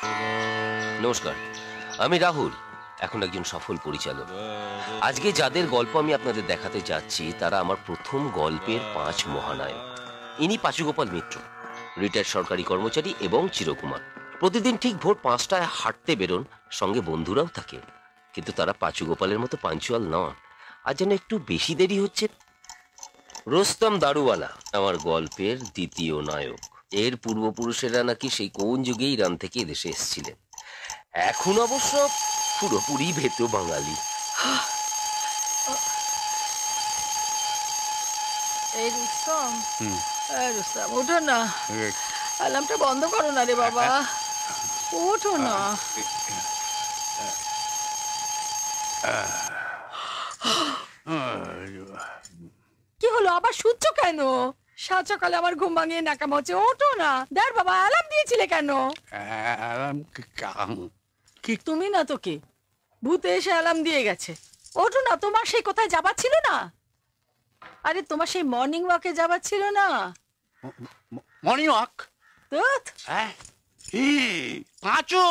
নমস্কার, আমি রাহুল, এখন একজন সফল পরিচালক। আজকে যাদের গল্প আমি আপনাদের দেখাতে যাচ্ছি তারা আমার প্রথম গল্পের 5 মহানায়ক। ইনি পাচুগোপাল মিত্র, রিটায়ার্ড সরকারি কর্মচারী এবং চিরকুমার। প্রতিদিন ঠিক ভোর 5টায় হাঁটতে বেরোন, সঙ্গে বন্ধুরাও থাকে। কিন্তু তারা পাচুগোপালের মতো পাঞ্চুয়াল নন। আর যেন একটু বেশি দেরি হচ্ছে। রোস্তম দারুওয়ালা আমার গল্পের দ্বিতীয় নায়ক। এর পূর্বপুরুষেরা নাকি সেই কোন যুগে ইরান থেকে এদেশে এসেছিলেন। এখন অবশ্য পুরোপুরি ভেতো বাঙালি। এই রুস্তম, রুস্তম ওঠো না, অ্যালার্মটা বন্ধ করো না রে বাবা, ওঠো না। কি হলো, আবার শুচ্ছ কেন? সাত সকালে আমার ঘুম ভাঙিয়ে নাকাম হচ্ছে, ওঠো না। দেখ বাবা, অ্যালার্ম দিয়েছিলে কেন? কি তুমি না তো কে? ভূতে এসে অ্যালার্ম দিয়ে গেছে। ওঠো না, তোমার সেই কোথায় যাবার ছিল না? আরে তোমার সেই মর্নিং ওয়াকে যাবার ছিল না? Morning walk? পাঁচু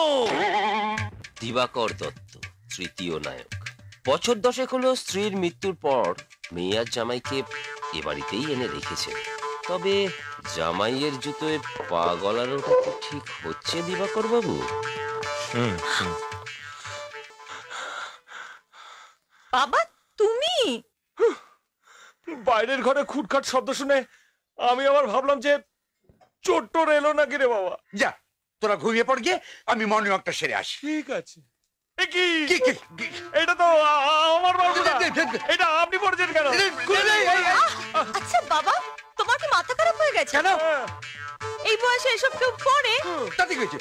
দিবাকর দত্ত তৃতীয় নায়ক। বছর 10 হলো স্ত্রীর মৃত্যুর পর মেয়ে আর জামাইকে এ বাড়িতেই এনে রেখেছে। তবে জামাইয়ের জুতোয় পা গলানোটা তো ঠিক হচ্ছে দিবাকর বাবু? বাবা তুমি? বাইরের ঘরে খুটখাট শব্দ শুনে আমি আবার ভাবলাম যে চোর টোর এলো নাকি রে বাবা। যা তোরা ঘুমিয়ে পড় গিয়ে, আমি মর্নিং ওয়াকটা সেরে আসি। ঠিক আছে। এটা তো আমার বাবু না, এটা আপনি পড়ছেন কেন? আচ্ছা বাবা, তোমার কি মাথা খারাপ হয়ে গেছে? কেন? এই বয়সে এসব কেউ পড়ে? তাতে কি হয়েছে?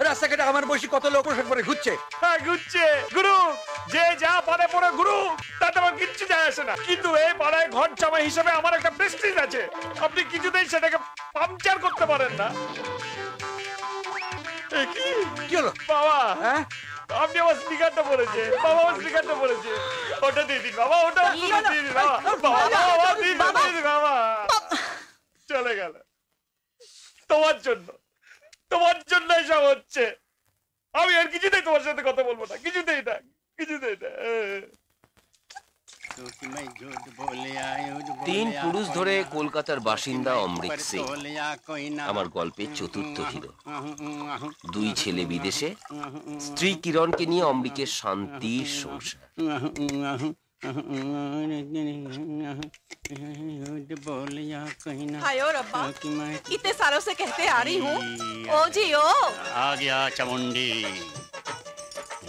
রাস্তাঘাটে আমার বয়সী কত লোক পোশাক পরে ঘুরছে। হ্যাঁ ঘুরছে, গুরু যে যা পারে পরে গুরু, তাতে আমার কিচ্ছু যায় আসে না। কিন্তু এই পাড়ায় ঘর জামাই হিসেবে আমার একটা প্রেস্টিজ আছে, আপনি কিছুতেই সেটাকে পাংচার করতে পারেন না। কি হলো বাবা? হ্যাঁ, আপনি আমার স্পিকারটা পড়েছে, বাবা আমার স্পিকারটা পড়েছে, ওটা দিয়ে দিন বাবা, ওটা দিয়ে দিন বাবা, বাবা দিয়ে দিন বাবা। চলে গেল তোমার জন্য, তোমার জন্য সব হচ্ছে। আমি আর কিছুতেই তোমার সাথে কথা বলবো না, কিছুতেই না, কিছুতেই না। 3 পুরুষ ধরে কলকাতার বাসিন্দা অমৃত সিং আমার গল্পের চতুর্থ হিরো। 2 ছেলে বিদেশে, স্ত্রী কিরণকে নিয়ে অমৃতের শান্তির সংসার। हायो रब्बा, इतने सालों से कहते आ रही हूँ, ओ जी ओ। आ गया चामुंडी।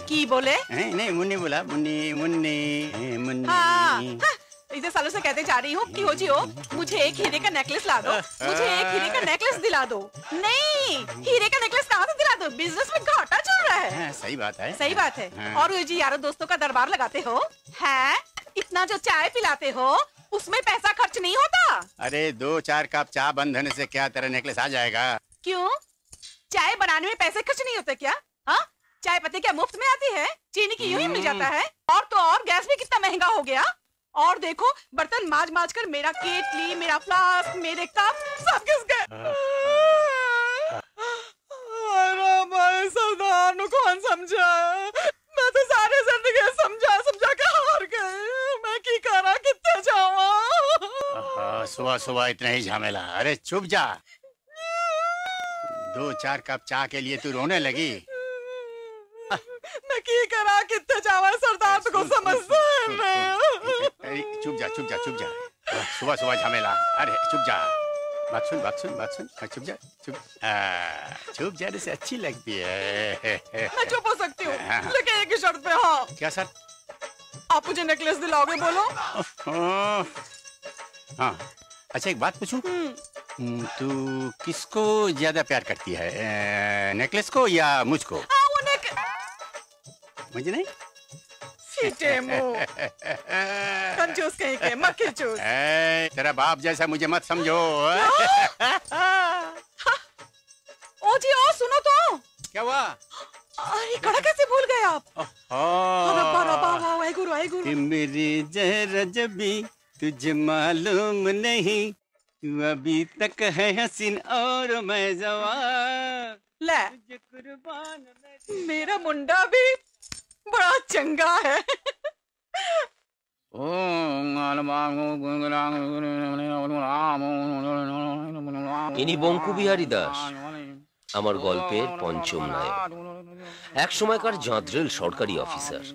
की बोले? नहीं मुन्नी बोला, मुन्नी मुन्नी मुन्नी। हाँ, इतने सालों से कहते जा रही हूँ कि हो जी हो, मुझे एक हीरे का नेकलेस ला दो, मुझे एक हीरे का नेकलेस दिला दो। नहीं, हीरे का नेकलेस कहाँ से दिला दो? बिजनेस में घाटा चल रहा है। सही बात है, सही बात है। और जी यारों दोस्तों का दरबार लगाते हो, हैं? इतना जो चाय पिलाते हो उसमें पैसा खर्च नहीं होता? अरे 2-4 कप चाय बंधने से क्या तेरा नेकलेस आ जाएगा? क्यों? चाय बनाने में पैसे खर्च नहीं होते क्या? हाँ, चाय पत्ती क्या मुफ्त में आती है? चीनी की यूं ही मिल जाता है। और तो और गैस भी कितना महंगा हो गया। और देखो बर्तन माज माज कर मेरा केटली, मेरा फ्लास्क, मेरे कप सब घिस गए। सरदार नु कौन समझा? मैं तो सारे जिंदगी समझा समझा के हार गए। मैं की करा, कितने जावा? सुबह सुबह इतना ही झमेला। अरे चुप जा। 2-4 कप चाय के लिए तू रोने लगी। मैं की करा, कितने जावा? सरदार तो को समझता है ना। चुप जा चुप जा चुप जा। सुबह सुबह झमेला। अरे चुप जा। बात सुन बात सुन बात सुन। चुप जा चुप। चुप जाने से अच्छी लगती है। मैं चुप हो सकती हूँ, लेकिन एक ही शर्त पे। हाँ क्या सर? आप मुझे नेकलेस दिलाओगे? बोलो। हाँ अच्छा, एक बात पूछूं? तू किसको ज्यादा प्यार करती है, नेकलेस को या मुझको? मुझे नहीं? सीटे मुंह, कंजूस कहीं के, मक्खी चूस। तेरा बाप जैसा मुझे मत समझो। ओ जी ओ, सुनो तो। क्या हुआ? अरे कड़ा कैसे भूल गए आप? रब्बा रब्बा, वाहे गुरु वाहे गुरु। मेरी जहर जबी तुझे मालूम नहीं, तू अभी तक है हसीन और मैं जवान। ले मेरा मुंडा भी बड़ा चंगा है। ইনি বঙ্কু বিহারী দাস, আমার গল্পের পঞ্চম নায়ক। এক সময়কার জাঁদরেল সরকারি অফিসার,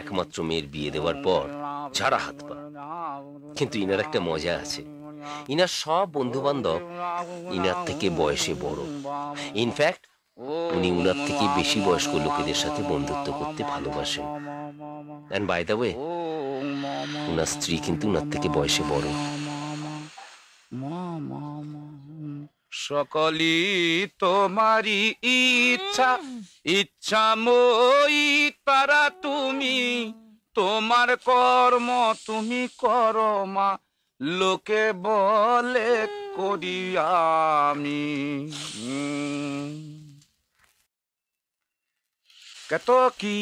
একমাত্র মেয়ের বিয়ে দেওয়ার পর ঝাড়া হাত পা। কিন্তু ইনার একটা মজা আছে, ইনার সব বন্ধু বান্ধব ইনার থেকে বয়সে বড়। ইনফ্যাক্ট উনি উনার থেকে বেশি বয়স্ক লোকেদের সাথে বন্ধুত্ব করতে ভালোবাসেন। এন্ড বাই দ্য ওয়ে, উনার স্ত্রী কিন্তু উনার থেকে বয়সে বড়। সকলি তোমারই ইচ্ছা, ইচ্ছাময়ী তারা তুমি, তোমার কর্ম তুমি করো মা, লোকে বলে করি আমি। কত কি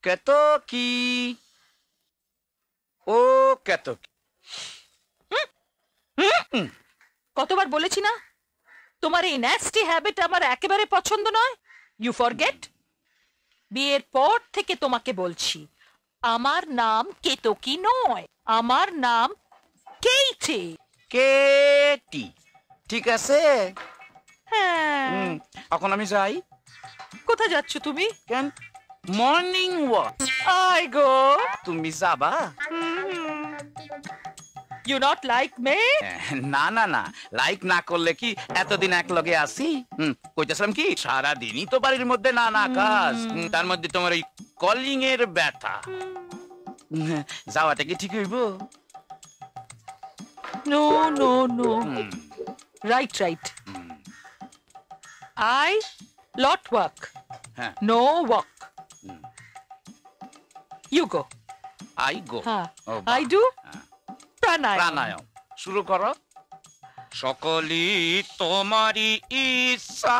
কত কি ও কত কি। কতবার বলেছি না তোমার এই ন্যাস্টি হ্যাবিট আমার একেবারে পছন্দ নয়। You forget? বিয়ের পর থেকে তোমাকে বলছি, আমার নাম কেতকী নয়, আমার নাম কেইটি। কেটি, ঠিক আছে? হ্যাঁ। এখন আমি যাই। কোথায় যাচ্ছ তুমি? কেন? Morning walk. I go. তুমি যাবা? You not like me? না না না, লাইক না করলে কি এতদিন এক লগে আসি? কইতেছিলাম কি, সারাদিনই তো বাড়ির মধ্যে নানা কাজ, তার মধ্যে তোমার ওই কলিং এর ব্যথা। যাওয়াটা কি ঠিক হইব? No no no, right right. I lot work, no walk. You go. I go. হ্যাঁ, আই ডু প্রাণায়াম। প্রাণায়াম শুরু করো। সকলি তোমারই ইচ্ছা,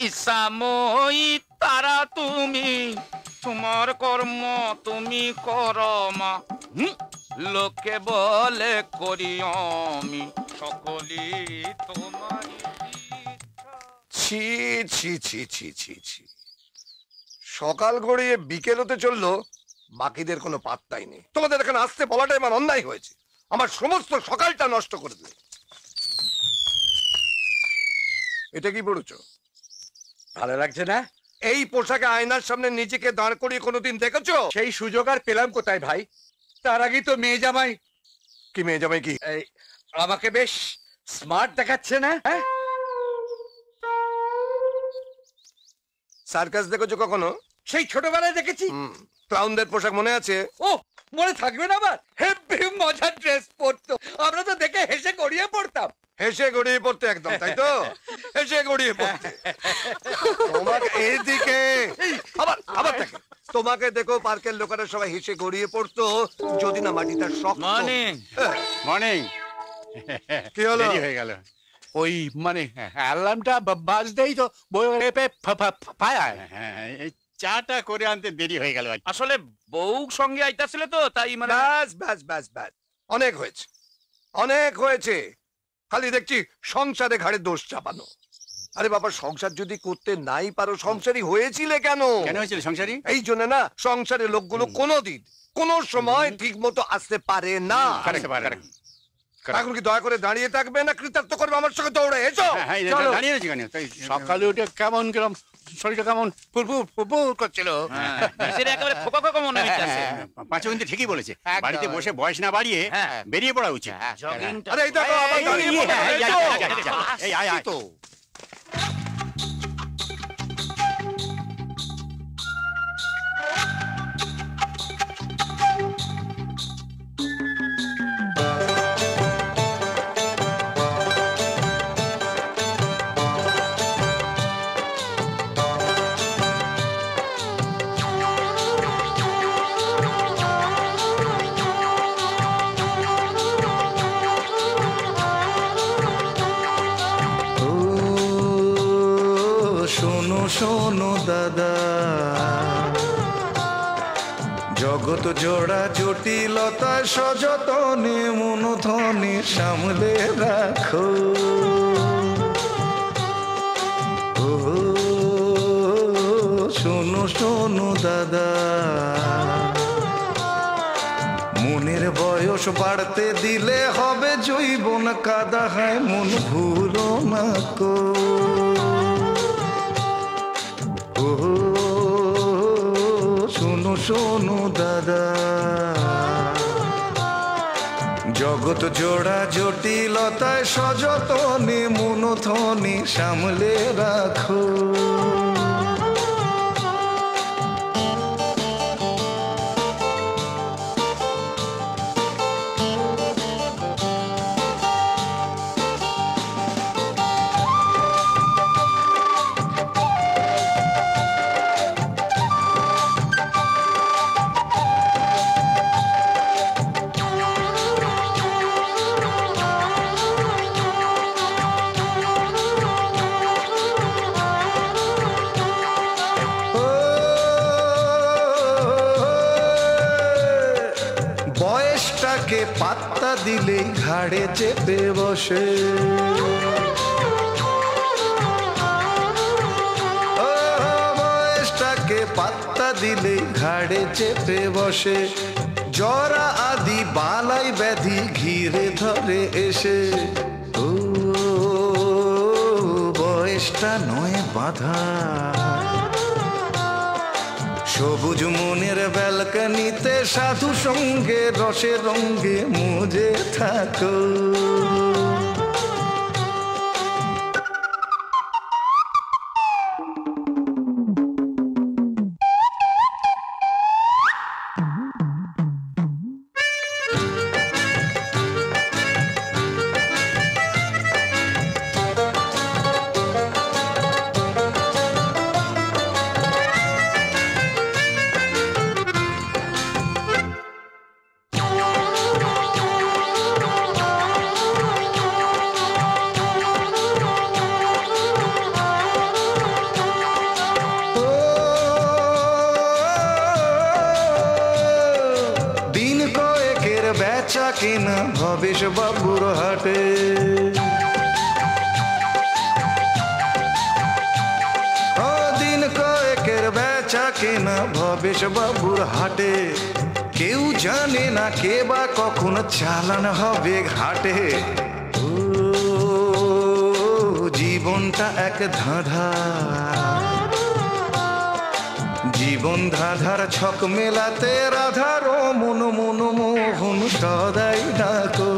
ইচ্ছাময়ী তারা তুমি, তোমার কর্ম তুমি করো মা, লোকে বলে করি আমি, সকলি তোমারই ইচ্ছা। ছি ছি ছি ছি ছি ছি, সকাল গড়িয়ে বিকেল হতে চললো, বাকিদের কোনো পাত্তাই নেই। তোমাদের এখানে আসতে বলাটাই আমার অন্যায় হয়েছে, আমার সমস্ত সকালটা নষ্ট করে দিলে। এটা কি পড়েছো? ভালো লাগছে না? এই পোশাকে আয়নার সামনে নিজেকে দাঁড় করিয়ে কোনোদিন দেখেছো? সেই সুযোগ আর পেলাম কোথায় ভাই? তার আগেই তো মেয়ে জামাই। কি মেয়ে জামাই কি? এই আমাকে বেশ স্মার্ট দেখাচ্ছে না? হ্যাঁ, সার্কাস দেখেছো কখনো? সেই ছোটবেলায় দেখেছি। ক্লাউনদের পোশাক মনে আছে? ও মনে থাকবে না আবার? হেব্বি মজার ড্রেস পরতো, আমরা তো দেখে হেসে গড়িয়ে পড়তাম। হেসে গড়িয়ে পড়তে একদম, তাই তো? হেসে গড়িয়ে পড়তে। তোমাকে এইদিকে আবার আবার দেখো, তোমাকে দেখো পার্কের লোকেরা সবাই হেসে গড়িয়ে পড়তো যদি না মাটিটা শক্ত। Morning morning. কি হলো? দেরি হয়ে গেল। ওই মানে অ্যালার্মটা বাজতেই তো চাটা করে আনতে দেরি হয়ে গেল। আসলে বউ সঙ্গে আইতাছিল তো, তাই মানে। ব্যাস ব্যাস ব্যাস ব্যাস, অনেক হয়েছে অনেক হয়েছে। খালি দেখছি সংসারে ঘাড়ে দোষ চাপানো। আরে বাবা, সংসার যদি করতে নাই পারো, সংসারী হয়েছিলে কেন? কেন হয়েছিল সংসারী? এই জন্য না, সংসারের লোকগুলো কোনোদিন কোনো সময় ঠিক মতো আসতে পারে না। এখন কি দয়া করে দাঁড়িয়ে থাকবে না কৃতার্থ করবে আমার সঙ্গে দৌড়ে এসো? দাঁড়িয়ে রয়েছি কেন? সকালে উঠে কেমন কিরম শরীরটা কেমন ফুরফুর করছিল। একেবারে খোকা খোকা মনে হচ্ছে। পাঁচ মিনিট ঠিকই বলেছে, বাড়িতে বসে বয়স না বাড়িয়ে বেরিয়ে পড়া উচিত। আরে এই দেখো আবার দাঁড়িয়ে পড়ো। এই আয় তো। শোনো দাদা, জগৎ জোড়া জটিলতা সযতনে মনধনে সামলে রাখো। ও শোনো শোনো দাদা, মনের বয়স বাড়তে দিলে হবে জৈবন কাদা, হয় মন ভুলো না কো। ও শোনো শোনো দাদা, জগৎ জোড়া জটিলতায় সযতনে মনথনে সামলে রাখো। বয়সটাকে পাত্তা দিলে ঘাড়ে চেপে বসে, ও বয়সটাকে পাত্তা দিলে ঘাড়ে চেপে বসে, জরা আদি বালাই ব্যাধি ঘিরে ধরে এসে। ও বয়সটা নয় বাধা, সবুজ মনের ব্যালকনিতে সাধু সঙ্গে রসে রঙ্গে মুজে থাকো। বেচা কিনা ভবেশ বাবুর হাটে, ও দিন কয়েকের বেচা কিনা ভবেশ বাবুর হাটে, কেউ জানে না কে বা কখন চালান হবে ঘাটে। ও জীবনটা এক ধাঁধা, জীবন ধাঁধার ছক মেলাতে রাধার মন মন মোহন সদাই ডাকো।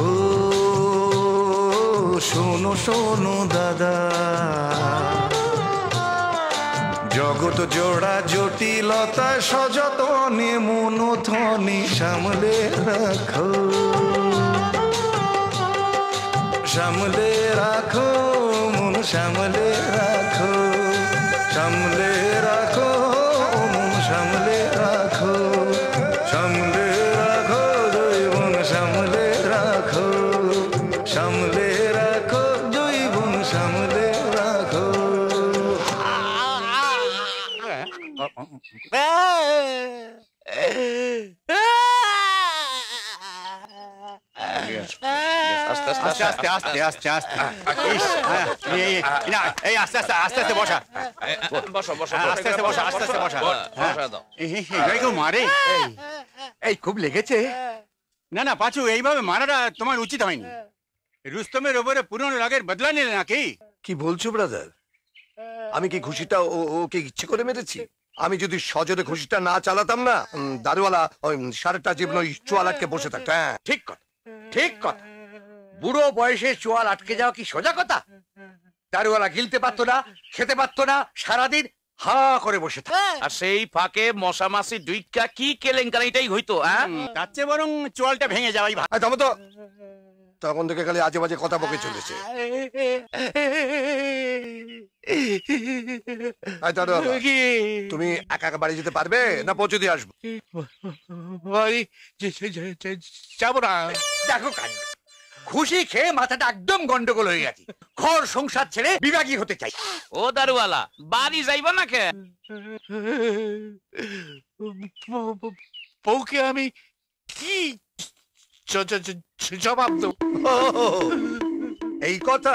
ও শোনো শোনো দাদা, জগৎ জোড়া জটিলতা সযতনে মনথনে সামলে রাখো, সামলে রাখো মন সামলে রাখো, সামলে রাখো মন সামলে রাখো, সামলে রাখো জৈবন সামলে রাখো, সামলে রাখো জৈবন সামলে রাখো। আস্তে আস্তে আস্তে আস্তে আস্তে এই আস্তে আস্তে আস্তে আস্তে বসা, বসো বসো আস্তে আস্তে বসা, আস্তে আস্তে বসা। কেউ মারে? এই খুব লেগেছে। না না পাঁচু, এইভাবে মারাটা তোমার উচিত হয়নি। রুস্তমের ওপরে পুরনো রাগের বদলা নিলে নাকি? কি বলছো ব্রাদার? আমি কি ঘুষিটা ওকে ইচ্ছে করে মেরেছি? আমি যদি সজোরে ঘুষিটা না চালাতাম না, দারুওয়ালা ওই সারাটা জীবন ওই চোয়াল আটকে বসে থাকতো। হ্যাঁ ঠিক কথা, ঠিক কথা। বুড়ো বয়সে চোয়াল আটকে যাওয়া কি সোজা কথা? দারুওয়ালা গিলতে পারতো না, খেতে পারতো না, সারাদিন হা করে বসে থাকতো। আর সেই ফাঁকে মশা মাসি দুইটা কি কেলেঙ্কারিটাই হইতো। তার চেয়ে বরং চোয়ালটা ভেঙে যাওয়াই ভালো। থামো তো, তখন থেকে খালি আজে বাজে কথা বকে চলেছে। তুমি একা একা বাড়ি যেতে পারবে না পৌঁছে দিয়ে আসবো? যাবো না। দেখো কাণ্ড, খুশি খেয়ে মাথাটা একদম গন্ডগোল হয়ে গেছে। ঘর সংসার ছেড়ে বিভাগী হতে চাই। ও দারুওয়ালা, বাড়ি যাইব না কে? বউকে আমি কি জবাব দেব? এই কথা?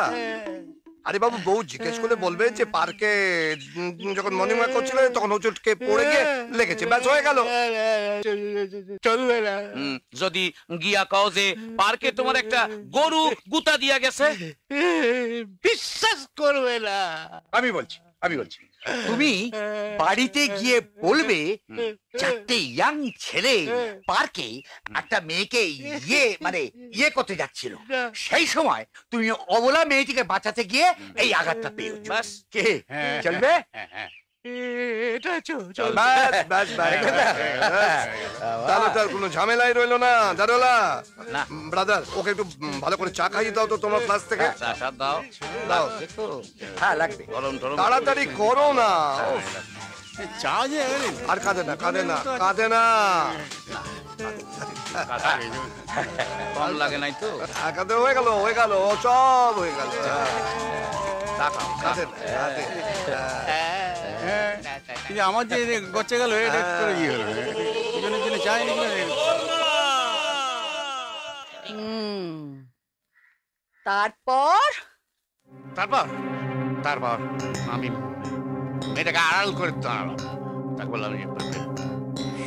আরে বাবু, বউ জিজ্ঞেস করে বলবে যে পার্কে যখন মর্নিং ওয়াক করছিল তখন হোঁচটকে পড়ে গিয়ে লেগেছে, ব্যাস হয়ে গেল। চলবে না। যদি গিয়া কও যে পার্কে তোমার একটা গরু গুতা দিয়া গেছে, বিশ্বাস করবে না। আমি বলছি তুমি বাড়িতে গিয়ে বলবে 4টে ইয়াং ছেলে পার্কে একটা মেয়েকে ইয়ে করতে যাচ্ছিল, সেই সময় তুমি অবলা মেয়েটিকে বাঁচাতে গিয়ে এই আঘাতটা পেয়েছো। বাস। কে চলবে? এটা তাহলে তো আর কোনো ঝামেলাই রইলো না। দারোলা, ব্রাদার, ওকে একটু ভালো করে চা খাইয়ে দাও তো তোমার ক্লাস থেকে। চা দাও দাও, হ্যাঁ লাগবে। গরম টরম তাড়াতাড়ি করো না। চা যে আর কাঁদে না। কম লাগে নাই তো? কাঁদে হয়ে গেল, সব হয়ে গেল। আমার যে গচ্ছে গেল এটা করে কি হলো? দুজনের জন্য চাই তারপর তারপর আমি মেয়েটাকে আড়াল করে দাঁড়ালাম। তাকে বললাম,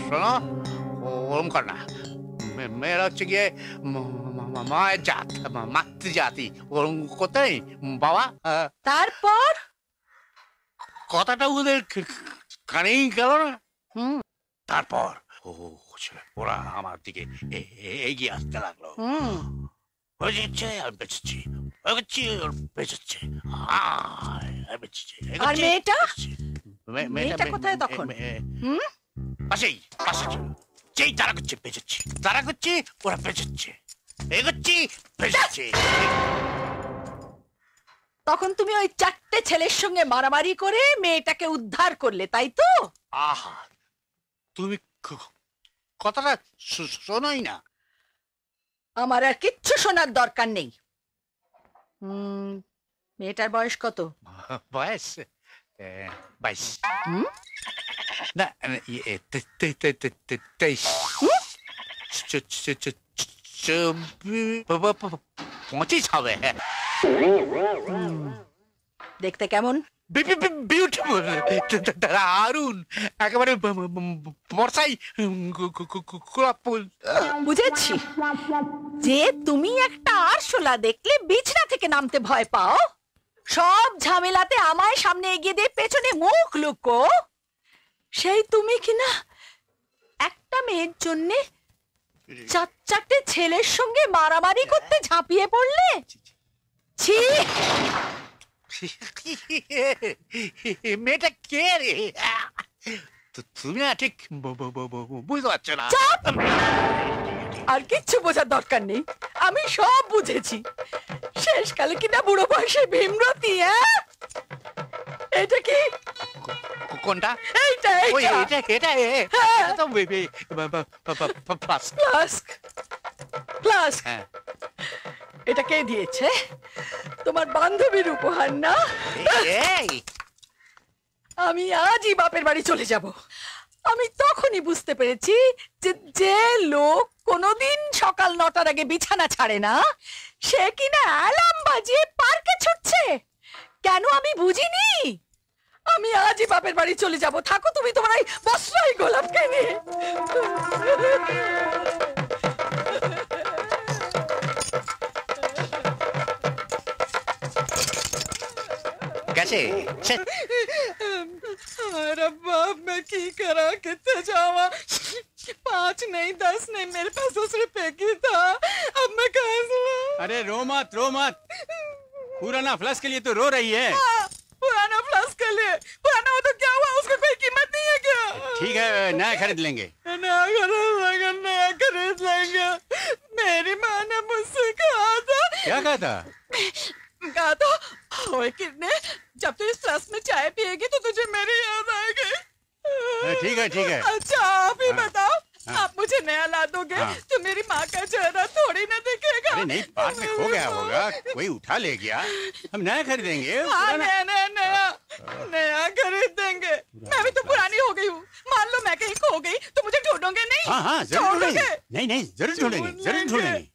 শোনো, ওরম কর না, মেয়েরা হচ্ছে গিয়ে মায়ের জাত, মাতৃজাতি, ওরম করতে নেই বাবা। তারপর কথাটা ওদের কানেই গেল না। তারপর ওরা আমার দিকে এগিয়ে আসতে লাগলো। বেঁচেছে আর বেঁচেছে, বেঁচেছে আর মেয়েটা কোথায় তখন? পাশে ছিল। যেই তারা করছে বেঁচেছে, তারা করছে ওরা বেঁচেছে, এগোচ্ছি বেঁচেছে। তখন তুমি ওই 4টে ছেলের সঙ্গে মারামারি করে মেয়েটাকে উদ্ধার করলে, তাই তো? আহা, তুমি কথাটা শোনোই না। আমার আর কিচ্ছু শোনার দরকার নেই। মেয়েটার বয়স কত? বয়স 22। না 23। 25 হবে। দেখতে কেমন? বিউটিফুল, দারুণ, একেবারে বর্ষাই গোলাপ ফুল। বুঝেছি যে তুমি একটা আরশোলা দেখলে বিছনা থেকে নামতে ভয় পাও, সব ঝামেলাতে আমায় সামনে এগিয়ে দিয়ে পেছনে মুখ লুকো। সেই তুমি কিনা একটা মেয়ের জন্য 4টে ছেলের সঙ্গে মারামারি করতে ঝাঁপিয়ে পড়লে। ছি! মেয়েটা কে রে? তুমি না ঠিক বুঝতে পারছো না। আর কিচ্ছু বোঝার দরকার নেই, আমি সব বুঝেছি। শেষকালে কিনা বুড়ো বয়সে ভীমরতি। এটা কি? কোনটা? এইটা। ফ্লাস্ক। এটা কে দিয়েছে? তোমার বান্ধবীর উপহার না? আমি আজই বাপের বাড়ি চলে যাব। আমি তখনই বুঝতে পেরেছি যে লোক কোনোদিন সকাল 9টার আগে বিছানা ছাড়ে না, সে কিনা অ্যালার্ম বাজিয়ে পার্কে ছুটছে। কেন আমি বুঝিনি। আমি আজই বাপের বাড়ি চলে যাব। থাকো তুমি তোমার এই বস্ত্রই গোলাপকে নিয়ে। कैसे? अरे बाप, मैं की करा, कितने जावा? 5 नहीं 10 नहीं, मेरे पास 10 रुपए की था। अब मैं कहाँ से? अरे रो मत पुराना फ्लश के लिए तो रो रही है। पुराना फ्लास्क के लिए? पुराना हो तो क्या हुआ, उसका कोई कीमत नहीं है क्या? ठीक है, नया खरीद लेंगे। नया खरीद लेंगे। मेरी माँ ने मुझसे कहा था। क्या कहा था? कहा था, ओए किरने, जब तू इस फ्लास्क में चाय पिएगी तो तुझे मेरी याद आएगी। ठीक है। अच्छा, आप ही बताओ, आप मुझे नया ला दोगे तो मेरी माँ का चेहरा थोड़ी ना दिखेगा। अरे नहीं, पार्क में खो गया होगा, कोई उठा ले गया, हम नया खरीदेंगे। नया खरीद देंगे। मैं भी तो पुरानी हो गई हूँ। मान लो मैं कहीं खो गई तो मुझे ढूंढोगे नहीं? हाँ, जरूर ढूंढेंगे। नहीं, जरूर ढूंढेंगे।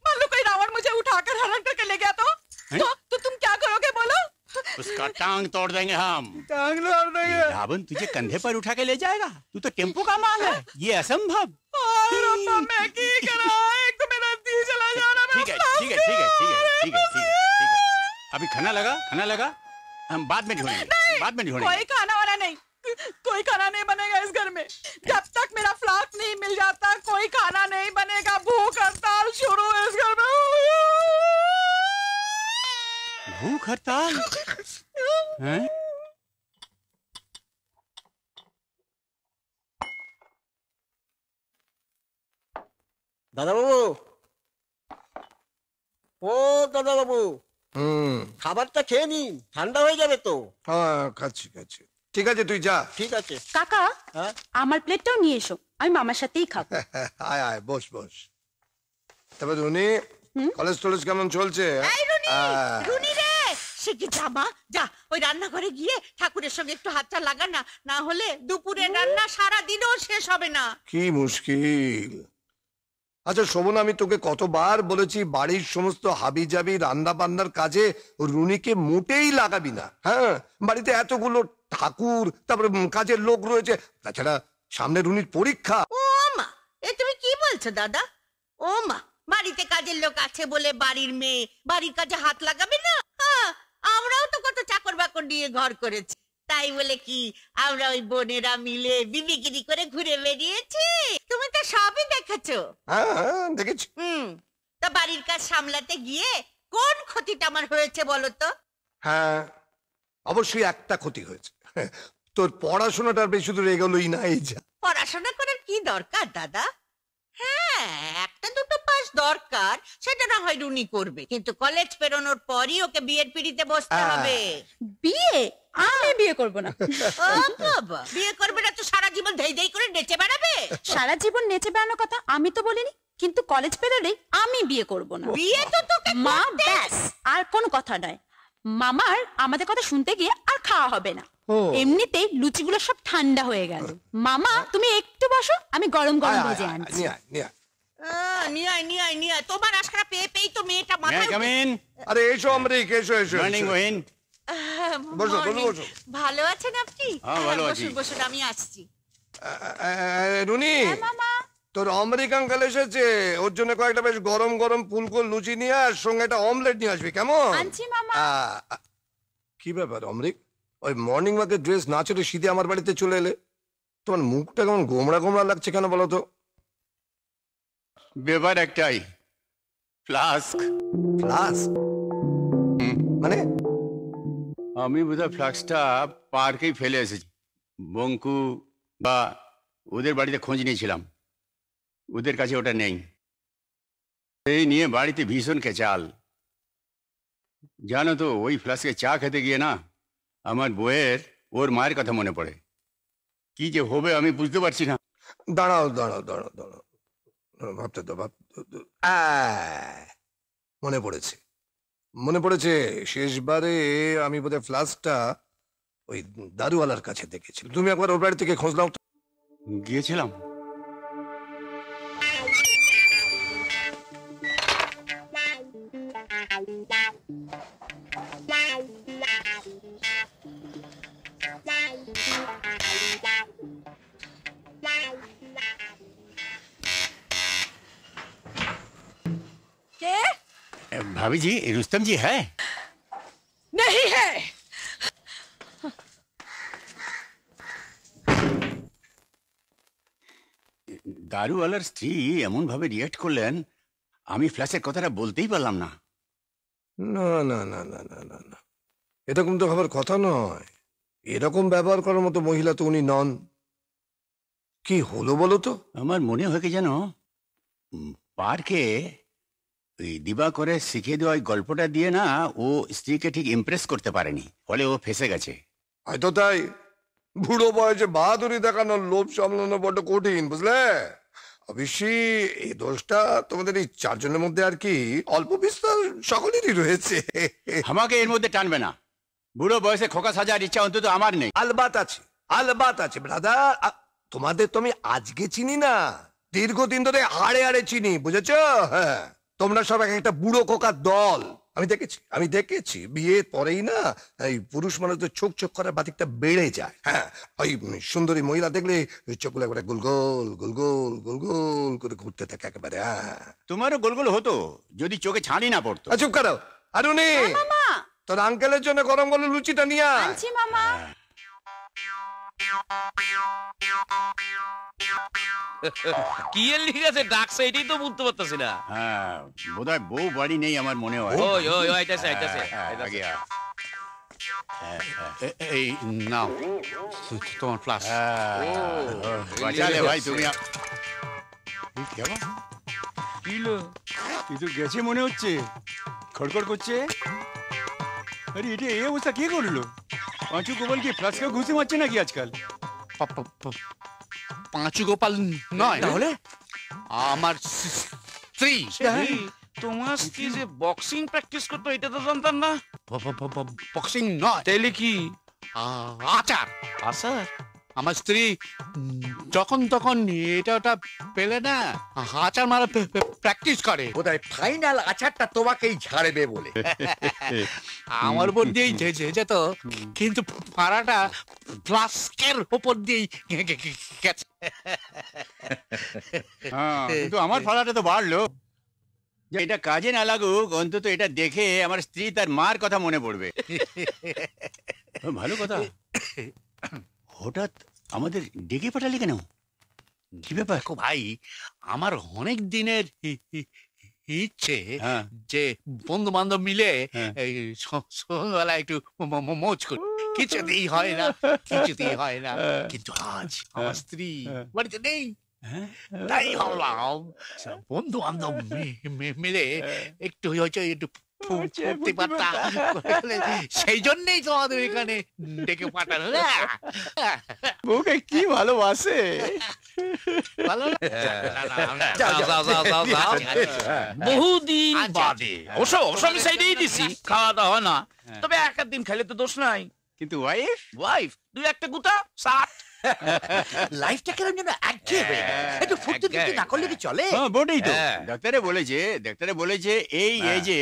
मान लो कोई रावण मुझे उठाकर हरण करके ले गया तो? तो तुम क्या करोगे बोलो? उसका टांग तोड़ देंगे हम। टांग तोड़ देंगे? रावण तुझे कंधे पर उठा के ले जाएगा, तू तो टेम्पो का माल है, ये असंभव। मैं की करा, एक तो मेरा दिल चला जा रहा है। ठीक है ठीक है ठीक है ठीक है ठीक है ठीक है ठीक है, अभी खाना लगा, हम बाद में ढूंढेंगे। कोई खाना वाला नहीं, कोई खाना नहीं बनेगा इस घर में। जब तक मेरा फ्लास्क नहीं मिल जाता कोई खाना नहीं बनेगा। भूख हड़ताल शुरू है इस घर में। भूख हड़ताल हैं? দাদা বাবু, ও দাদা বাবু, খাবারটা খেয়ে নিন, ঠান্ডা হয়ে যাবে তো। হ্যাঁ খাচ্ছি, ঠিক আছে তুই যা। ঠিক আছে কাকা, আমার প্লেটটাও নিয়ে এসো, আমি মামার সাথেই খাবো। আয় বস। তবে রুনি, কলেজ টলেজ কেমন চলছে? রুনি রে, সে কি জামা যা ওই রান্নাঘরে গিয়ে ঠাকুরের সঙ্গে একটু হাতটা লাগা না, না হলে দুপুরের রান্না সারা দিনও শেষ হবে না। কি মুশকিল। আচ্ছা শোভন, আমি তোকে কতবার বলেছি বাড়ির সমস্ত হাবি জাবি রান্না বান্নার কাজে রুনিকে মোটেই লাগাবি না। হ্যাঁ, বাড়িতে এতগুলো ঠাকুর, তারপরে কাজের লোক রয়েছে, তাছাড়া সামনে রুনির পরীক্ষা। ও মা, এ তুমি কি বলছো দাদা? ও মা, বাড়িতে কাজের লোক আছে বলে বাড়ির মেয়ে বাড়ির কাজে হাত লাগাবে না? আমরাও তো কত চাকর বাকর নিয়ে ঘর করেছি, তাই বলে কি আমরা ওই বোনেরা মিলে বিবিগিরি করে ঘুরে বেরিয়েছি? তুমি তো সবই দেখেছো। হ্যাঁ দেখেছি। তা বাড়ির কাজ সামলাতে গিয়ে কোন ক্ষতিটা আমার হয়েছে বলো তো? হ্যাঁ অবশ্যই একটা ক্ষতি হয়েছে, তোর পড়াশোনাটার বেশি দূর এগোলোই না। এই যা পড়াশোনা করার কি দরকার দাদা? হ্যাঁ, একটা দুটো পাস দরকার, সেটা না হয় রুনি করবে, কিন্তু কলেজ পেরোনোর পরই ওকে বিয়ের পিড়িতে বসতে হবে। বিয়ে? আমি বিয়ে করব না। ও বাবা, বিয়ে করবে না তো সারা জীবন ধেই ধেই করে নেচে বেড়াবে? সারা জীবন নেচে বেড়ানোর কথা আমি তো বলিনি, কিন্তু কলেজ পেরোলেই আমি বিয়ে করব না। বিয়ে তো তোকে মা, ব্যাস আর কোনো কথা নয়। মামার আমাদের কথা শুনতে গিয়ে আর খাওয়া হবে না। এমনিতেই লুচিগুলো সব ঠান্ডা হয়ে গেল। মামা তুমি একটু বসো, আমি গরম গরম ভেজে আনছি। নিয়ে তোমার আশকারা পেয়ে তো মেয়েটা মাথায়। আরে এসো অমরিক, এসো। মর্নিং বহিন। বসো। ভালো আছেন আপনি? হ্যাঁ ভালো আছি। বসুন, আমি আসছি। রুনি, তোর অমরিক আঙ্কেল এসেছে, ওর জন্য কয়েকটা বেশ গরম গরম ফুলকো লুচি নিয়ে আর সঙ্গে একটা অমলেট নিয়ে আসবি, কেমন? আনছি মামা। কি ব্যাপার অমরিক, ওই মর্নিং ওয়াকের ড্রেস না চলে শীতে আমার বাড়িতে চলে এলে? তোমার মুখটা কেমন গোমড়া লাগছে কেন বলো তো? ব্যাপার একটাই, ফ্লাস্ক। মানে? আমি বোধহয় ফ্লাস্কটা পার্কেই ফেলে এসেছি। বঙ্কু বা ওদের বাড়িতে খোঁজ নিয়েছিলাম, ওদের কাছে ওটা নেই। এই নিয়ে বাড়িতে ভীষণ কেচাল। জানো তো, ওই ফ্লাস্কে চা খেতে গিয়ে না আমার বউয়ের ওর মায়ের কথা মনে পড়ে। কি যে হবে আমি বুঝতে পারছি না। দাঁড়াও, ভাবতে তো। মনে পড়েছে শেষবারে আমি বোধহয় ফ্লাস্কটা ওই দারুওয়ালার কাছে দেখেছি। তুমি একবার ওর বাড়ি থেকে খোঁজ নাও। গিয়েছিলাম। भाभी जी, रुस्तम जी है? नहीं है। দারুওয়ালার স্ত্রী এমন ভাবে রিয়েক্ট করলেন, আমি ফ্ল্যাশের কথাটা বলতেই পারলাম না। না, এরকম তো হবার কথা নয়। এরকম ব্যবহার করার মতো মহিলা তো উনি নন। কি হলো বলো তো? আমার মনে হয় কি যেন পার্কে ওই দিবা করে শিখিয়ে দেওয়া গল্পটা দিয়ে না ও স্ত্রীকে ঠিক ইমপ্রেস করতে পারেনি, ফলে ও ফেসে গেছে। হয়তো তাই। বুড়ো বয়সে বাহাদুরি দেখানোর লোভ সামলানো বড্ড কঠিন, বুঝলে? অবশ্যই এই দোষটা তোমাদের এই চারজনের মধ্যে আর কি অল্প বিস্তর সকলেরই রয়েছে। আমাকে এর মধ্যে টানবে না। বুড়ো বয়সে খোকা সাজার ইচ্ছা অন্তত আমার নেই। আলবাত আছে ব্রাদার। তোমাদের তো আমি আজকে চিনি না, দীর্ঘদিন ধরে হাড়ে চিনি, বুঝেছো? হ্যাঁ, তোমরা সব একটা বুড়ো খোকার দল। আমি দেখেছি বিয়ের পরেই না এই পুরুষ মানুষদের চোখ চোখ করার বাতিকটা বেড়ে যায়। হ্যাঁ, ওই সুন্দরী মহিলা দেখলে চোখগুলো একবারে গোলগোল গোলগোল গোলগোল করে ঘুরতে থাকে একেবারে। হ্যাঁ, তোমারও গোলগোল হতো যদি চোখে ছানি না পড়তো। চুপ করো। আরুনি, তোর আঙ্কেলের জন্য গরম গরম লুচিটা নিয়ে আয়। আনছি মামা। কি এর লিখে আছে ডাকছে এটাই তো বুঝতে পারতেছি না। হ্যাঁ, বোধহয় বউ বাড়ি নেই আমার মনে হয়। ওই ওই আইতাছে আইতাছে। এই নাও তোমার প্লাস। বাঁচালে ভাই তুমি। কিন্তু গেছে মনে হচ্ছে, খড়খড় করছে। আরে এটা এই অবস্থা কে করলো? পাঁচু গোপাল কি ফ্লাস্কে ঘুষে মারছে নাকি আজকাল? পাঁচু গোপাল নয়, তাহলে আমার স্ত্রী। তোমার স্ত্রী যে বক্সিং প্র্যাকটিস করতো এটা তো জানতাম না। বক্সিং নয়, তাইলে কি? আচার। আচার? আমার স্ত্রী যখন তখন এটা ওটা পেলে না আচার মারা প্র্যাকটিস করে। বোধহয় ফাইনাল আচারটা তোমাকেই ঝাড়বে বলে। আমার উপর দিয়েই যেত, কিন্তু পাড়াটা ফ্লাস্কের উপর দিয়েই গেছে। কিন্তু আমার ফাড়াটা তো বাড়লো। এটা কাজে না লাগুক, অন্তত এটা দেখে আমার স্ত্রী তার মার কথা মনে পড়বে। ভালো কথা। হঠাৎ আমাদের ডেকে পাঠালি কেন? কি ব্যাপার? ভাই, আমার অনেক দিনের ইচ্ছে যে বন্ধু বান্ধব মিলে সন্ধ্যাবেলা একটু মৌজ করি। কিছুতেই হয় না, কিছুতেই হয় না। কিন্তু আজ আমার স্ত্রী বাড়িতে নেই, তাই ভাবলাম বন্ধু বান্ধব মিলে একটু একটু ফুর্তি পাতা, সেই জন্যই তোমাদের এখানে ডেকে পাঠানো। বউকে কি ভালোবাসে। বহুদিন বাদে অবশ্য আমি সাইডেই দিছি, খাওয়া দাওয়া না, তবে এক দিন খেলে তো দোষ নাই। কিন্তু ওয়াইফ ওয়াইফ দুই একটা গুতা সাত। লাইফটা কেমন যেন একঘেয়ে হয়ে গেছে, একটু ফুর্তি ফুর্তি না করলে কি চলে? হ্যাঁ, বটেই তো। ডাক্তারে বলেছে এই এজে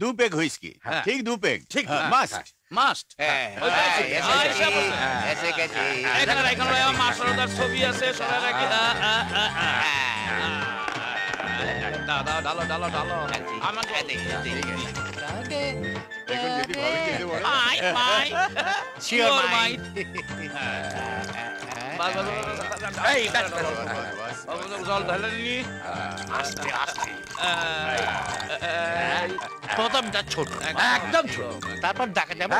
2 পেগ হুইস্কি, ঠিক 2 পেগ, ঠিক মাস্ট মাস্ট। মাসরদার ছবি আছে, সবাই রাখি। দাদা ডালো ডালো ডালো আমাকে জল ঢালে নি। প্রথমটা ছোট, একদম ছোট, তারপর দেখা যাবে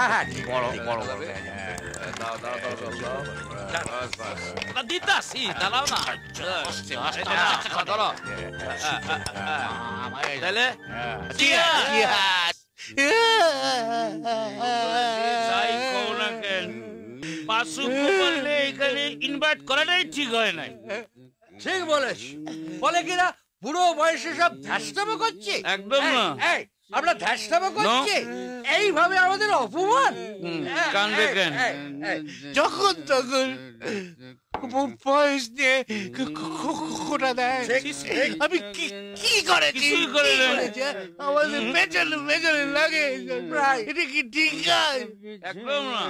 বড় বড়। দিতাছি দাঁড়াও না। তাহলে এখানে ইনভাইট করাটাই ঠিক হয় নাই। ঠিক বলেছ। বলে কিনা বুড়ো বয়সে সব ধ্যাসটামো করছে। একদম না, আমরা ধ্যাসটামো করছি, এইভাবে আমাদের অপমান। কান দেখেন, যখন তখন বয়স নিয়ে খোটা দেয়। আমি কি করেছি? আমাদের পেছনে পেছনে লাগে, এটা কি ঠিক আছে? একদম না।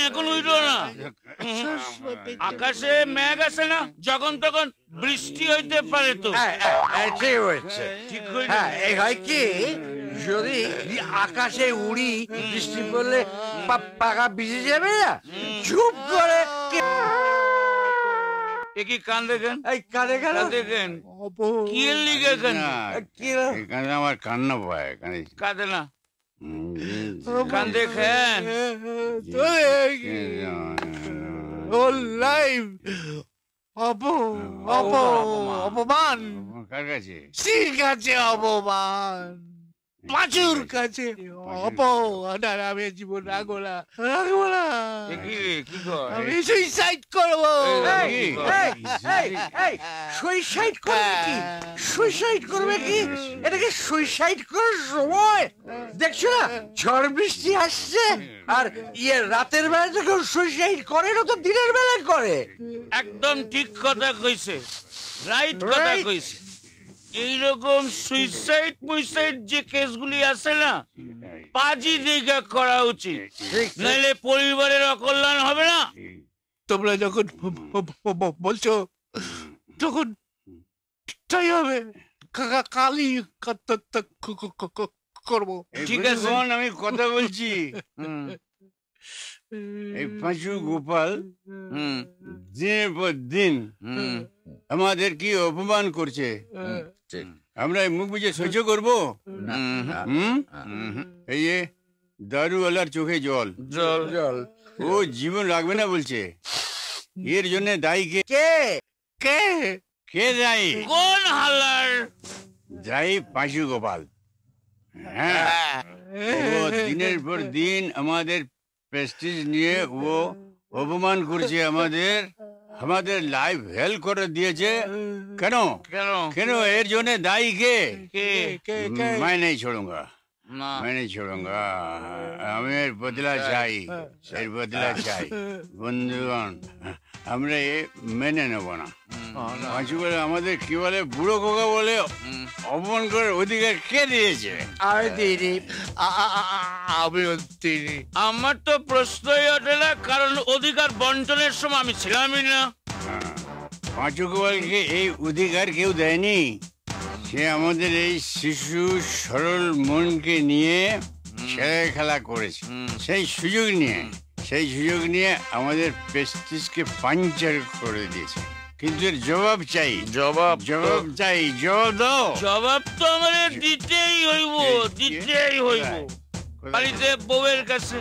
এখন উঠো না, আকাশে মেঘ আছে না, যখন তখন বৃষ্টি হইতে পারে। তো ঠিক হয়েছে, ঠিক হয়েছে। এই হয় কি, যদি আকাশে উড়ি, বৃষ্টি পড়লে পাকা ভিজে যাবে না, চুপ করে। কি কান দেখেন, এই কানে কানে দেখেন কি লিখে এখানে আমার কান্না পায়, কাঁদে না, কান দেখেন। অপমান, কার কাছে? ঠিক আছে, অপমান। পাঁচুর কাছে অপরাধের জীবন রাখবো না, রাখবো না। আমি সুইসাইড করবো। সুইসাইড করবে কি? সুইসাইড করবে কি? এটাকে সুইসাইড করার সময় দেখছো না, ঝড় বৃষ্টি আসছে, আর রাতের বেলা তো কেউ সুইসাইড করে না, তো দিনের বেলায় করে। একদম ঠিক কথা কইছে, রাইট কথা কইছে। এইরকম সুইসাইড মুইসাইড যে কেসগুলি আছে না, পাজি দিকে করা উচিত, নাহলে পরিবারের অকল্যাণ হবে না। তোমরা যখন বলছো তখন তাই হবে, কালই করবো। ঠিক আছে, আমি কথা বলছি। এই পাঁচু গোপাল দিনের পর দিন আমাদের কি অপমান করছে, আমরা মুখ বুঝে সহ্য করবো? এই যে দারুওয়ালার চোখে জল জল জল, ও জীবন রাখবে না বলছে। এর জন্য দায়ী কে? কে কে দায়ী? কোন হালার দায়ী? পাঁচু গোপাল। হ্যাঁ, ও দিনের পর দিন আমাদের প্রেস্টিজ নিয়ে ও অপমান করছে, আমাদের লাইফ হেল করে দিয়েছে। কেন কেন কেন এর জন্য দায়ী কে? কে? मैं नहीं छोड़ूंगा, मैं नहीं छोड़ूंगा। আমি এর বদলা চাই, এর বদলা চাই। বন্ধুগণ, আমরা এ মেনে নেব না। পাঁচু বলে আমাদের কি বলে, বুড়ো খোকা বলে অপমান করার অধিকার কে দিয়েছে? আমি দিইনি, আমিও দিইনি। আমার তো প্রশ্নই ওঠে না, কারণ অধিকার বন্টনের সময় আমি ছিলামই না। পাঁচু গোপালকে এই অধিকার কেউ দেয়নি। সে আমাদের এই শিশু সরল মনকে নিয়ে ছেলে খেলা করেছে, সেই সুযোগ নিয়ে আমাদের প্রেস্টিজকে পাঞ্চার করে দিয়েছে। কিন্তু এর জবাব চাই, জবাব চাই। জবাব দাও। জবাব তো আমাদের দিতেই হইব। বাড়িতে বউয়ের কাছে,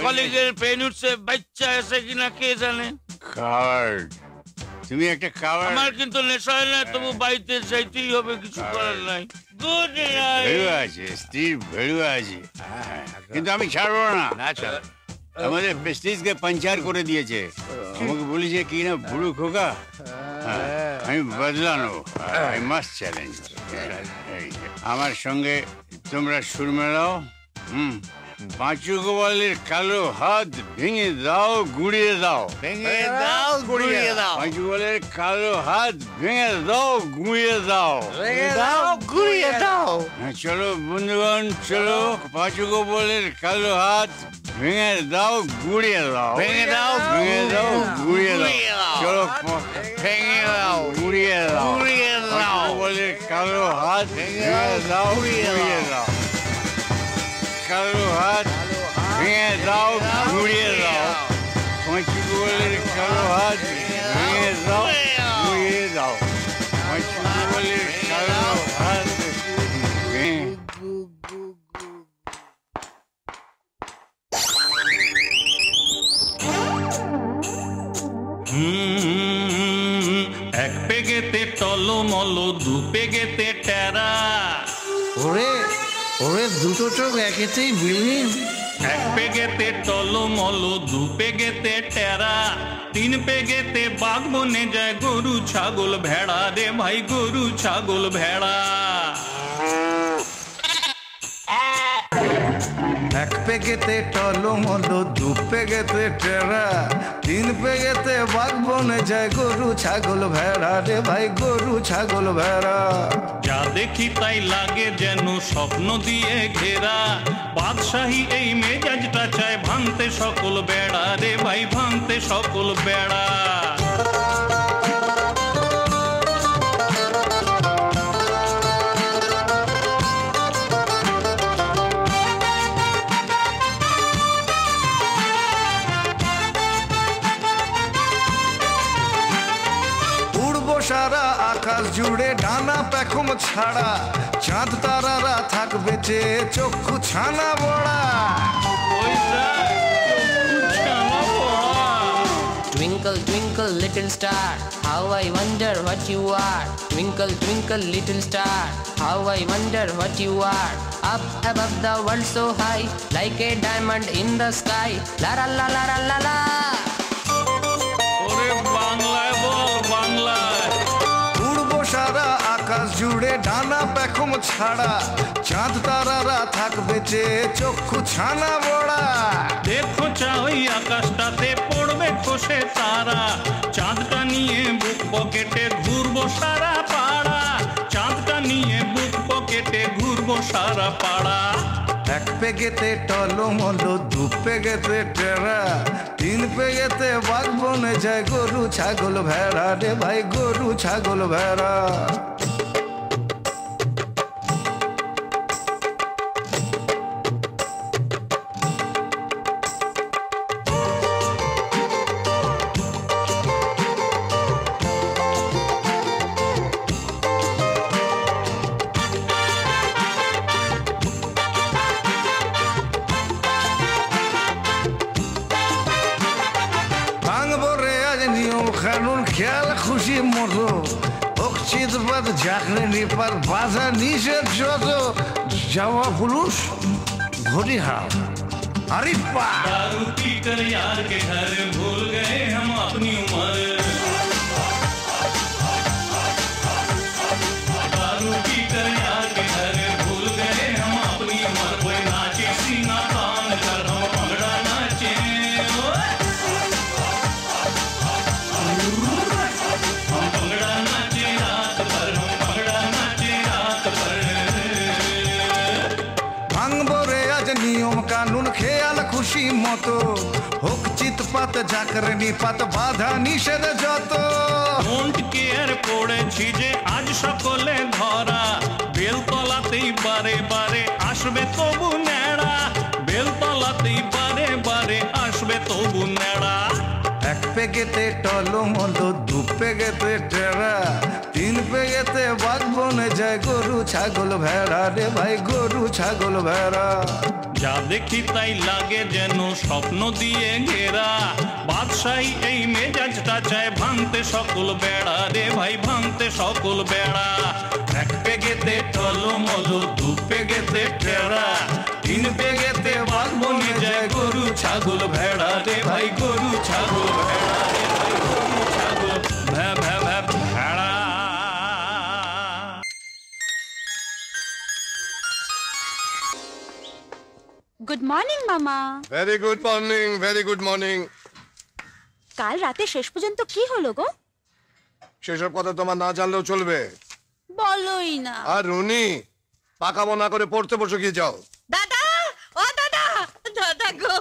কলিগের পেন উঠছে, বাচ্চা আছে কিনা কে জানে। কার্ড, তুমি একটা কার্ড। আমার কিন্তু নেশা হয় না, তবু বাড়িতে যাইতেই হবে, কিছু করার নাই। Good night. ভেড়ু আছে, স্ত্রীর ভেড়ু আছে, কিন্তু আমি ছাড়বো না। আমাদের প্রেস্টিজকে পাঞ্চার করে দিয়েছে। আমাকে বলেছে কি না, বুড়ো খোকা, আমি বদলা নেবো। I must challenge. আমার সঙ্গে তোমরা সুর মেলাও। পাঁচু গোপালের কালো হাত ভেঙে দাও, গুড়িয়ে দাও। পাঁচু গোপালের কালো হাত ভেঙে দাও, গুড়িয়ে দাও। চলো বন্ধুগণ, চলো। পাঁচু গোপালের কালো হাত ভেঙে দাও, গুড়িয়ে দাও। গুড়িয়ে দাও। চলো, ভেঙে দাও, গুড়িয়ে দাও। পাঁচু গোপালের কালো হাত ভেঙে দাও, গুড়িয়ে দাও। কালো হাত ভেঙে দাও, গুড়িয়ে দাও। পাঁচু গোপালের কালো হাত ভেঙে দাও, গুড়িয়ে দাও। পাঁচু গোপালের কালো হাত এক পেগেতে টলমল, দু পেগেতে টেরা। ওরে দুটো চোখ একেতেই বিলীন। এক পেগেতে টলমল, দু পেগেতে টেরা, তিন পেগেতে বাঘ বনে যায় গরু ছাগল ভেড়া রে ভাই, গরু ছাগল ভেড়া। এক পেগেতে টলমল, দু পেগেতে টেরা, তিন পেগেতে বাঘ বনে যায় গরু ছাগল ভেড়া রে ভাই, গরু ছাগল ভেড়া। যা দেখি তাই লাগে যেন স্বপ্ন দিয়ে ঘেরা, বাদশাহী এই মেজাজটা চায় ভাঙতে সকল বেড়া রে ভাই, ভাঙতে সকল বেড়া। সারা আকাশ জুড়ে ডানা পেখম ছাড়া, চাঁদ তারারা থাকবে চেয়ে চক্ষু ছানা বড়া। Twinkle twinkle, little star, how I wonder what you are. Twinkle, twinkle, little star, how I wonder what you are. Up above the world so high, like a diamond in the sky. La la la la la la la. ওরে বাংলায় বল বাংলায়। উড়বো সারা আকাশ জুড়ে ডানা পেখম ছাড়া, চাঁদ তারারা থাকবে যে চক্ষু ছানা বড়া। দেখো চা ওই আকাশটাতে পড়বে খসে তারা, চাঁদটা নিয়ে বুক পকেটে ঘুরবো সারা পাড়া। চাঁদটা নিয়ে বুক পকেটে ঘুরবো সারা পাড়া। এক পেগেতে টলমলো, দু পেগেতে টেরা, তিন পেগেতে বাঘ বনে যায় গরু ছাগল ভেড়া রে ভাই, গরু ছাগল ভেড়া। খেয়াল খুশি মতো অক্ষিত বাদ ঝাঁকড়ে নিপার বাধা নিষেধ যত, যাওয়া পুরুষ ঘড়ি হাও আরে পা। दारू पीकर यार के घर भूल गए हम अपनी उम्र। दारू पीकर यार के घर भूल गए हम अपनी उम्र। कोई नाचे सीना तान कर हम भंगड़ा नाचे। हम भंगड़ा नाचे रात भर, हम भंगड़ा नाचे रात भर। ভাঙবো রে আজ নিয়ম কানুন খেয়াল খুশি মতো, হোক চিৎপাত ঝাঁকড়ে নিপাত বাধা নিষেধ যত। মন্ট কেয়ার পড়েছি যে আজ সকলে ধরা, বেলতলাতেই বারে বারে আসবে তবু নেড়া। বেলতলাতেই বারে বারে আসবে তবু নেড়া। এক পেগেতে টলমলো, দু পেগেতে টেরা, তিন পেগেতে বাঘ বনে যায় গরু ছাগল ভেড়া রে ভাই, গরু ছাগল ভেড়া। যা দেখি তাই লাগে যেন স্বপ্ন দিয়ে ঘেরা। বাদশাহী এই মেজাজটা চায় ভাঙতে সকল বেড়া রে ভাই, ভাঙতে সকল বেড়া। এক পেগেতে টলমলো, দু পেগেতে টেরা, তিন পেগেতে বাঘ বনে যায় গরু ছাগল ভেড়া রে ভাই, গরু ছাগল ভেড়া রে ভাই, গরু ছাগল ভ্যা ভ্যা ভ্যা ভেড়া। গুড মর্নিং মামা। Very good morning, very good morning. কাল রাতে শেষ পর্যন্ত কি হলো গো? সেসব কথা তোমার না জানলেও চলবে। বলোই না। আর রুনি, পাকামো না করে পড়তে বসে গিয়ে যাও। দাদা, ও দাদা, দাদা গো,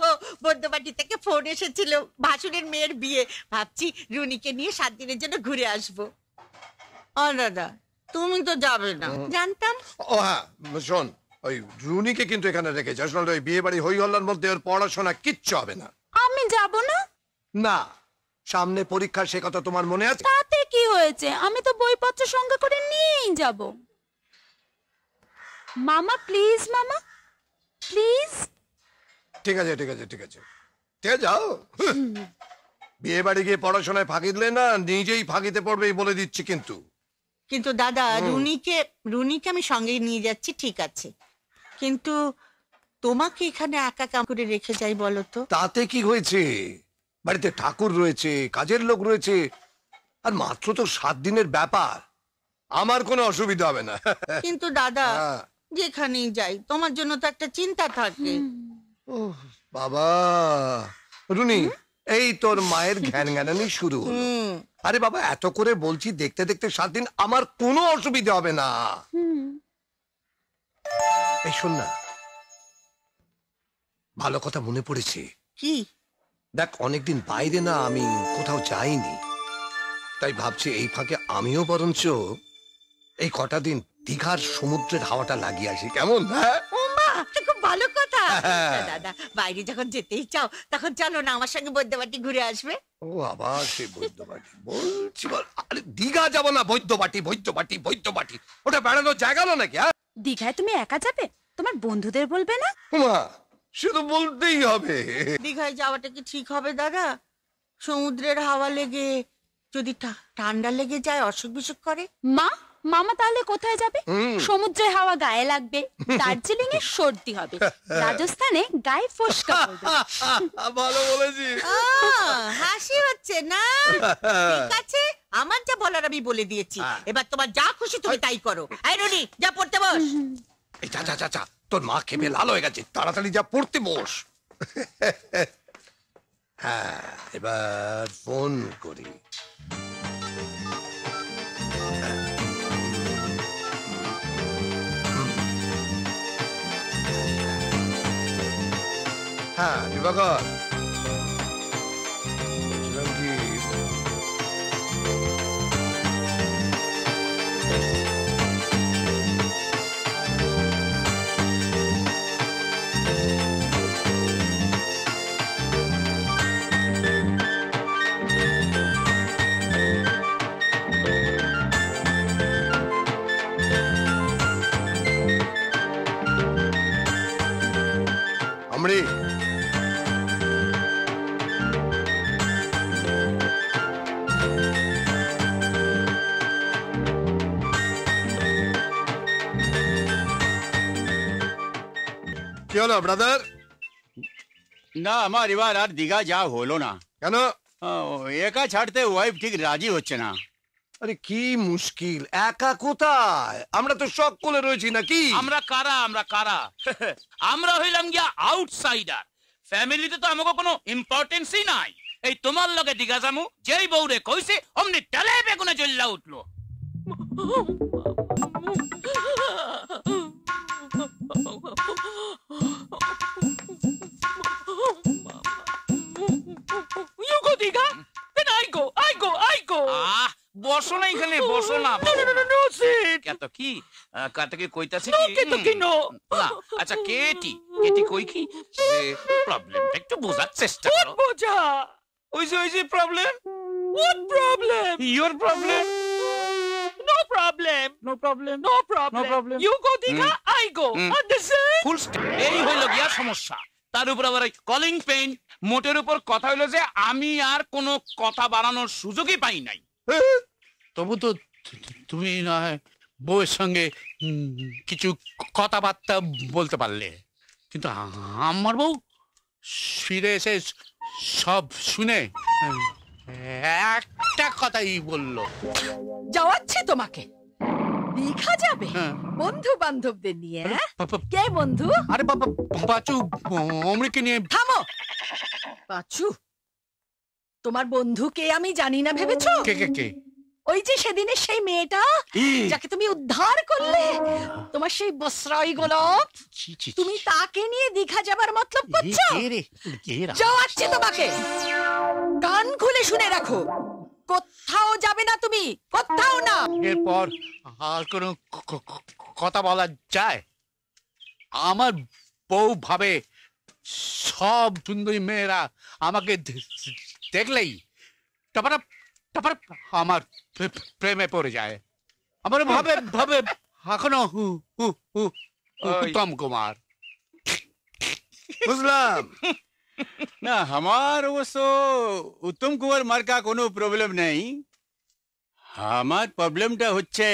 বর্ধমাটি থেকে ফোন এসেছিল, ভাসুরের মেয়ের বিয়ে। ভাবছি রুনিকে নিয়ে 7 দিনের জন্য ঘুরে আসবো। ও দাদা, তুমি তো যাবে না, জানতাম। ও হ্যাঁ, শোন, ওই রুনিকে কিন্তু এখানে রেখে যাস, নাহলে ওই বিয়ে বাড়ি হই হল্লার মধ্যে ওর পড়াশোনা কিচ্ছু হবে না। আমি যাব না। না, সামনে পরীক্ষা, সে কথা তোমার মনে আছে? তাতে কি হয়েছে, আমি তো বইপত্র সঙ্গে করে নিয়েই যাব। মামা প্লিজ, মামা প্লিজ। ঠিক আছে ঠিক আছে ঠিক আছে, ঠিক আছে, যাও। বিয়ে বাড়ি গিয়ে পড়াশোনায় ফাঁকি দিলে না, নিজেই ফাঁকিতে পড়বে বলে দিচ্ছি। কিন্তু কিন্তু দাদা, রুনিকে আমি সঙ্গে নিয়ে যাচ্ছি, ঠিক আছে, কিন্তু তোমাকে এখানে একা কাম করে রেখে যাই বলো তো? তাতে কি হয়েছে? বাড়িতে ঠাকুর রয়েছে, কাজের লোক রয়েছে, আর মাত্র তো 7 দিনের ব্যাপার, আমার কোনো অসুবিধা হবে না। কিন্তু দাদা, যেখানেই যাই তোমার জন্য তো একটা চিন্তা থাকে। বাবা রুনি, এই তোর মায়ের ঘ্যান ঘ্যানানি শুরু হলো। আরে বাবা, এত করে বলছি, দেখতে দেখতে 7 দিন, আমার কোনো অসুবিধা হবে না। এই শোন না, ভালো কথা মনে পড়েছে। কি? দেখ, অনেকদিন বাইরে না আমি কোথাও যাইনি, তাই ভাবছি এই ফাঁকে আমিও বরঞ্চ এই কটা দিন দীঘার সমুদ্রের হাওয়াটা লাগিয়ে আসি, কেমন? খুব ভালো কথা। দাদা, বাইরে যখন যেতেই চাও তখন চলো না আমার সঙ্গে বৈদ্যবাটি ঘুরে আসবে। ও আবার সেই বৈদ্যবাটি বলছি? আরে দীঘা যাবো না, বৈদ্যবাটি বৈদ্যবাটি বৈদ্যবাটি, ওটা বেড়ানোর জায়গা না নাকি? দীঘায় তুমি একা যাবে? তোমার বন্ধুদের বলবে না? মা, শুধু বলতেই হবে। দীঘায় যাওয়াটা কি ঠিক হবে দাদা? সমুদ্রের হাওয়া লেগে যদি ঠান্ডা লেগে যায়, অসুখ বিসুখ করে। মা, মামা তাহলে কোথায় যাবে? সমুদ্রের হাওয়া গায়ে লাগবে, দার্জিলিং এ সর্দি হবে, রাজস্থানে গায়ে ফোসকা পড়বে। ভালো বলেছিস। হাসি হচ্ছে না? ঠিক আছে, আমার যা বলার আমি বলে দিয়েছি, এবার তোমার যা খুশি তুমি তাই করো। এই রনি, যা পড়তে বস। এই যা যা যা যা, তোর মা খেপে লাল হয়ে গেছে, তাড়াতাড়ি যা পড়তে বস। হ্যাঁ, এবার ফোন করি। হ্যাঁ দিবাকর, বলছিলাম কি আমরি কি হলো ব্রাদার? না, আমার এবার আর দীঘা যাওয়া হলো না। কেন? একা ছাড়তে ওয়াইফ ঠিক রাজি হচ্ছে না। আরে কি মুশকিল, একা কোথায়? আমরা তো সকলে রয়েছি নাকি? আমরা কারা? আমরা হইলাম গিয়া আউটসাইডার। ফ্যামিলিতে তো আমাকে কোনো ইম্পর্টেন্সই নাই। এই তোমার লগে দিঘা যামু, যেই বউরে কইছে অমনি ডালে বেগুনে জ্বললা উঠলো। You go, Diga. Then I go. বসো না এখানে, বসো না। No, sit. কত কি কইতাছে No, কি? কি no. না, আচ্ছা কেটি কই কি প্রবলেমটা একটু বোঝার চেষ্টা করো। বোঝা। ওই যে problem. What problem? Your problem? No problem. You go, Diga. I go. Understand? Full stop. এই হইল গিয়া সমস্যা। তার উপর আবার কলিং পেইন। মোটের উপর কথা হইলো যে আমি আর কোনো কথা বাড়ানোর সুযোগই পাই নাই। তবু তো তুমি না বউয়ের সঙ্গে কিছু কথাবার্তা বলতে পারলে, কিন্তু আমার বউ ফিরে এসে সব শুনে একটা কথাই বললো, যাওয়াচ্ছি তোমাকে। দীঘা যাবে বন্ধু বান্ধবদের নিয়ে? কে বন্ধু? আরে বাবা, পাঁচু অমৃকে নিয়ে। থামো পাঁচু, তোমার বন্ধুকে আমি জানি না ভেবেছো? কে? ওই যে সেদিনের সেই মেয়েটা যাকে তুমি উদ্ধার করলে, তোমার সেই বসরাই গোলাপ, তুমি তাকে নিয়ে দীঘা যাবার মতলব করছো? যাওয়াচ্ছি তোমাকে, কান খুলে শুনে রাখো, কোথাও যাবে না তুমি, কোথাও না। এরপর আর কোনো কথা বলা যায়? আমার বউ ভাবে সব সুন্দরী মেয়েরা আমাকে দেখলেই টাপারা আমার প্রেমে পড়ে যায়। আমার ভাবে এখনো উত্তম কুমার। বুঝলাম না, আমার অবশ্য উত্তম কুমার মার্কা কোনো প্রবলেম নেই। আমার প্রবলেমটা হচ্ছে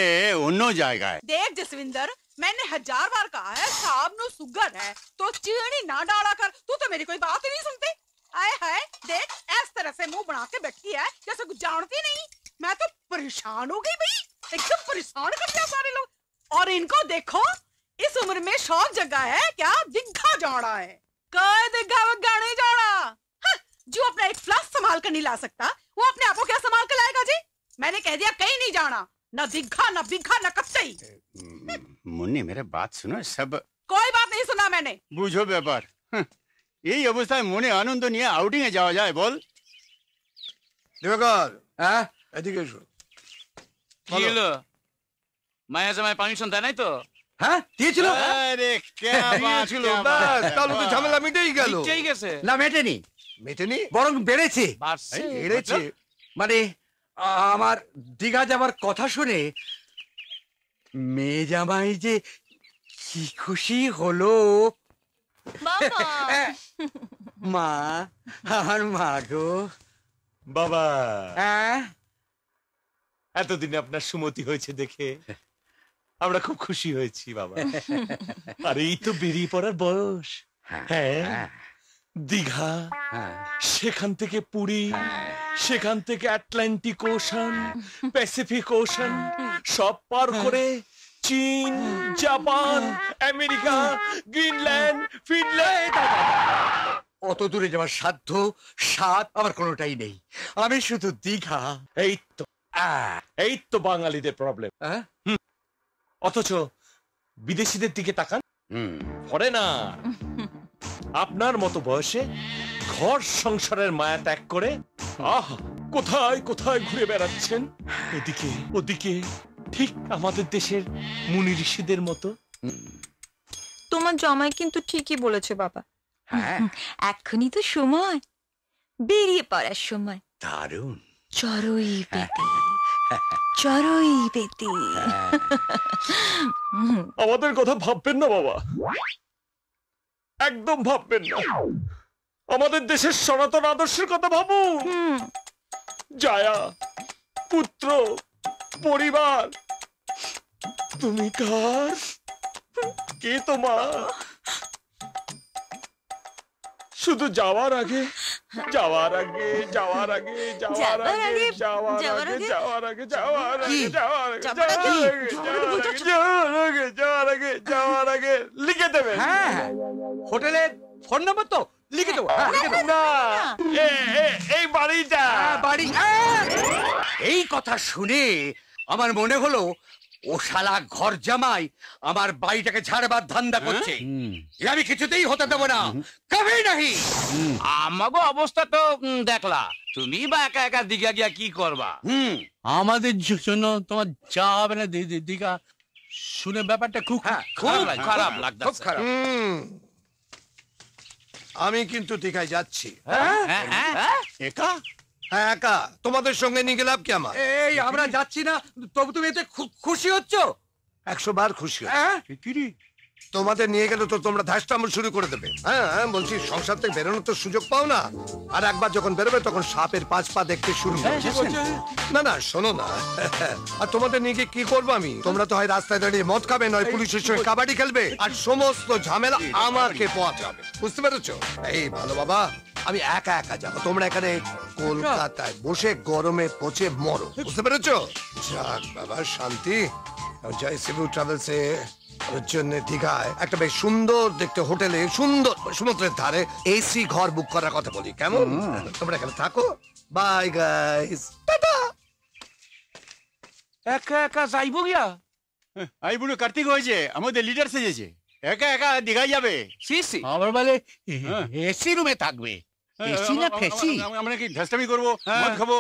অন্য জায়গায়। देख जसविंदर, मैंने 1000 बार कहा है साहब नो सुगर है तो चीनी ना डाला कर। तू तो मेरी कोई बात ही नहीं सुनती। आए हाय, देख इस तरह से मुंह बना के बैठी है जैसे कुछ जानती नहीं। मैं तो परेशान हो गई भाई, एकदम परेशान कर दिया सारे लोग। और इनको देखो, इस उम्र में शौक जगह है क्या? दीघा जाना है। कई दीघा वग्गा नहीं जाना। जो अपना एक फ्लास संभाल कर नहीं ला सकता, वो अपने आप को क्या संभाल कर लाएगा जी? मैंने कह दिया कहीं नहीं जाना, न दीघा न बिघा न कच्ची। मुन्नी मेरे बात सुनो, सब कोई बात नहीं सुना मैंने। বুঝো ব্যাপার। এই অবস্থায় মনে আনন্দ নিয়ে আউটিং এ যাওয়া যায় বল? দিবাকর, হ্যাঁ এদিকে এসো। কি হলো? মায়া জামাই পারমিশন দেয় নাই তো? হ্যাঁ দিয়েছিল। আরে क्या बात ছিল, বাস তাহলে তো ঝামেলা মিটেই গেল। মিটেই গেছে। না মেটেনি, বরং বেড়েছে। বেড়েছে মানে আমার দীঘা যাবার কথা শুনে মেয়ে জামাই যে কি খুশি হলো। মা, আমার মা গো, বাবা এতদিনে আপনার সুমতি হয়েছে দেখে আমরা খুব খুশি হয়েছি বাবা। আর এই তো বেরিয়ে পড়ার বয়স। হ্যাঁ, দীঘা, সেখান থেকে পুরী, সেখান থেকে আটলান্টিক ওশান, প্যাসিফিক ওশান সব পার করে চীন, জাপান, আমেরিকা, গ্রিনল্যান্ড, ফিনল্যান্ড। অত দূরে যাওয়ার সাধ্য স্বাদ আমার কোনোটাই নেই। আমি শুধু দীঘা। এই তো বাঙালিদের প্রবলেম। অথচ বিদেশিদের দিকে তাকান, ফরেনার আপনার মতো বয়সে ঘর সংসারের মায়া ত্যাগ করে কোথায় কোথায় ঘুরে বেড়াচ্ছেন, এদিকে ওদিকে, ঠিক আমাদের দেশের মুনি ঋষিদের মতো। তোমার জামাই কিন্তু ঠিকই বলেছে বাবা। এখনই তো সময়, বেরিয়ে পড়ার সময়। দারুণ। চড়ুই পেতে, চড়ুই পেতে। আমাদের কথা ভাববেন না বাবা, একদম ভাববেন না। আমাদের দেশের সনাতন আদর্শের কথা ভাবুন। জায়া, পুত্র, পরিবার। তুমি কার, কে তোমার? শুধু যাওয়ার আগে, যাওয়ার আগে, যাওয়ার আগে, যাওয়ার আগে, যাওয়ার আগে, যাওয়ার আগে, যাওয়ার আগে, যাওয়ার আগে, যাওয়ার আগে, যাওয়ার আগে, যাওয়ার আগে, যাওয়ার আগে লিখে দেবেন। হোটেলের ফোন নম্বর তো লিখে দেবো। না, এই বাড়িটা, বাড়ি। এই কথা শুনে আমার মনে হলো ও শালা ঘর জামাই আমার বাড়িটাকে ঝাড়বার ধান্দা করছে। আমি কিছুতেই হতে দেবো না, কবে নাহি। আমাগো অবস্থা তো দেখলা, তুমি বা একা একা দীঘা গিয়া কি করবা? আমাদের জন্য তোমার যা হবে না দীঘা শুনে ব্যাপারটা খুব খারাপ লাগছে। আমি কিন্তু দীঘায় যাচ্ছি। একা? হ্যাঁ একা। তোমাদের সঙ্গে নিয়ে গেলাম কি আমার? এই আমরা যাচ্ছি না, তবু তুমি এতে খুশি হচ্ছ? 100 বার খুশি। তোমাদের নিয়ে গেলে তো তোমরা ধাস্তামল শুরু করে দেবে। হ্যাঁ বলছি, সংসার থেকে বেরোনোর তো সুযোগ পাও না। আর একবার যখন বেরোবে তখন সাপের 5 পা দেখতে শুরু হবে। না না শোনো না, আর তোমাদের নিয়ে গিয়ে কি করবো আমি? তোমরা তো হয় রাস্তায় দাঁড়িয়ে মদ খাবে, নয় পুলিশের সঙ্গে কাবাডি খেলবে, আর সমস্ত ঝামেলা আমাকে পোয়াতে হবে। বুঝতে পেরেছো? এই ভালো বাবা, আমি একা একা যাবো। তোমরা এখানে কলকাতায় বসে গরমে পচে মরো। বুঝতে পেরেছো? যাক বাবা, শান্তি। জয় শিবু ট্রাভেলসে জন্য দীঘায় একটা বেশ সুন্দর দেখতে হোটেলে, সুন্দর সমুদ্রের ধারে এসি ঘর বুক করার কথা বলি, কেমন? তোমরা এখানে থাকো। Bye guys, tata. একা একা যাইবো গিয়া? আই বুড়ো কার্তিক হয়েছে, আমাদের লিডার সেজেছে, একা একা দীঘায় যাবে। সিসি আমার বলে এসি রুমে থাকবে। এসি না ফেসি? আমরা কি ধাস্তামি করবো, মদ খাবো?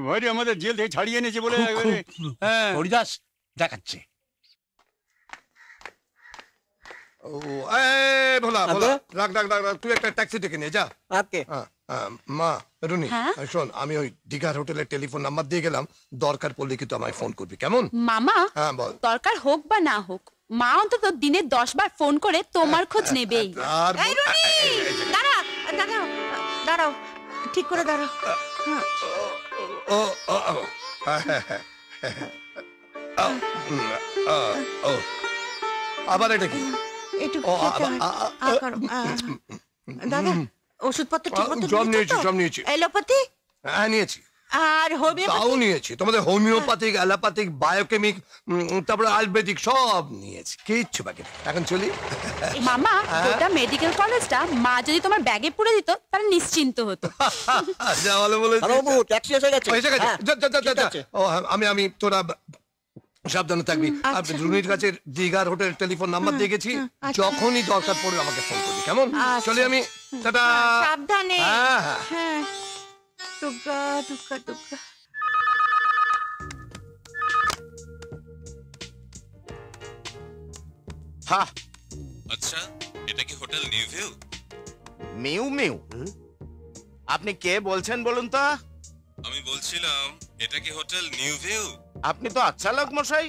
ভাইরে আমাদের জেল থেকে ছাড়িয়ে এনেছে বলে। হরিদাস দেখাচ্ছে। ও ভোলা ভোলা, রাখ রাখ রাখ, তুই একটা ট্যাক্সি ডেকে নিয়ে যা। মা রুনি, শোন, আমি ওই দীঘার হোটেলের টেলিফোন নাম্বার দিয়ে গেলাম, দরকার পড়লে কিন্তু আমায় ফোন করবি, কেমন? মামা, হ্যাঁ বল। দরকার হোক বা না হোক, মা অন্তত দিনে 10 বার ফোন করে তোমার খোঁজ নেবেই। দাঁড়াও দাঁড়াও দাঁড়াও, ঠিক করে দাঁড়াও। ও আবার এটা কি? দাদা, ওষুধপত্র ঠিক মতো সব নিয়েছি, সব নিয়েছি। এলোপ্যাথি? হ্যাঁ নিয়েছি। আর হোমিওপ্যাথি? তাও নিয়েছি। তোমাদের হোমিওপ্যাথিক, অ্যালোপ্যাথিক, বায়োকেমিক, তারপরে আয়ুর্বেদিক সব নিয়েছি, কিচ্ছু বাকি। এখন চলি। মামা, গোটা মেডিকেল কলেজটা মা যদি তোমার ব্যাগে পুরে দিত তাহলে নিশ্চিন্ত হতো। যা ভালো বলেছিস। বাবু ট্যাক্সি এসে গেছে। এসে গেছে। ও আমি তোরা সাবধানে থাকবি। আর রুনির কাছে দীঘার হোটেল টেলিফোন নাম্বার দিয়ে গেছি, যখনই দরকার পড়বে আমাকে ফোন করবি, কেমন? চলি আমি, টাটা। সাবধানে। হ্যাঁ হ্যাঁ। দুগ্গা দুগ্গা দুগ্গা। হ্যাঁ। আচ্ছা, এটা কি hotel new view? Mu mu? আপনি কে বলছেন বলুন তো? আমি বলছিলাম, এটা কি হোটেল নিউ ভিউ? আপনি তো আচ্ছা লোক মশাই,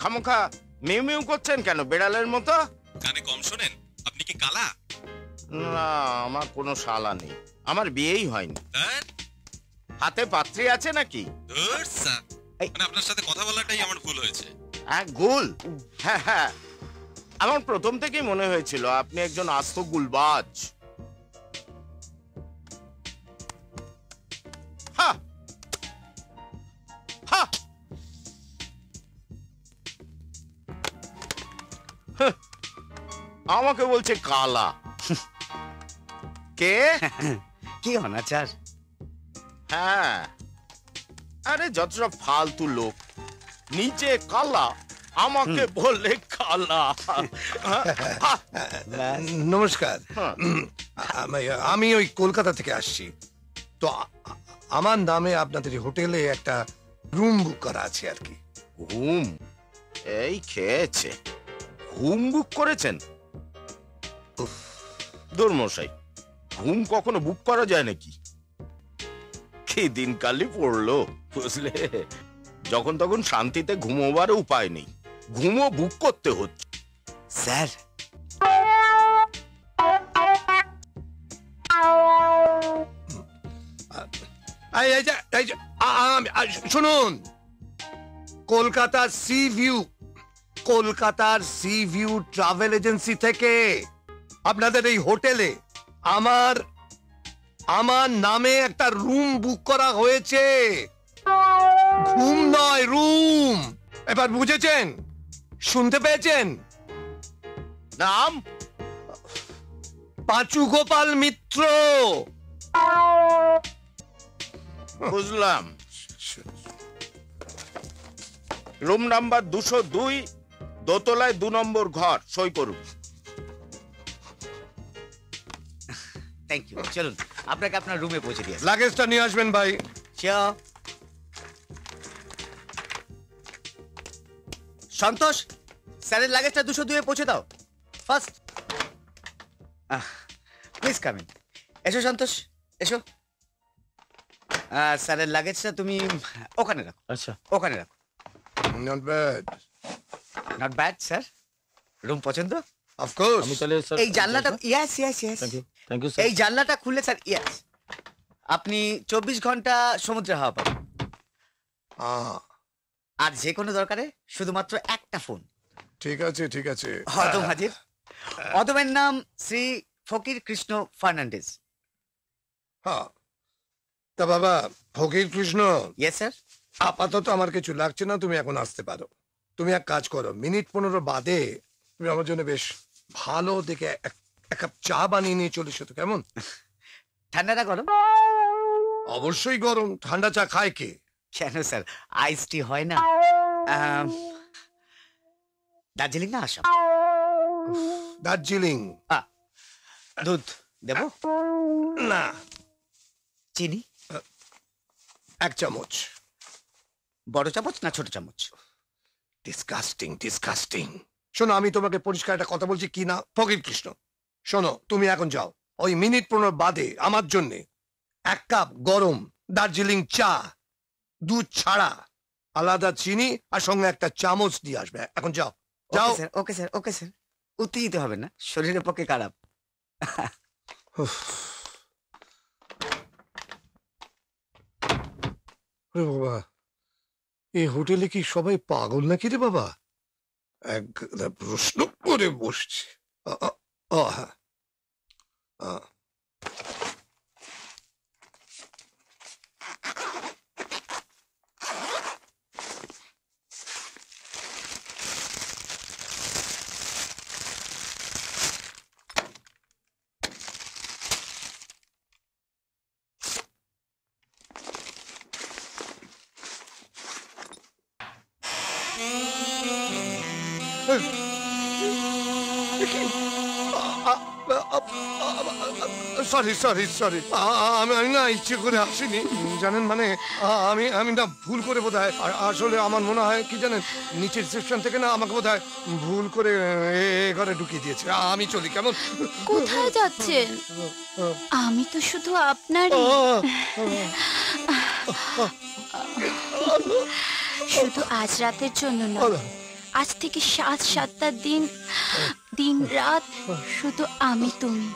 খামোখা মিউ মিউ করছেন কেন বেড়ালের মতো? কানে কম শোনেন? আপনি কি কালা? না, আমার কোনো শালা নেই, আমার বিয়েই হয়নি। হাতে পাত্রী আছে নাকি? মানে আপনার সাথে কথা বলাটাই আমার ভুল হয়েছে। গুল? হ্যাঁ হ্যাঁ, আমার প্রথম থেকেই মনে হয়েছিল আপনি একজন আস্ত গুলবাজ। হ্যাঁ হ্যাঁ, আমাকে বলছে কালা। কে? কি অনাচার! হ্যাঁ, আরে যত সব ফালতু লোক, নিচে কালা, আমাকে বললে কালা। নমস্কার, আমি ওই কলকাতা থেকে আসছি। তো আমার নামে আপনাদের হোটেলে একটা রুম বুক করা আছে আর কি। ঘুম? এই খেয়েছে, ঘুম বুক করেছেন? দুর্মশাই, ঘুম কখনো বুক করা যায় নাকি? কি দিনকালই পড়লো বুঝলে, যখন তখন শান্তিতে ঘুমোবার উপায় নেই, ঘুমও বুক করতে হচ্ছে। স্যার, শুনুন, কলকাতার সি ভিউ ট্রাভেল এজেন্সি থেকে আপনাদের এই হোটেলে আমার নামে একটা রুম বুক করা হয়েছে। ঘুম নয়, রুম। এবার বুঝেছেন? শুনতে পেয়েছেন? নাম? পাঁচু গোপাল মিত্র। বুঝলাম। রুম নাম্বার 202, দোতলায় 2 নম্বর ঘর। সই করুন। Thank you. চলুন, আপনাকে আপনার রুমে পৌঁছে দিয়ে। লাগেজটা নিয়ে আসবেন ভাই। সন্তোষ, স্যারের লাগেজটা 202-এ পৌঁছে দাও ফার্স্ট। Please come in. এসো সন্তোষ, এসো। স্যারের লাগেজটা তুমি ওখানে রাখো। আচ্ছা, ওখানে রাখো। Not bad, not bad sir. Room পছন্দ? Of course. আমি তাহলে স্যার এই জানলাটা, yes yes yes, thank you sir. এই জানলাটা খুললে স্যার, ইয়েস, আপনি 24 ঘন্টা সমুদ্রে হাওয়া পাবেন। আর যে কোনো দরকারে শুধুমাত্র একটা ফোন। ঠিক আছে, ঠিক আছে। অদম হাজির। অদমের নাম শ্রী ফকির কৃষ্ণ ফার্নান্ডেজ। হ্যাঁ, তা বাবা ফকির কৃষ্ণ। Yes sir. আপাতত আমার কিছু লাগছে না, তুমি এখন আসতে পারো। তুমি এক কাজ করো, মিনিট 15 বাদে তুমি আমার জন্য বেশ ভালো দেখে এক কাপ চা বানিয়ে নিয়ে চলে এসো তো, কেমন? ঠান্ডাটা গরম? অবশ্যই গরম। ঠান্ডা চা খায় কে? কেন স্যার, আইস টি হয় না? দার্জিলিং না আসাম? দার্জিলিং। দুধ দেব? না। চিনি? 1 চামচ। বড় চামচ না ছোট চামচ? Disgusting, disgusting. শোনো, আমি তোমাকে পরিষ্কার একটা কথা বলছি কি না ফকির কৃষ্ণ, শোনো, তুমি এখন যাও, ওই মিনিট 15 বাদে আমার জন্য 1 কাপ গরম দার্জিলিং চা, দুধ ছাড়া, আলাদা চিনি আর সঙ্গে 1 চামচ দিয়ে আসবে। এখন যাও, যাও। Okay sir, okay sir. উত্তেজিত হবে না, শরীরের পক্ষে খারাপ। বাবা, এই হোটেলে কি সবাই পাগল নাকি রে বাবা? এক প্রশ্ন করে বসছে। হ্যাঁ, সরি সরি সরি, আমি না ইচ্ছে করে আসিনি জানেন, মানে আমি না ভুল করে বোধহয়, আসলে আমার মনে হয় কি জানেন, নিচের সেকশন থেকে না আমাকে বোধহয় ভুল করে এ ঘরে ঢুকিয়ে দিয়েছে। আমি চলি, কেমন? কোথায় যাচ্ছেন? আমি তো শুধু আপনারই, শুধু আজ রাতের জন্য না, আজ থেকে 7-7টা দিন দিন রাত শুধু আমি তুমি।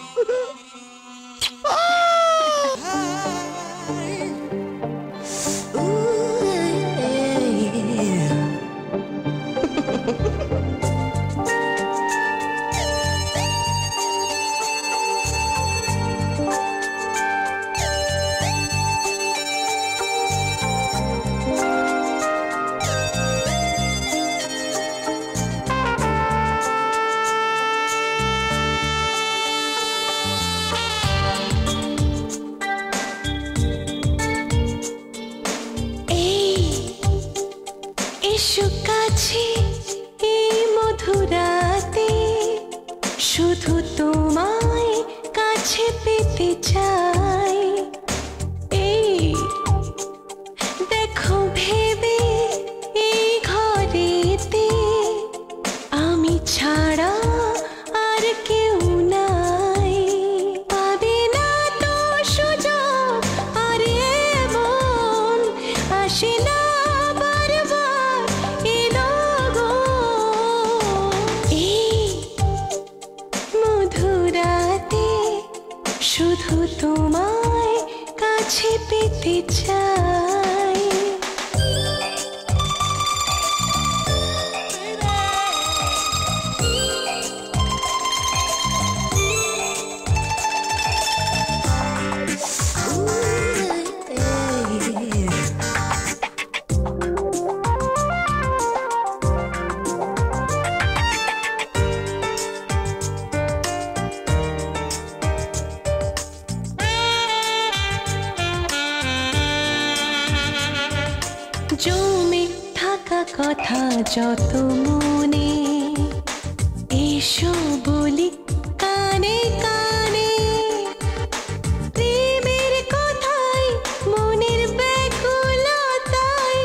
শুধু তোমায় কাছে পেতে চাই। এই দেখো ভেবে এই ঘরেতে আমি ছাড়া আর কেউ নাই। পাবে না তো সুযোগ আর এমন আসে না বারবার এলো গো। এই মধুরাতে শুধু তোমায় কাছে পেতে চাই। জমে থাকা কথা যত মনে এসো বলি কানে কানে। প্রেমের কথাই মনের ব্যাকুলতায়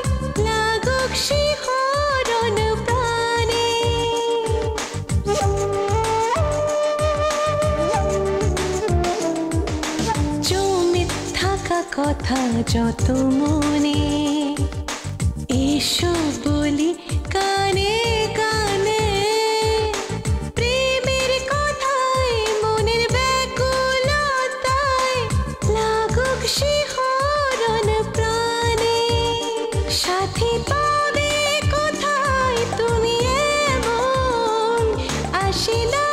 লাগুক শিহরণ প্রাণে। জমে থাকা কথা যত মনে এসো বলি কানে কানে। প্রেমের কথায় মনের ব্যাকুলতায় লাগুক শিহরণ প্রাণে। সাথী পাবে কোথায় তুমি এমন আসিলা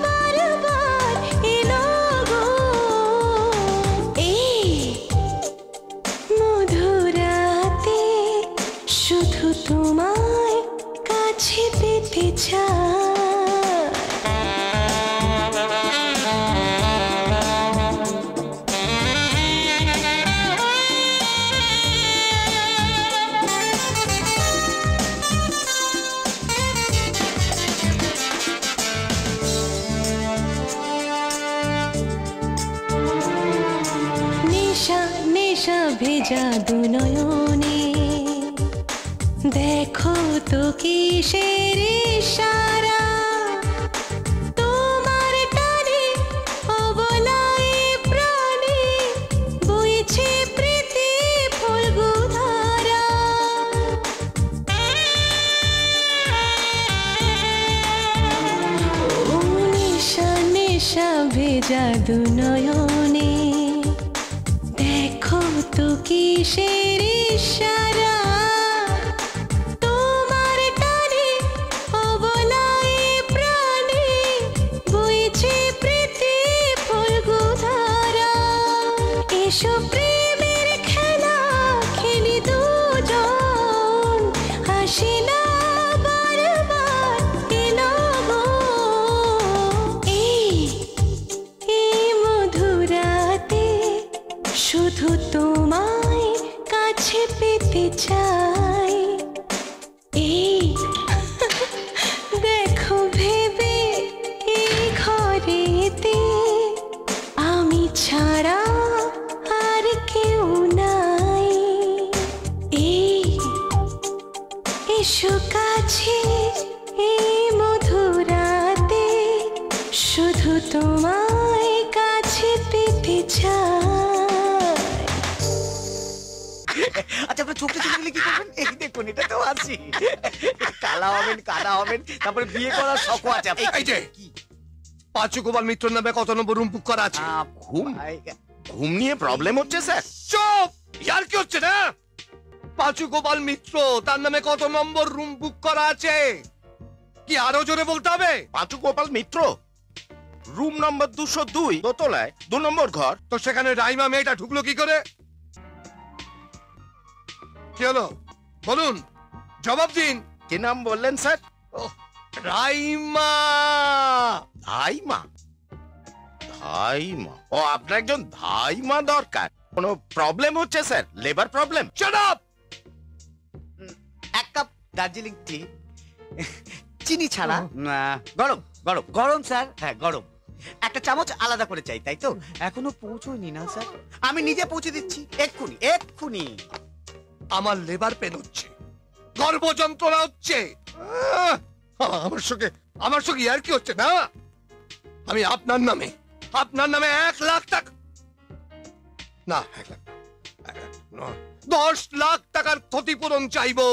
বারবার এলো গো। এই মধুরাতে শুধু তোমায় কাছে পেতে চাই। নেশা নেশা ভেজা দু নয়নে দেখো তো কিসের ইশারা। তোমার টানে অবলায় প্রাণে বইছে প্রীতি ফল্গুধারা। ও নেশা নেশা ভেজা দু নয়নে দেখো তো কিসের ইশারা। তোমার টানে অবলায় প্রাণে বইছে প্রীতি ফল্গুধারা। এসো প্রেমের খেলা খেলি দুজন আসি না বারবার এলো গো। এই মধুরাতে শুধু তোমায় কাছে পেতে চাই। এই দেখো ভেবে এই ঘরেতে আমি ছাড়া আর কেউ নাই। এই এসো কাছে এই মধুরাতে শুধু তোমায় কাছে পেতে চাই। আচ্ছা চোখে চলে গেলে কি করবেন? এই দেখুন, এটা তো আছি, কালা হবেন, কাদা হবেন, তারপরে বিয়ে করার শখ আছে। এই যে পাঁচু গোপাল মিত্র নামে কত নম্বর রুম বুক করা আছে? ঘুম নিয়ে প্রবলেম হচ্ছে স্যার। চুপ! ইয়ার কি হচ্ছে না? পাঁচু গোপাল মিত্র, তার নামে কত নম্বর রুম বুক করা আছে? কি আরো জোরে বলতে হবে? পাঁচু গোপাল মিত্র, রুম নম্বর 202, দোতলায় 2 নম্বর ঘর। তো সেখানে রাইমা মেয়েটা ঢুকলো কি করে? কি হলো বলুন, জবাব দিন। কি নাম বললেন স্যার? রাইমা। ধাইমা? ধাইমা? ও, আপনার একজন ধাইমা দরকার। কোনো প্রবলেম হচ্ছে sir? Labour problem? Shut up! এক কাপ দার্জিলিং টি, চিনি ছাড়া। গরম গরম গরম স্যার, হ্যাঁ গরম। একটা চামচ আলাদা করে চাই, তাই তো? এখনো পৌঁছয়নি না স্যার? আমি নিজে পৌঁছে দিচ্ছি, এক্ষুনি এক্ষুনি। আমার লেবার পেন হচ্ছে, গর্ভ যন্ত্রণা হচ্ছে। আমার সঙ্গে ইয়ার কি হচ্ছে না? আমি আপনার নামে 1 লাখ টাকা না, 10 লাখ টাকার ক্ষতিপূরণ চাইবো,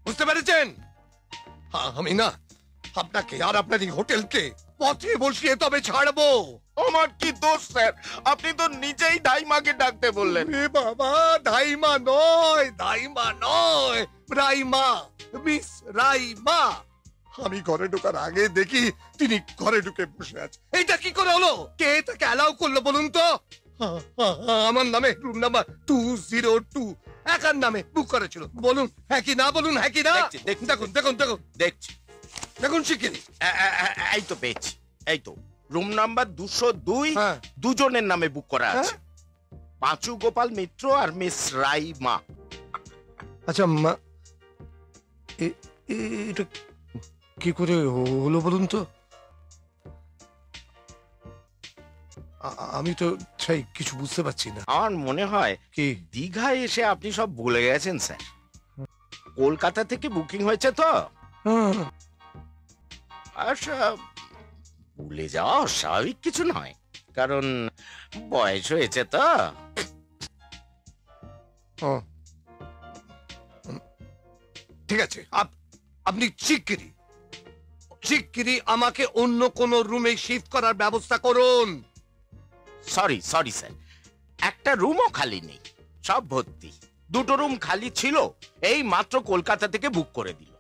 বুঝতে পেরেছেন? আমি না আপনাকে আর আপনার এই হোটেলকে পথে বসিয়ে তবে ছাড়বো। আমার কি দোষ স্যার? আপনি তো নিজেই ধাইমাকে ডাকতে বললেন। বাবা, ধাইমা নয়, রাইমা, মিস রাইমা। আমি ঘরে ঢোকার আগে দেখি তিনি ঘরে ঢুকে বসে আছে। এইটা কি করে হলো? কে তাকে অ্যালাউ করলো বলুন তো? আমার নামে রুম নাম্বার 202 একার নামে বুক করেছিল। বলুন হ্যাঁ কি না, বলুন হ্যাঁ কি না। দেখুন দেখছি, দেখুন শিগগিরি। এই তো পেয়েছি, এই তো রুম নাম্বার 202, দুজনের নামে বুক করা আছে, পাঁচু গোপাল মিত্র আর মিস রাইমা। আচ্ছা মা, এটা কি করে হলো বলুন তো? আমি তো চাই কিছু বুঝতে পারছি না। আমার মনে হয় কি দীঘায় এসে আপনি সব ভুলে গেছেন স্যার। কলকাতা থেকে বুকিং হয়েছে তো। আচ্ছা, ভুলে যাওয়া স্বাভাবিক কিছু নয়, কারণ বয়স হয়েছে তো। ঠিক আছে, আপনি শিগগিরই আমাকে অন্য কোন রুমে শিফট করার ব্যবস্থা করুন। সরি স্যার, একটা রুমও খালি নেই, সব ভর্তি। 2টো রুম খালি ছিল, এই মাত্র কলকাতা থেকে বুক করে দিল।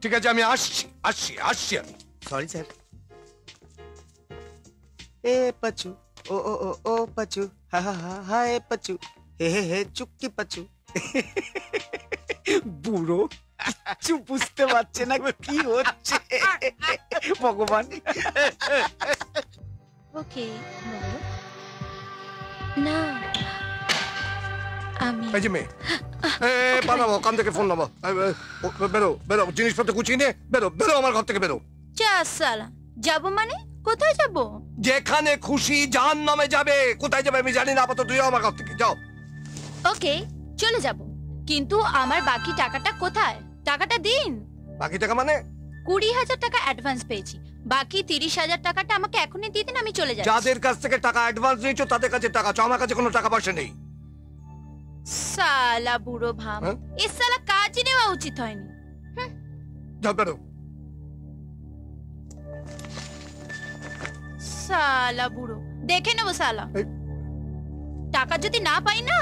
ঠিক আছে, আমি আসছি আমি। Sorry sir. এ পাচু, ও ও ও ও পাচু, হা হা হা হায় পাচু, হে হে হে চুক্কি পাচু। বুড়ো কিছু বুঝতে পারছে না কি হচ্ছে, ভগবান। ওকে না, আমি এই যে মেয়ে, পাঠাবো কান থেকে ফোন নাও, বেরো জিনিসপত্র গুছিয়ে নিয়ে বেরো আমার ঘর থেকে বেরো। যা সালা, যাবো মানে কোথায় যাব? যেখানে খুশি জাহান্নামে যাবে। কোথায় যাবে আমি জানি না, আপাতত তুই আমার ঘর থেকে যাও। ওকে চলে যাব, কিন্তু আমার বাকি টাকাটা কোথায়? টাকাটা দিন। বাকি টাকা মানে? 20,000 টাকা অ্যাডভান্স পেয়েছি, বাকি 30,000 টাকাটা আমাকে এখনই দিয়ে দিন, আমি চলে যাচ্ছি। যাদের কাছ থেকে টাকা অ্যাডভান্স নিয়েছো তাদের কাছে টাকা চাও, আমার কাছে কোনো টাকা পয়সা নেই। সালা বুড়ো ভাম, এই সালা কাজই নেওয়া উচিত হয়নি। যাও বেরো। সালা বুড়ো, দেখে নেবো সালা। টাকা যদি না পাই না,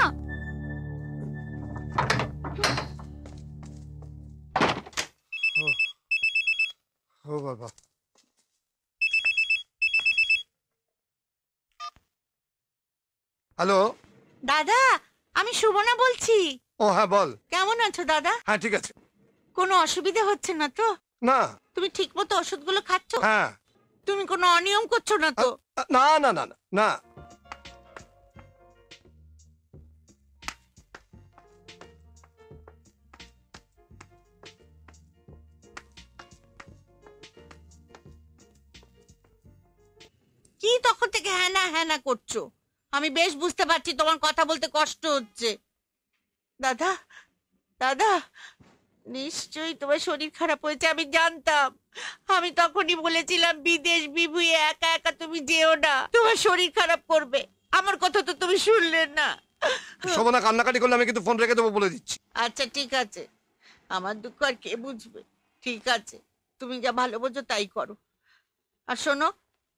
ও বাবা। হ্যালো দাদা, আমি সুবর্ণা বলছি। ও হ্যাঁ বল। কেমন আছো দাদা? হ্যাঁ ঠিক আছে। কোনো অসুবিধা হচ্ছে না তো? না। তুমি ঠিক মতো ওষুধগুলো খাচ্ছ? হ্যাঁ। তুমি কোনো অনিয়ম করছো না তো? না না না না। কি তখন থেকে হ্যানা হ্যানা করছো? আমি বেশ বুঝতে পারছি তোমার কথা বলতে কষ্ট হচ্ছে। দাদা দাদা নিশ্চয়ই তোমার শরীর খারাপ হয়েছে, আমি জানতাম। আমি তখনই বলেছিলাম বিদেশ বিভুঁয়ে একা একা তুমি যেও না, তোমার শরীর খারাপ করবে। আমার কথা তো তুমি শুনলে না। শোভনা কান্নাকাটি করলে আমি কিন্তু ফোন রেখে দেবো বলে দিচ্ছি। আচ্ছা ঠিক আছে, আমার দুঃখ আর কে বুঝবে। ঠিক আছে, তুমি যা ভালো বোঝো তাই করো। আর শোনো,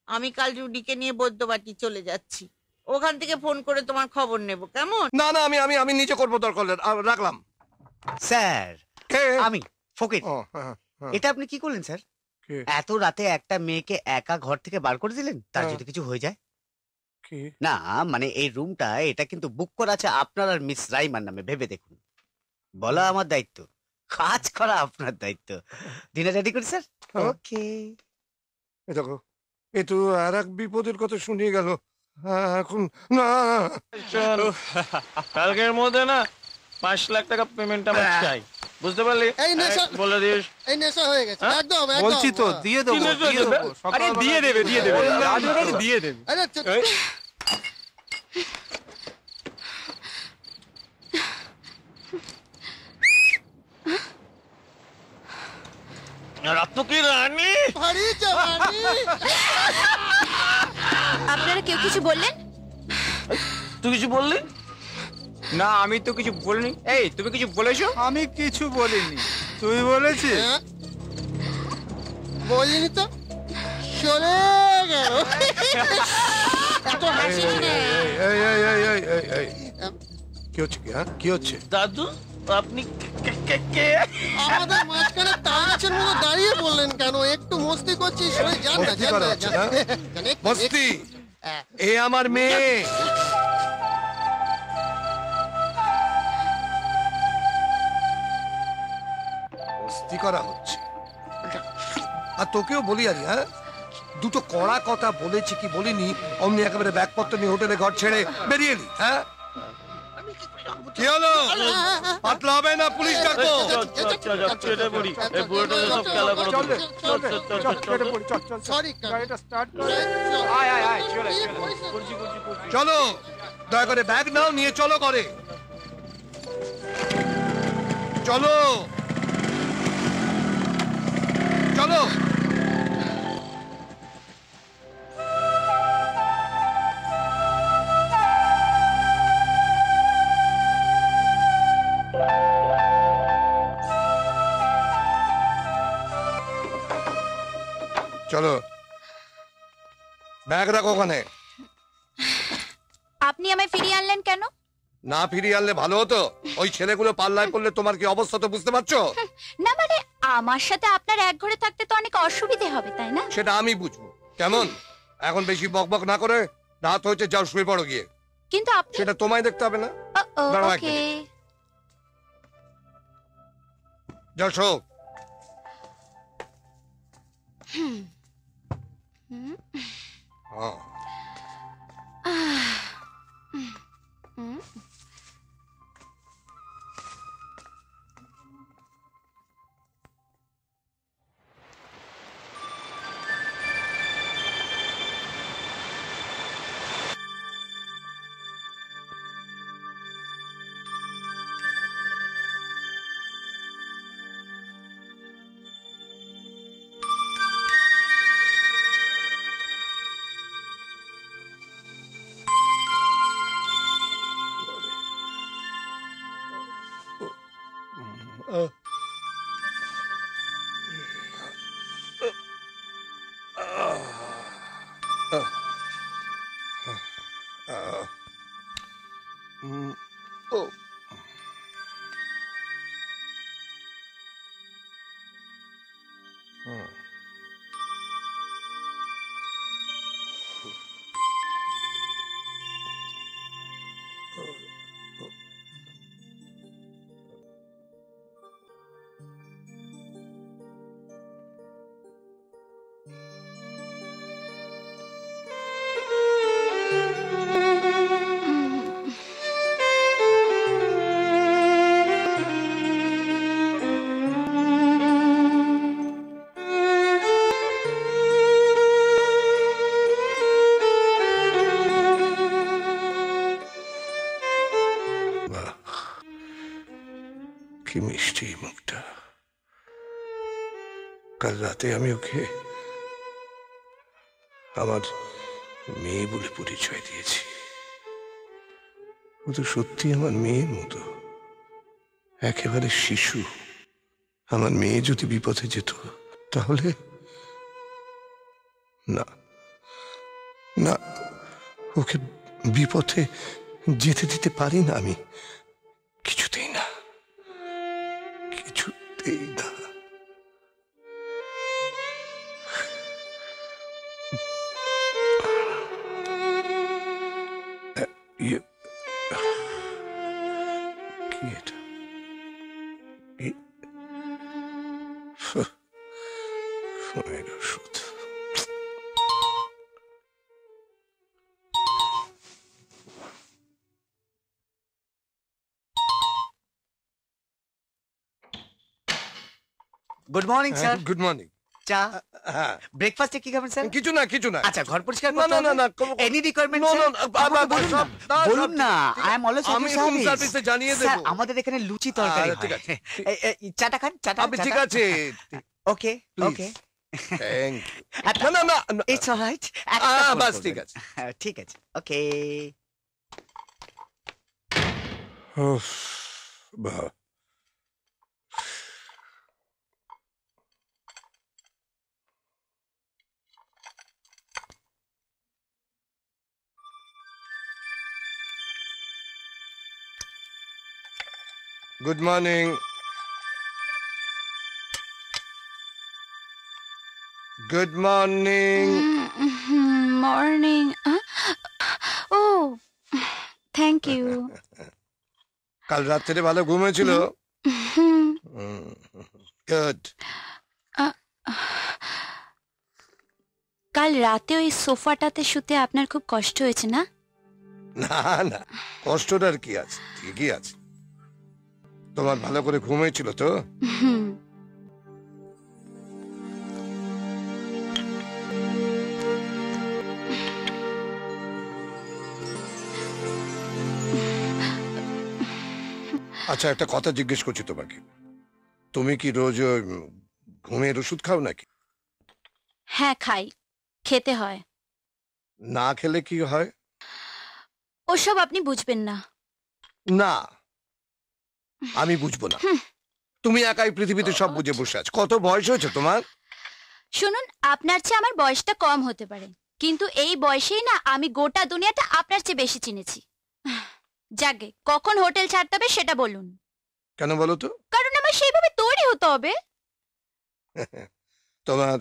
আমি কাল রুডিকে নিয়ে বৈদ্যবাটি চলে যাচ্ছি। ওখান থেকে ফোন করে তোমার খবর নেব, কেমন? না না, আমি আমি আমি নিজে করবো, দরকার হলে। রাখলাম। স্যার আমি ফকির। এটা আপনি কি করলেন স্যার? এত রাতে একটা মেয়েকে একা ঘর থেকে বার করে দিলেন, তার যদি কিছু হয়ে যায়? না মানে এই রুমটা এটা কিন্তু বুক করা আছে আপনার আর মিস রাইমার নামে, ভেবে দেখুন। বলা আমার দায়িত্ব, কাজ করা আপনার দায়িত্ব। ডিনার রেডি করি স্যার? ওকে। দেখো, এ তো আর এক বিপদের কথা শুনিয়ে গেল। এখন না, কালকের মধ্যে না 5 লাখ টাকা পেমেন্ট আমার চাই, বুঝতে পারলি? এই নেশা বলে দিস। এই নেশা হয়ে গেছে একদম। বলছি তো দিয়ে দেবো, দিয়ে দেবো। আরে দিয়ে দেবে, দিয়ে দেবে, দিয়ে দেবে। আরে রাত কি রানী ভারী জওয়ানি। আপনারা কেউ কিছু বললেন? তুই কিছু বললি না? আমি তো কিছু বলিনি। এই তুমি কিছু বলেছো? আমি কিছু বলিনি। তুই বলেছিস? বলিনি তো, চলে গেল। এত হাসি না। কি হচ্ছে? কি হচ্ছে দাদু? আপনি কে? আমাদের মাঝখানে তাল গাছের মতো দাঁড়িয়ে বললেন কেন? একটু মস্তি করছিস? মস্তি? এ আমার মেয়ে। মস্তি করা হচ্ছে। আর তোকেও বলি আরে, হ্যাঁ, দুটো কড়া কথা বলেছি কি বলিনি, অমনি একেবারে ব্যাগপত্র নিয়ে হোটেলে ঘর ছেড়ে বেরিয়ে এলি। হ্যাঁ, কি হলো? পাতলা হবে না, পুলিশ ডাকবো। চলো, দয়া করে ব্যাগ নাও, নিয়ে চলো ঘরে। চলো চলো। চলো, ব্যাগ রাখো ওখানে। আপনি আমায় ফিরিয়ে আনলেন কেন? না ফিরিয়ে আনলে ভালো হতো। ওই ছেলেগুলো পাল্লায় পড়লে তোমার কি অবস্থা তো বুঝতে পারছো। না মানে আমার সাথে আপনার এক ঘরে থাকতে তো অনেক অসুবিধে হবে, তাই না? সেটা আমি বুঝবো। কেমন? এখন বেশি বকবক না করে রাত হয়েছে, যাও শুয়ে পড়ো গিয়ে। কিন্তু আপনি... সেটা তোমায় দেখতে হবে না। ওকে। যাও শো। কাল রাতে আমি ওকে আমার মেয়ে বলে পরিচয় দিয়েছি। ও তো সত্যি আমার মেয়ের মতো, একেবারে শিশু। আমার মেয়ে যদি বিপথে যেত তাহলে না না, ওকে বিপথে যেতে দিতে পারি না আমি, কিছুতেই না, কিছুতেই না। কি এটা? ওষুধ। Good morning sir. Good morning. চা? হ্যাঁ। ব্রেকফাস্টে কি খাবেন স্যার? কিছু না, কিছু না। আচ্ছা, ঘর পরিষ্কার না করতে না না হবে? না, এনি রিকোয়ারমেন্ট? বলুন না, আই এম অলওয়েজ আমি রুম সার্ভিসে জানিয়ে দেব। স্যার, আমাদের এখানে লুচি তরকারি ঠিক হয়। আছে। চাটা খান, চাটা। আপনি ঠিক আছে। ওকে ওকে, থ্যাংক ইউ। না না না, ইটস অলরাইট। বাস ঠিক আছে, ঠিক আছে, ওকে। বাহ, good morning. Good morning. Morning. ও, থ্যাংক ইউ। কাল রাত্রে ভালো ঘুম হয়েছিল? গুড। কাল রাতে ওই সোফাটাতে শুতে আপনার খুব কষ্ট হয়েছে না? না না, কষ্টটার কি আছে, ঠিকই আছে। তোমার ভালো করে ঘুম হয়েছিল তো? আচ্ছা, একটা কথা জিজ্ঞেস করছি তোমাকে, তুমি কি রোজ ঘুমের ওষুধ খাও নাকি? হ্যাঁ খাই, খেতে হয়। না খেলে কি হয়? ওসব আপনি বুঝবেন না। না, আমি বুঝবো না। তুমি একাই পৃথিবীতে সব বুঝে বসে আছো। কত বয়স হয়েছে তোমার? শুনুন, আপনার চেয়ে আমার বয়সটা কম হতে পারে, কিন্তু এই বয়সেই না আমি গোটা দুনিয়াটা আপনার চেয়ে বেশি চিনেছি। যাকে কখন হোটেল ছাড়তে হবে সেটা বলুন। কেন বলো তো? কারণ আমার সেইভাবে তৈরি হতে হবে। তোমার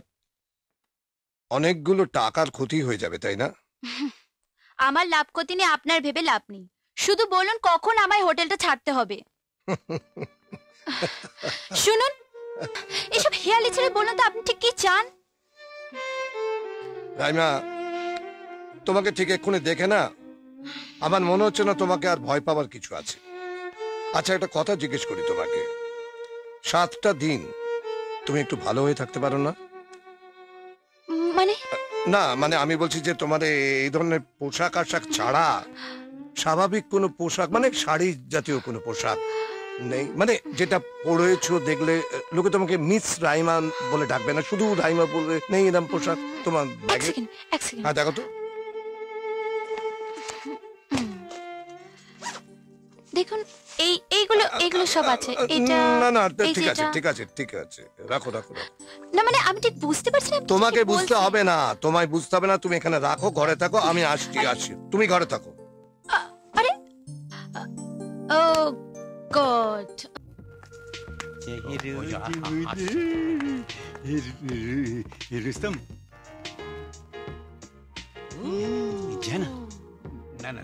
অনেকগুলো টাকার ক্ষতি হয়ে যাবে, তাই না? আমার লাভ ক্ষতি নিয়ে আপনার ভেবে লাভ নেই, শুধু বলুন কখন আমায় হোটেলটা ছাড়তে হবে। শুনুন, এসব হেয়ালি ছেড়ে বলুন তো আপনি ঠিক কি চান? রাইমা, তোমাকে ঠিক এক্ষুনি দেখে না আমার মনে হচ্ছে না তোমাকে আর ভয় পাওয়ার কিছু আছে। আচ্ছা, একটা কথা জিজ্ঞেস করি তোমাকে, 7টা দিন তুমি একটু ভালো হয়ে থাকতে পারো না? মানে? না মানে আমি বলছি যে তোমার এই ধরনের পোশাক আশাক ছাড়া স্বাভাবিক কোনো পোশাক, মানে শাড়ি জাতীয় কোনো পোশাক নেই? মানে যেটা পরেছো দেখলে লোকে তোমাকে মিস রাইমা বলে ডাকবে না, শুধু রাইমা বলবে। নেই এরকম পোশাক তোমার ব্যাগে? হ্যাঁ, দেখো তো। দেখুন, এইগুলো সব আছে। এটা না না, ঠিক আছে ঠিক আছে ঠিক আছে, রাখো রাখো রাখো। না মানে আমি ঠিক বুঝতে পারছি না। তোমাকে বুঝতে হবে না, তোমায় বুঝতে হবে না। তুমি এখানে রাখো, ঘরে থাকো, আমি আসছি। তুমি ঘরে থাকো। আরে ও গড, রুস্তম জানা না না,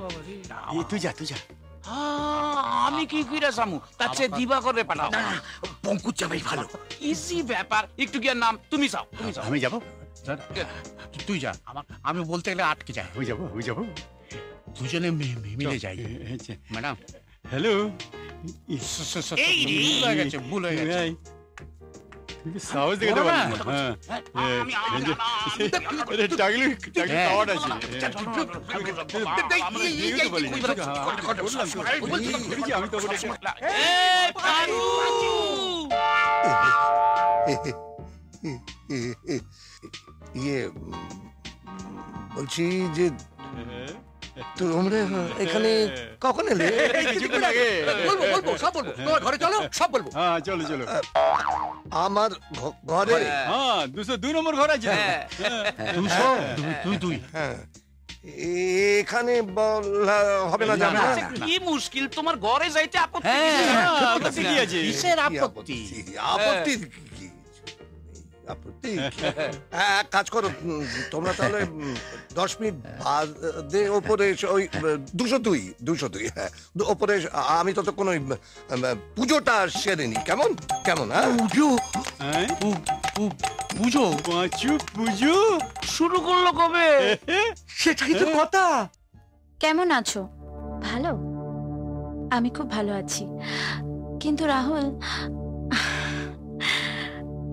তুই যা তুই যা। আমি কি করে সামু? তার চেয়ে দিবা করে পাঠাও। পঙ্কুজ যাবেই ভালো, ইজি ব্যাপার। একটু কি নাম, তুমি যাও তুমি যাও। আমি যাবো, তুই যা। আমি বলতে গেলে আটকে যায়। হয়ে যাবো দুজনে মিলে যাই। ম্যাডাম হ্যালো, ভুল হয়ে গেছে। সাহস দেখে টাগলি পাওয়ার আছে। আমি তো ইয়ে বলছি যে তোমরা এখানে কখন এলে? বলবো বলবো সব বলবো, তোমার ঘরে চলো সব বলবো। হ্যাঁ চলো চলো। আমার ঘরে? হ্যাঁ 202 নম্বর ঘর আছে। 202। হ্যাঁ এখানে বলা হবে না জানা? কি মুশকিল, তোমার ঘরে যাইতে আপত্তি কি আছে? কিসের আপত্তি? আপত্তি আপত্তি? এক কাজ করো, তোমরা তাহলে 10 মিনিট বাদে ওপরে ওই 202 হ্যাঁ ওপরে, আমি ততক্ষণ ওই পুজোটা সেরে নি। কেমন কেমন? হ্যাঁ পুজো পাঁচু পুজো শুরু করলো কবে? সেটাই তো কথা। কেমন আছো? ভালো? আমি খুব ভালো আছি, কিন্তু রাহুল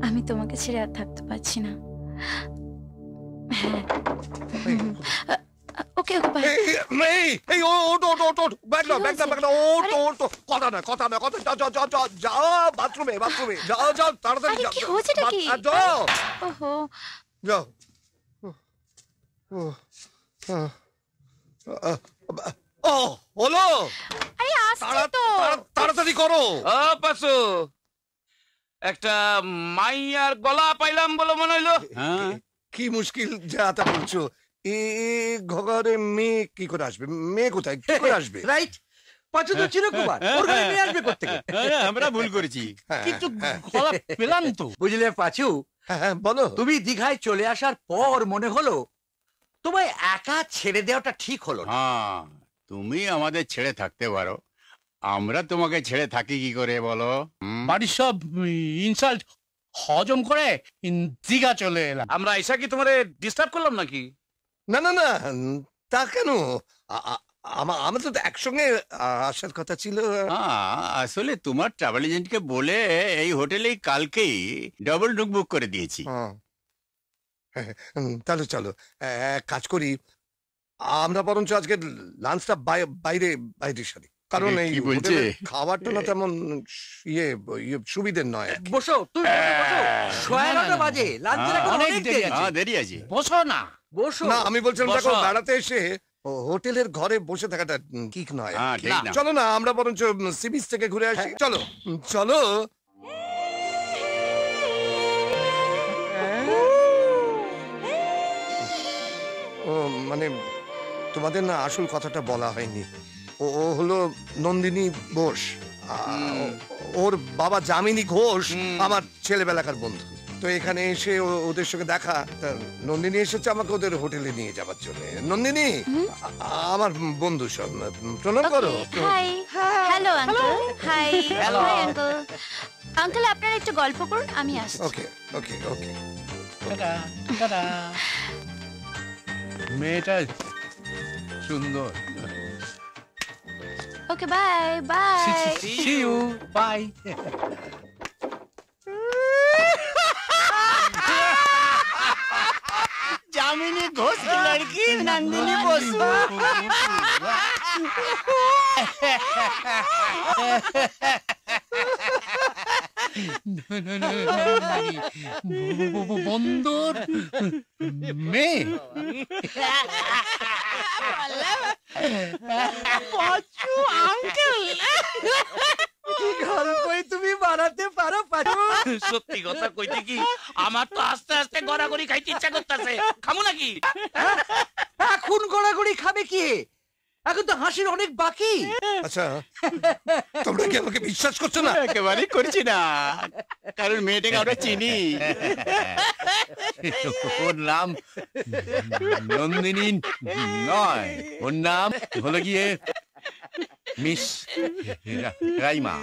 আমি তোমাকে ছেড়ে আর থাকতে পারছি না। ওকে ওকে বাই। এই কথা না যাও বাথরুমে যাও তাড়াতাড়ি কি হয়েছে নাকি? যাও ওহো যাও। ও হলো, আরে আসছে তো, তাড়াতাড়ি করো। পাশো একটা মাইয়ার গলা পাইলাম বলে মনে হইলো। কি মুশকিল যা তা বলছো, এ ঘরে মেয়ে কি করে আসবে? মেয়ে কোথায় কি করে আসবে? রাইট, পাঁচু তো চিরকুমার, ওর ঘরে মেয়ে আসবে কোত্থেকে? আমরা ভুল করেছি, কিন্তু গলা পেলাম তো। বুঝলে পাঁচু, বলো। তুমি দীঘায় চলে আসার পর মনে হলো তোমায় একা ছেড়ে দেওয়াটা ঠিক হলো না। হ্যাঁ তুমি আমাদের ছেড়ে থাকতে পারো, আমরা তোমাকে ছেড়ে থাকি কি করে বলো? বাড়ির সব ইনসাল্ট হজম করে দীঘা চলে এলাম। আমরা এসা কি তোমারে ডিস্টার্ব করলাম নাকি? না না না, তা কেন? আমার তো একসঙ্গে আসার কথা ছিল। আসলে তোমার ট্রাভেল এজেন্টকে বলে এই হোটেলেই কালকেই ডাবল রুম বুক করে দিয়েছি। তাহলে চলো এক কাজ করি, আমরা বরঞ্চ আজকে লাঞ্চটা বাইরে সারি, কারণ এই খাবারটা না তেমন সুবিধের নয়। বসো তুমি, বাজে, দেরি আছে, বসো না বসো না। আমি বলছিলাম দেখো, বেড়াতে এসে হোটেলের ঘরে বসে থাকাটা ঠিক নয়। চলো না আমরা বরঞ্চ সি বিচ থেকে ঘুরে আসি। চলো চলো। ও মানে তোমাদের না আসল কথাটা বলা হয়নি। ও হলো নন্দিনী বোস, ওর বাবা যামিনী ঘোষ আমার ছেলেবেলাকার বন্ধু। তো এখানে এসে ওদের সঙ্গে দেখা, নন্দিনী এসেছে আমাকে ওদের হোটেলে নিয়ে যাবার জন্য। নন্দিনী আমার বন্ধু, সব প্রণাম করো। Hi hello uncle. Hi hello uncle. Uncle আপনারা একটু গল্প করুন, আমি আসছি। ওকে ওকে ওকে। মেয়েটা সুন্দর। Okay bye bye. See you bye. Jamini Ghosh की लड़की नंदिनी बसु। বন্দর মেয়ে পাঁচু আঙ্কেল, কি গল্পই তুমি বানাতে পারো পাঁচু। সত্যি কথা কইতে কি আমার তো আস্তে আস্তে গড়াগড়ি খাইতে ইচ্ছা করতেছে। খামু নাকি? এখন গড়াগড়ি খাবে কি? এখন তো হাসির অনেক বাকি। আচ্ছা তোমরা কি আমাকে বিশ্বাস করছো না? একেবারেই করছি না, কারণ মেয়েটাকে আমরা চিনি। ওর নাম নন্দিনী নয়, ওর নাম হলো গিয়ে মিস রাইমা।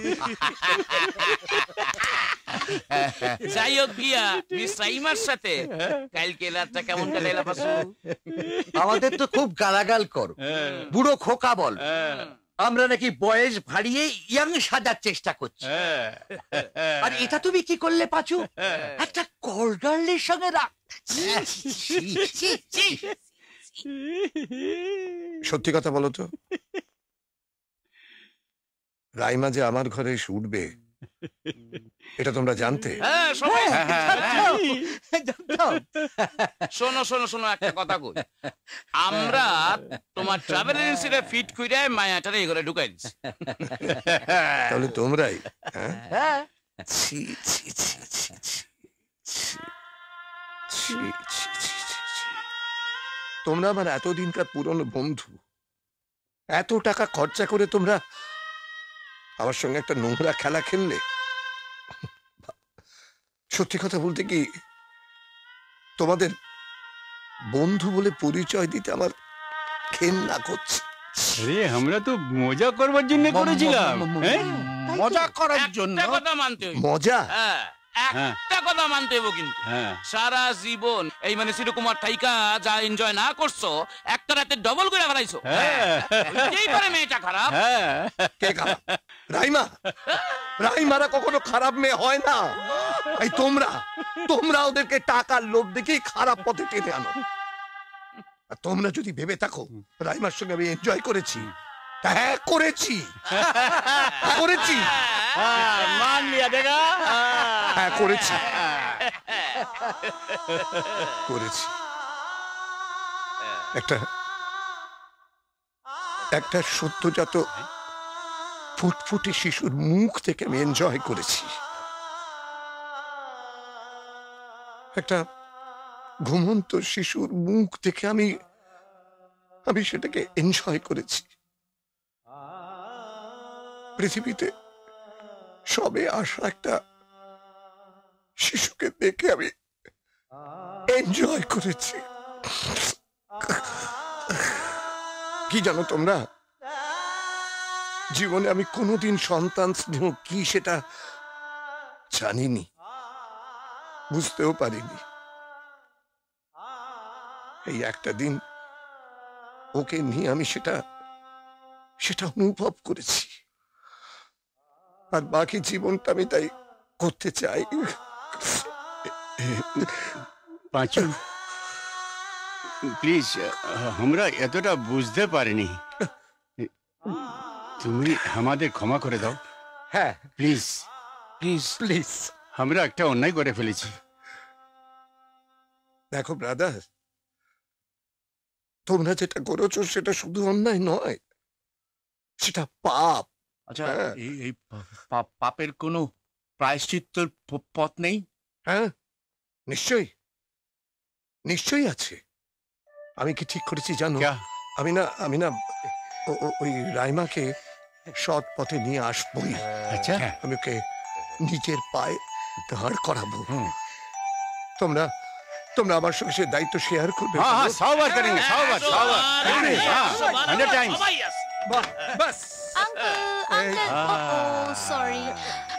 যাই হোক গিয়া মিস রাইমার সাথে কালকে রাতটা কেমন কাটাইলা পাশু? আমাদের তো খুব গালাগাল করো, বুড়ো খোকা বল। আমরা নাকি বয়স ভারিয়ে ইয়াং সাজার চেষ্টা করছি। আর এটা তুমি কি করলে পাঁচু? একটা কলগার্লের সঙ্গে সত্যি কথা বলো তো, রাইমা যে আমার ঘরে এসে উঠবে এটা তোমরা জানতে? হ্যাঁ সবাই জানতাম। শোনো শোনো শোনো একটা কথা কই, আমরা তোমার ট্রাভেল এজেন্সিটা ফিট কইরা মায়াটারে এই ঘরে ঢুকাই দিছি। তাহলে তোমরাই? হ্যাঁ। ছি ছি ছি ছি ছি ছি ছি ছি ছি ছি। তোমরা আমার এতদিনকার পুরনো বন্ধু, এত টাকা খরচা করে তোমরা আমার সঙ্গে একটা নোংরা খেলা খেললে। সত্যি কথা বলতে কি, তোমাদের বন্ধু বলে পরিচয় দিতে আমার ঘেন্না করছে। আরে আমরা তো মজা করবার জন্য করেছিলাম। মজা করার জন্য একটা কথা মানতে হইব। মজা? হ্যাঁ একটা কথা মানতে হইব কিন্তু, সারা জীবন এই মানে শ্রীকুমার থাইকা যা এনজয় না করছো, একটা রাতে ডবল করে ফেলাইছো। এই পারে মেয়েটা খারাপ। কে খারাপ? রাইমা? রাইমারা কখনো খারাপ মেয়ে হয় না। এই তোমরা ওদেরকে টাকার লোভ দেখেই খারাপ পথে টেনে আনো। আর তোমরা যদি ভেবে থাকো রাইমার সঙ্গে আমি এনজয় করেছি, হ্যাঁ করেছি, করেছি, মান লিয়া দেখা। হ্যাঁ করেছি, করেছি। একটা সদ্যজাত ফুটফুটে শিশুর মুখ থেকে আমি এনজয় করেছি। একটা ঘুমন্ত শিশুর মুখ থেকে আমি সেটাকে এনজয় করেছি। পৃথিবীতে সবে আসা একটা শিশুকে দেখে আমি এনজয় করেছি। কি জানো তোমরা, জীবনে আমি কোনোদিন সন্তান স্নেহ কি সেটা জানিনি, বুঝতেও পারিনি। এই একটা দিন ওকে নিয়ে আমি সেটা অনুভব করেছি। আর বাকি জীবনটা আমি তাই করতে চাই। পাঁচু প্লিজ, আমরা এতটা বুঝতে পারিনি, তুমি আমাদের ক্ষমা করে দাও। হ্যাঁ প্লিজ প্লিজ প্লিজ, আমরা একটা অন্যায় করে ফেলেছি। দেখো ব্রাদার, তোমরা যেটা করেছো সেটা শুধু অন্যায় নয়, সেটা পাপ। আচ্ছা, এই পাপের কোনো প্রায়শ্চিত্তর পথ নেই? হ্যাঁ নিশ্চয়ই, নিশ্চয়ই আছে। আমি কি ঠিক করেছি জানো? আমি না ওই রাইমাকে সৎ পথে নিয়ে আসবই। আচ্ছা, আমি ওকে নিজের পায়ে দাঁড় করাবো। তোমরা আমার সঙ্গে সে দায়িত্ব শেয়ার করবে। সরি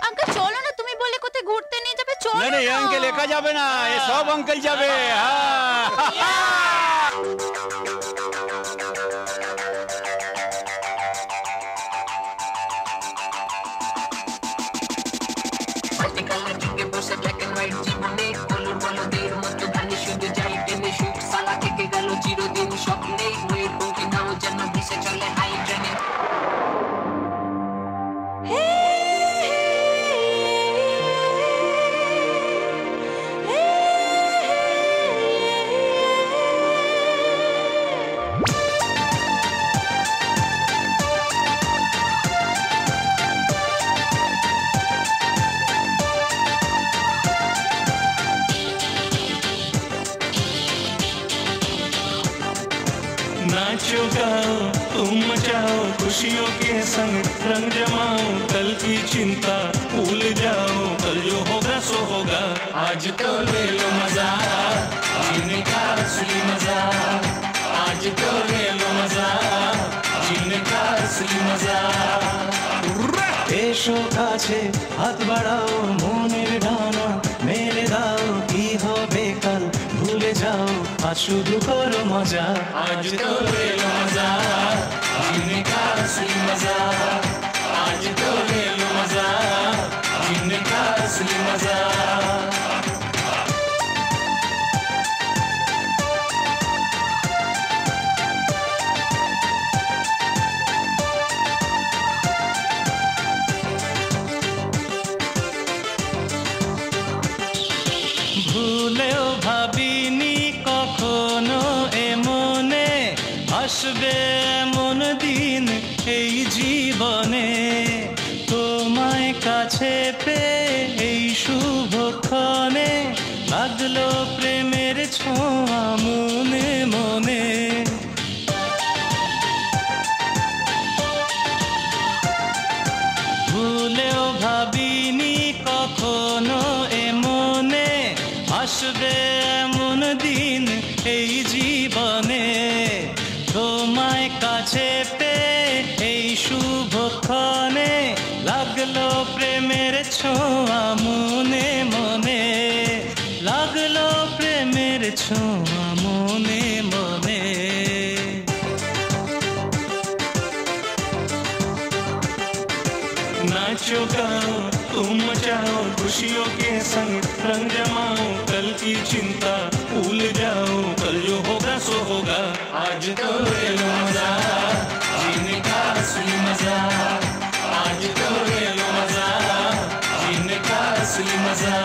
আঙ্কেল, চলো না, তুমি বলে কোথায় ঘুরতে নিয়ে যাবে, চলো। না এই আঙ্কেল একা যাবে না, এ সব আঙ্কেল যাবে। চিরদিন স্বপ্নে মেয়ের পঙ্কি নাও যেন ভেসে চলে হাইড্রেনে। नाचो गाओ तुम मचाओ खुशियों के संग रंग जमाओ, कल की चिंता भूल जाओ, कल जो होगा सो होगा, आज तो ले लो मजा, जीने का असली मजा, आज तो ले लो मजा, जीने का असली मजा। এসো কাছে হাত বাড়াও, মনের ডানা মেলে দাও, কি হবে কাল ভুলে যাও, আজ শুধু করো মজা, আজ তো ले लो मजा, जीने का असली मजा, आज तो ले लो मजा, जीने का असली मजा। ভুলেও ভাবিনি কখনো এমনে আসবে এমন দিন এই জীবনে, তোমায় কাছে পেয়ে এই শুভক্ষণে লাগলো প্রেমের ছোঁয়া মনে মনে। ভুলেও ভাবিনি কখনো এমনে আসবে এমন দিন এই জীবনে, তোমায় কাছে পেয়ে এই শুভক্ষণে লাগলো প্রেমের ছোঁয়া মনে মনে, লাগলো প্রেমের ছোঁয়া মনে মনে। नाचो गाओ तुम मचाओ खुशियों के संग रंग जमाओ, कल की चिंता भूल जाओ, कल जो होगा सो होगा, आज तो ले लो मजा जीने का असली मजा, आज तो ले लो मजा जीने का असली मजा।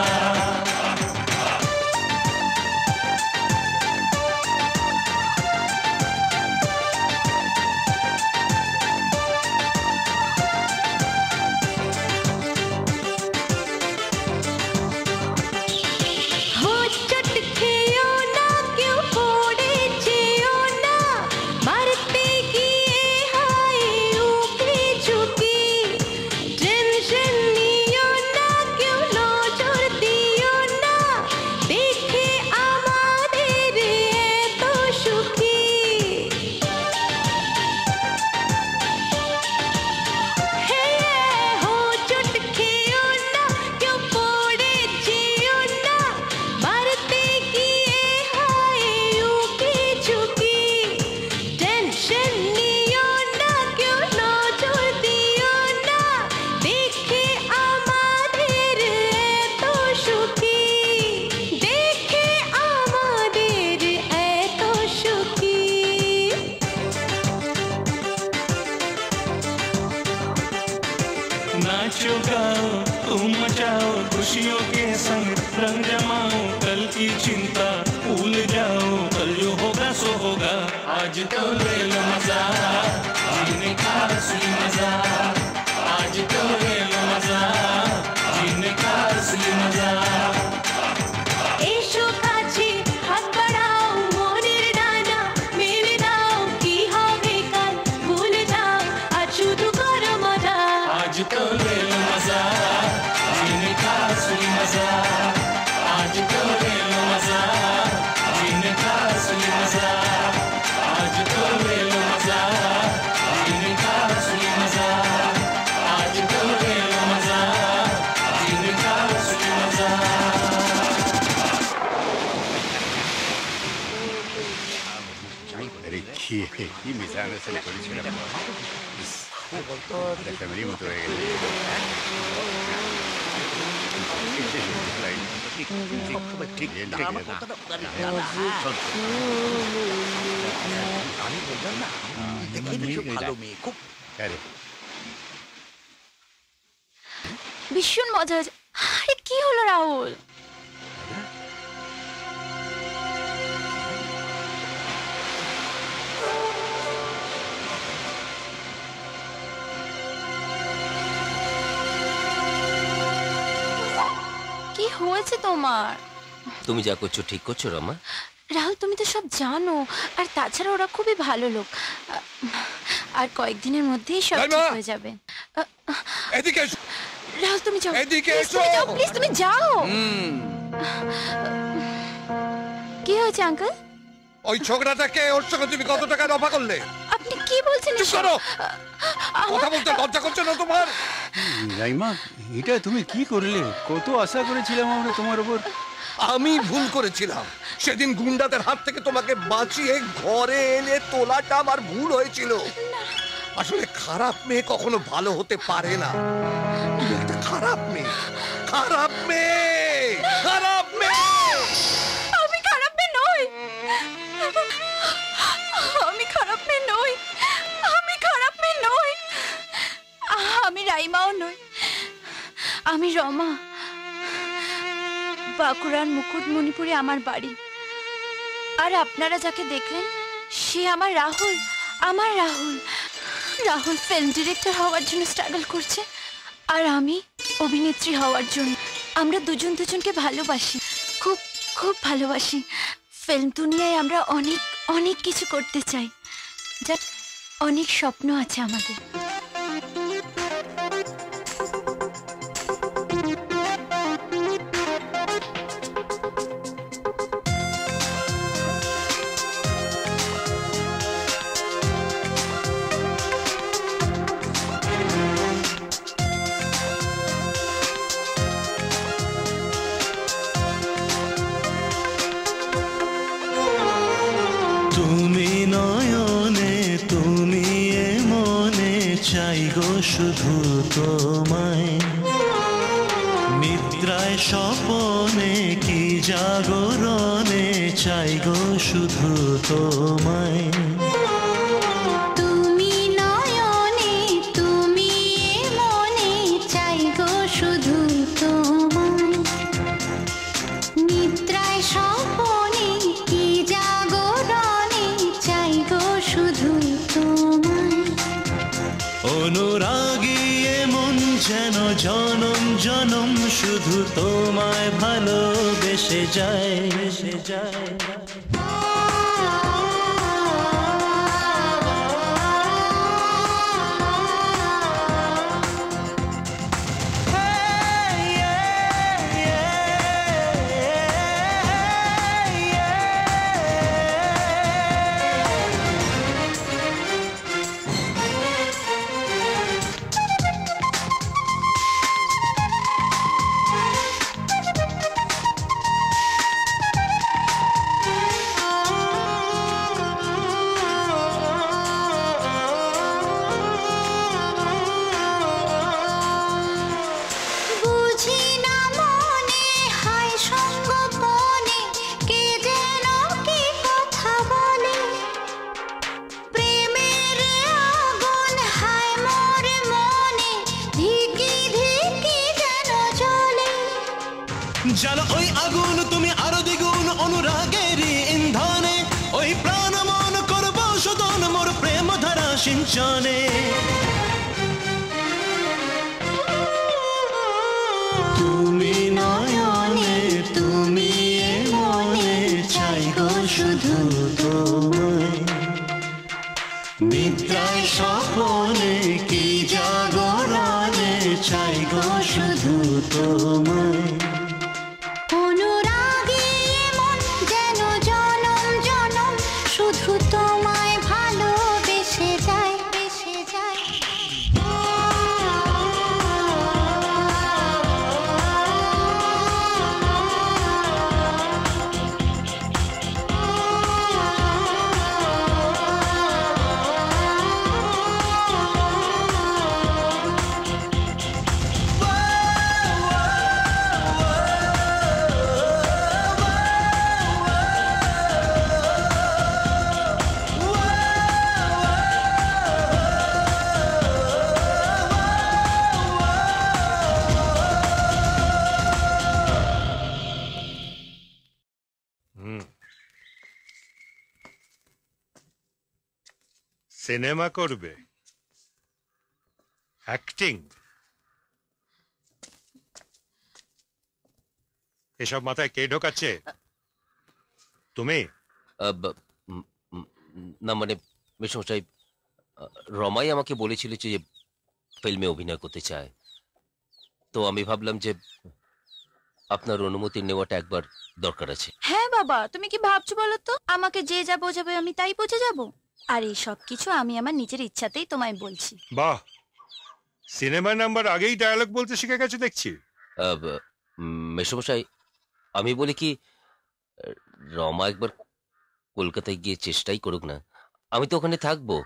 नाचो गाओ तुम मचाओ खुशियों के संग रंग जमाओ, कल की चिंता भूल जाओ, कल जो होगा सो होगा, आज तो ले लो मजा जीने का असली मजा, आज तो ले लो मजा जीने का असली मजा। এসো কাছে হাত বাড়াও মনের ডানা মেলে দাও, কি হবে কাল ভুলে যাও আজ শুধু করো মজা, आज तो ले लो मजा जीने का असली मजा, आज तो ले लो मजा जीने का असली मजा, आज तो ले लो मजा जीने का असली मजा, आज तो ले लो मजा जीने का असली मजा। আরে কি মিজানুসলে করেছিলাম, ফ্যামিলি মতো হয়ে গেছে। আমি বললাম না দেখে বেশ ভালো মেয়ে খুব। ভীষণ মজা হয়েছে। আরে কি হলো রাহুল? কি হয়েছে তোমার? তুমি যা করছো ঠিক করছো রমা? রাহুল তুমি তো সব জানো, আর তাছাড়া ওরা খুবই ভালো লোক, আর কয়েকদিনের মধ্যেই সব ঠিক হয়ে যাবে। এদিকে এসো রাহুল তুমি যাও, এদিকে এসো প্লিজ তুমি যাও। কি হয়েছে আঙ্কেল? ওই ছোকরাটাকে ওর সঙ্গে তুমি কত টাকা দফা করলে? আপনি কি বলছেন? কথা বলতে লজ্জা করছে না তোমার? রাইমা এটা তুমি কি করলে? কত আশা করেছিলাম আমরা তোমার উপর। আমি ভুল করেছিলাম, সেদিন গুন্ডাদের হাত থেকে তোমাকে বাঁচিয়ে ঘরে এনে তোলাটা আমার ভুল হয়েছিল। আসলে খারাপ মেয়ে কখনো ভালো হতে পারে না, তুমি একটা খারাপ মেয়ে, খারাপ মেয়ে, খারাপ মেয়ে। আমি খারাপ মেয়ে নই, আমি খারাপ মেয়ে নই, আমি খারাপ মেয়ে নই, আমি রাইমাও নই, আমি রমা। বাঁকুড়ার মুকুটমণিপুরে আমার বাড়ি। আর আপনারা যাকে দেখলেন সে আমার রাহুল। আমার রাহুল রাহুল ফিল্ম ডিরেক্টর হওয়ার জন্য স্ট্রাগল করছে, আর আমি অভিনেত্রী হওয়ার জন্য। আমরা দুজন দুজনকে ভালোবাসি, খুব খুব ভালোবাসি। ফিল্ম দুনিয়ায় আমরা অনেক অনেক কিছু করতে চাই, যা অনেক স্বপ্ন আছে আমাদের। তুমি নয়নে তুমি এ মনে চাই গো শুধু তোমায়, নিদ্রায় স্বপনে কি জাগরণে চাই গো শুধু তোমায়। তুমি নয়নে তুমি এ মনে চাই গো শুধু তোমায়, নিদ্রায় স্বপনে কি জাগরণে চাই গো শুধু তোমায়। অনুরাগী এমন যেন জনম জনম শুধু তোমায় ভালোবেসে যায়, বেসে যায়। বুঝি না মনে হায় সঙ্গোপনে কে যেন কি কথা বলে, প্রেমের আগুন হায় মোর মনে ধিকি ধিকি যেন জ্বলে। জানো ওই আগুন তুমি আরো দ্বিগুণ অনুরাগের ইন্ধনে, ওই প্রাণ মন করব শোধন মোর প্রেম ধারা সিঞ্চনে। তুমি নয়নে তুমি এ মনে চাই গো শুধু তোমায়, নিদ্রায় স্বপনে কি জাগরণে চাই গো শুধু তোমায়। অনুরাগী মন যেন জনম জনম শুধু তোমায় ভালোবেসে যায়, বেসে যায়। সিনেমা করবে, অ্যাক্টিং, এসব মাথায় কে ঢোকাচ্ছে? তুমি? না মানে মেসমশাই, রমাই আমাকে বলেছিল যে ফিল্মে অভিনয় করতে চায়, তো আমি ভাবলাম যে আপনার অনুমতি নেওয়াটা একবার দরকার আছে। হ্যাঁ বাবা, তুমি কি ভাবছো বলো তো? আমাকে যে যা বোঝাবে আমি তাই বুঝে যাব? আর এই সব কিছু আমি আমার নিজের ইচ্ছাতেই তোমায় বলছি। বাহ, সিনেমা নাম্বার আগেই ডায়ালগ বলতে শিখে গেছে দেখছি। মেসমশাই, আমি বলি কি, রমা একবার কলকাতায় গিয়ে চেষ্টাই করুক না। আমি তো ওখানে থাকবো,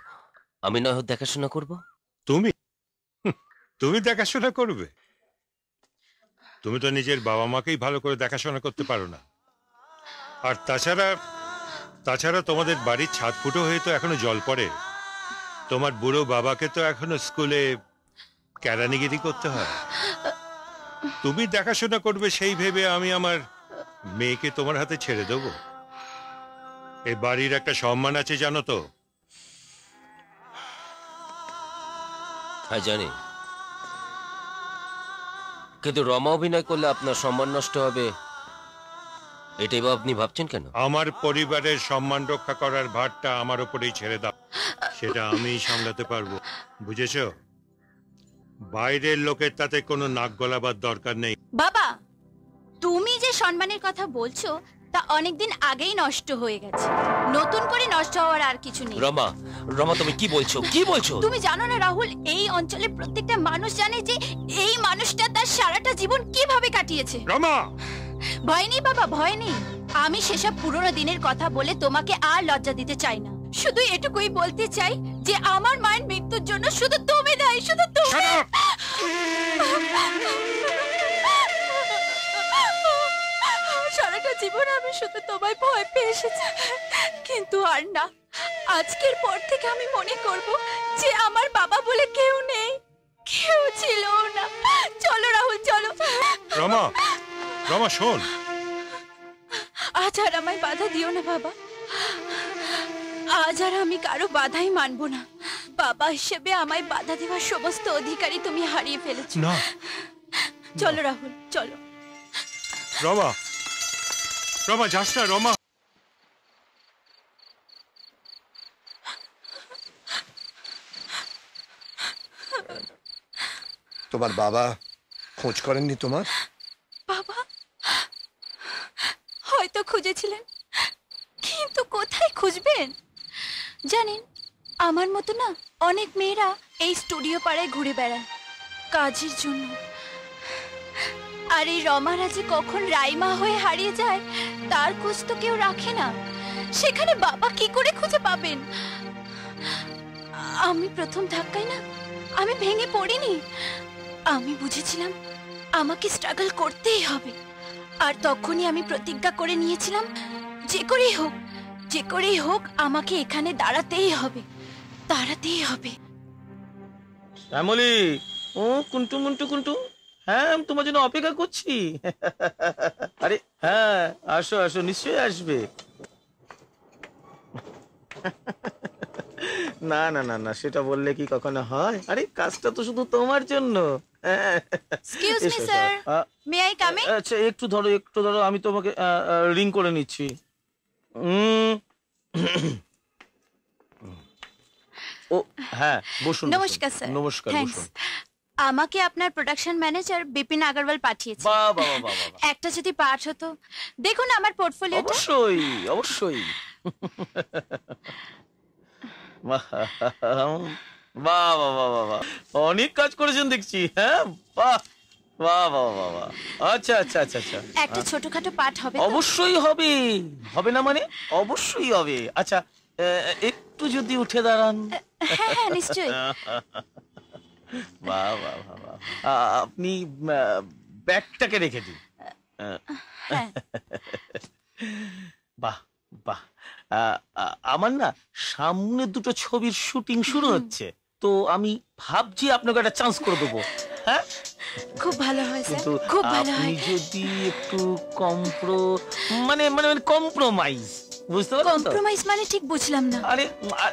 আমি না হয় দেখাশোনা করব। তুমি তুমি দেখাশোনা করবে? তুমি তো নিজের বাবা মাকেই ভালো করে দেখাশোনা করতে পারো না। আর তাছাড়া তোমাদের বাড়ির ছাদ ফুটো হয়ে তো এখনো জল পড়ে। তোমার বুড়ো বাবাকে তো এখনো স্কুলে কেরানিগিরি করতে হয়। তুমি দেখাশোনা করবে সেই ভেবে আমি আমার মেয়েকে তোমার হাতে ছেড়ে দেবো? এই বাড়ির একটা সম্মান আছে জানো তো। হ্যাঁ জানি, কিন্তু রমা অভিনয় করলে আপনার সম্মান নষ্ট হবে, এটাই বা আপনি ভাবছেন কেন? আমার পরিবারের সম্মান রক্ষা করার ভারটা আমার উপরেই ছেড়ে দাও, সেটা আমিই সামলাতে পারবো, বুঝেছো? বাইরের লোকের তাতে কোনো নাক গলাবার দরকার নেই। বাবা, তুমি যে সম্মানের কথা বলছো তা অনেকদিন আগেই নষ্ট হয়ে গেছে, নতুন করে নষ্ট হওয়ার আর কিছু নেই। রমা, রমা তুমি কি বলছো, কি বলছো? তুমি জানো না রাহুল, এই অঞ্চলের প্রত্যেকটা মানুষ জানে যে এই মানুষটা তার সারাটা জীবন কিভাবে কাটিয়েছে। রমা, ভয় নেই বাবা, ভয় নেই। আমি সেসব পুরোনো দিনের কথা বলে তোমাকে আর লজ্জা দিতে চাই না, শুধু এটুকুই বলতে চাই যে আমার মায়ের মৃত্যুর জন্য শুধু তুমি দায়ী, শুধু তুমি। সারাটা জীবন আমি শুধু তোমায় ভয় পেয়ে এসেছি, কিন্তু আর না। আজকের পর থেকে আমি মনে করব যে আমার বাবা বলে কেউ নেই, কেউ ছিল না। চলো রাহুল, চলো। রমা, রমা শোন, আজ আর আমায় বাধা দিও না বাবা, আজ আর আমি কারো বাধাই মানবো না। বাবা হিসেবে আমায় বাধা দেওয়ার সমস্ত অধিকারই তুমি হারিয়ে ফেলেছো। না, চলো রাহুল, চলো। রমা, রমা যাস না রমা। তোমার বাবা খোঁজ করেননি তোমার? বাবা হয়তো খুঁজেছিলেন, কিন্তু কোথায় খুঁজবেন? জানেন, আমার মতো না অনেক মেয়েরা এই স্টুডিও পাড়ায় ঘুরে বেড়ায় কাজের জন্য, আর এই রমারা যে কখন রাইমা হয়ে হারিয়ে যায় তার খোঁজ তো কেউ রাখে না। সেখানে বাবা কি করে খুঁজে পাবেন? আমি প্রথম ধাক্কায় না আমি ভেঙে পড়িনি, আমি বুঝেছিলাম আমাকে স্ট্রাগল করতেই হবে। আর তখনই আমি প্রতিজ্ঞা করে নিয়েছিলাম যে করেই হোক, যে করেই হোক আমাকে এখানে দাঁড়াতেই হবে, দাঁড়াতেই হবে। শ্যামলী, ও কুন্টু মুন্টু কুন্টু, হ্যাঁ আমি তোমার জন্য অপেক্ষা করছি। আরে হ্যাঁ, আসো আসো, নিশ্চয়ই আসবে। না না না না, সেটা বললে কি কখনো হয়? আরে কাজটা তো শুধু তোমার জন্য। Excuse me sir, may I come in? আচ্ছা একটু ধরো, একটু ধরো, আমি তোমাকে রিং করে নিচ্ছি। ও হ্যাঁ, বসুন। নমস্কার স্যার। নমস্কার, বসুন। আমাকে আপনার প্রোডাকশন ম্যানেজার বিপিন আগরওয়াল পাঠিয়েছে। বাহ বাহ বাহ বাহ, একটা যদি পাঠ হতো। দেখুন আমার পোর্টফোলিওটা। অবশ্যই অবশ্যই। বাহ বাহ বাহ বাহ বাহ, অনেক কাজ করেছেন দেখছি। হ্যাঁ বাহ বাহ বাহ বাহ বাহ। আচ্ছা আচ্ছা আচ্ছা আচ্ছা, একটা ছোটখাটো পাঠ হবে? অবশ্যই হবে, হবে না মানে? অবশ্যই হবে। আচ্ছা একটু যদি উঠে দাঁড়ান। হ্যাঁ হ্যাঁ নিশ্চয়ই। বাহ বাহ বাহ বাহ, আপনি ব্যাগটাকে রেখে দিন। বাহ বাহ, আমার না সামনে দুটো ছবির শুটিং শুরু হচ্ছে, তো আমি ভাবছি আপনাকে একটা চান্স করে দেবো। হ্যাঁ খুব ভালো হয় স্যার, কিন্তু খুব ভালো হয়। আপনি যদি একটু কম্প্রোমাইজ, বুঝতে পারছেন? কম্প্রোমাইজ মানে ঠিক বুঝলাম না। আরে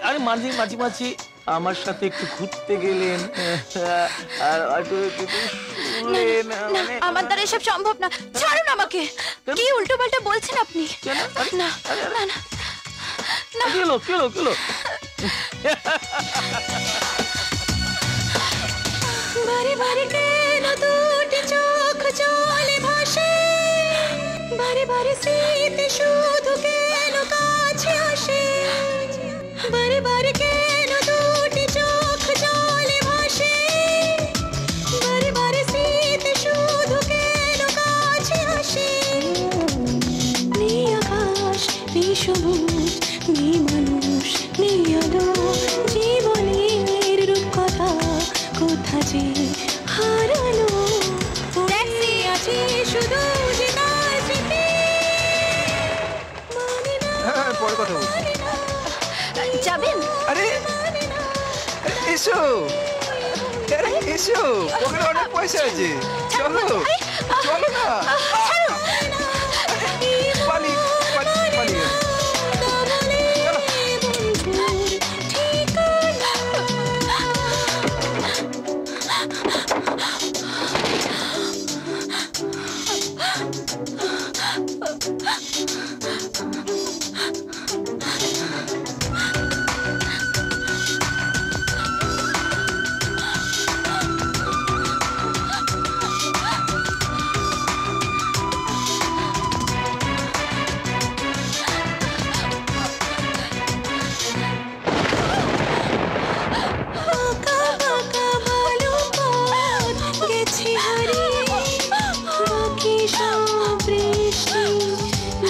আরে মাঝে মাঝে মাঝে আমার সাথে একটু ঘুরতে গেলেন, আর আমার দ্বারা এসব সম্ভব না। ছাড়ুন আমাকে। কি উল্টো পাল্টা বলছেন আপনি? না না না, কেলো কেলো কেলো। বারে বারে কেন দুটি চোখ জলে ভাসে, বারে বারে স্মৃতি শুধু কেন কাছে আসে, বারে বারে কেন দুটি চোখ জলে ভাসে, বারে বারে স্মৃতি শুধু কেন কাছে আসে। নেই আকাশ, নেই সবুজ, নেই মানুষ, নেই আলো, জীবনের রূপকথা কোথা যে হারালো। ট্যাক্সি আছে শুধু স্মৃতি। হ্যাঁ, পরে কথা বলছি। যাবেন? আরে এসো, আরে এসো, ওখানে অনেক পয়সা আছে, চলো চলো না।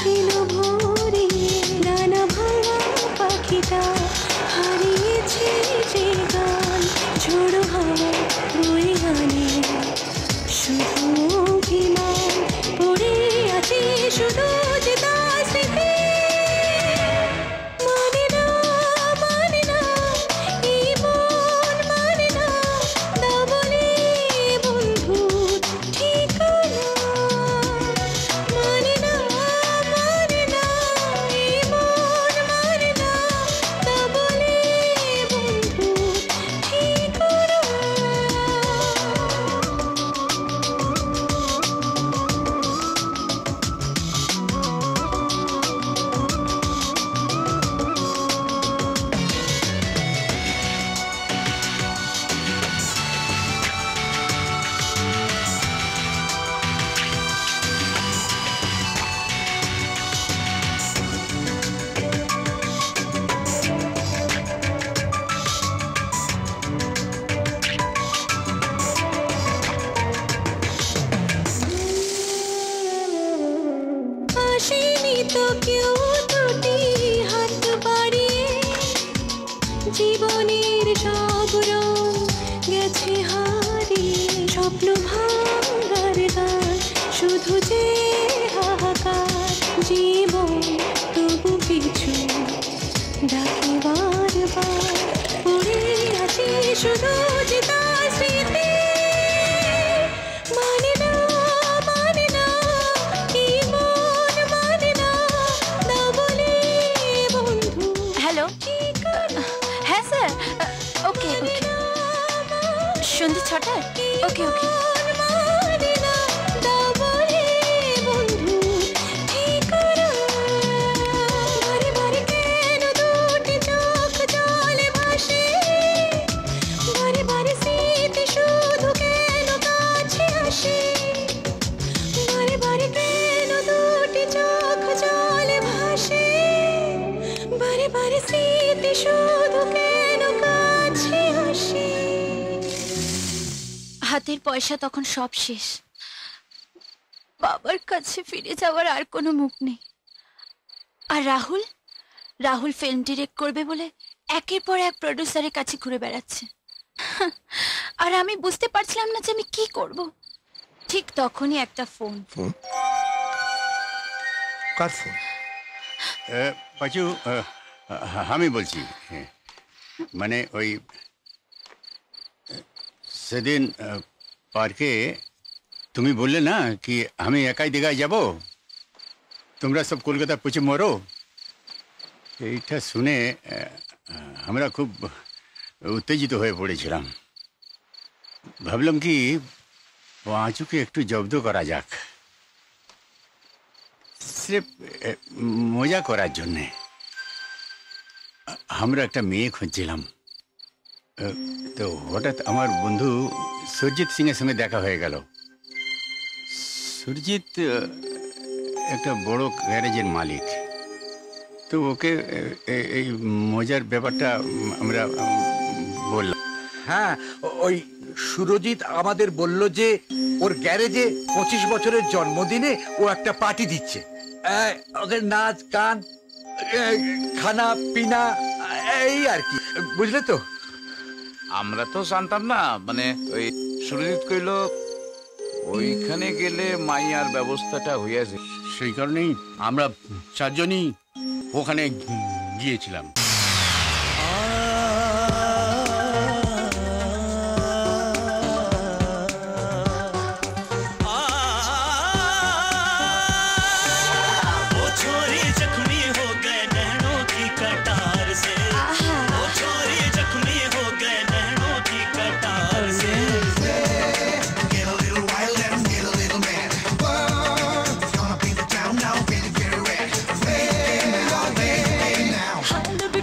দিল ভোরে নানা ভাঙা পাখিটা হারিয়েছে যে গান ঝোড়ো হাওয়া বয়ে গানে শুধু অভিমান পড়ে আছে শুধু যে তার স্মৃতি মানে না এই মন মানে না দাও বলে বন্ধু ঠিকানা মানে না এই মন মানে না দাও বলে বন্ধু ঠিকানা আসেনি তো কেউ দুটি হাত বাড়িয়ে জীবনের সব রং গেছে হারিয়ে স্বপ্ন ভাঙার গান শুধু যে হাহাকার জীবন তবু কিছু ডাকে বারবার পড়ে আছে শুধু যে তার স্মৃতি মানে না এই মন মানে না দাও বলে বন্ধু হ্যালো হ্যাঁ স্যার ওকে ওকে সন্ধ্যে 6টায় ওকে ওকে মানে না দাও বলে বন্ধু ঠিকানা বারে বারে কেন দুটি চোখ জলে ভাসে বারে বারে স্মৃতি শুধু কেন কাছে আসে বারে বারে কেন দুটি চোখ জলে ভাসে বারে বারে স্মৃতি শুধু কেন কাছে আসে হাতের পয়সা তখন সব শেষ বাবার কাছে ফিরে যাওয়ার আর কোনো মুখ নেই আর রাহুল ফিল্ম ডিরেক্ট করবে বলে একের পর এক প্রডিউসারের কাছে ঘুরে বেড়াচ্ছে আর আমি বুঝতে পারছিলাম না যে আমি কি করব ঠিক তখনই একটা ফোন কার ফোন পাচু আমি বলছি মানে ওই সেদিন পার্কে তুমি বললে না কি আমি একাই দীঘায় যাব তোমরা সব কলকাতা পুছে মরো এইটা শুনে আমরা খুব উত্তেজিত হয়ে পড়েছিলাম ভাবলাম কি পাঁচুকে একটু জব্দ করা যাক সির্ফ মজা করার জন্যে আমরা একটা মেয়ে খুঁজছিলাম তো হঠাৎ আমার বন্ধু সুরজিৎ সিং এর সঙ্গে দেখা হয়ে গেল সুরজিৎ একটা বড় গ্যারেজের মালিক তো ওকে এই মজার ব্যাপারটা আমরা বললাম হ্যাঁ ওই সুরজিৎ আমাদের বলল যে ওর গ্যারেজে 25 বছরের জন্মদিনে ও একটা পার্টি দিচ্ছে ওদের নাচ গান খানা পিনা এই আর কি বুঝলে তো আমরা তো জানতাম না মানে ওই সুরজিৎ কইল ওইখানে গেলে মাইয়ার ব্যবস্থাটা হইয়াছে সেই কারণেই আমরা চারজনই ওখানে গিয়েছিলাম I'll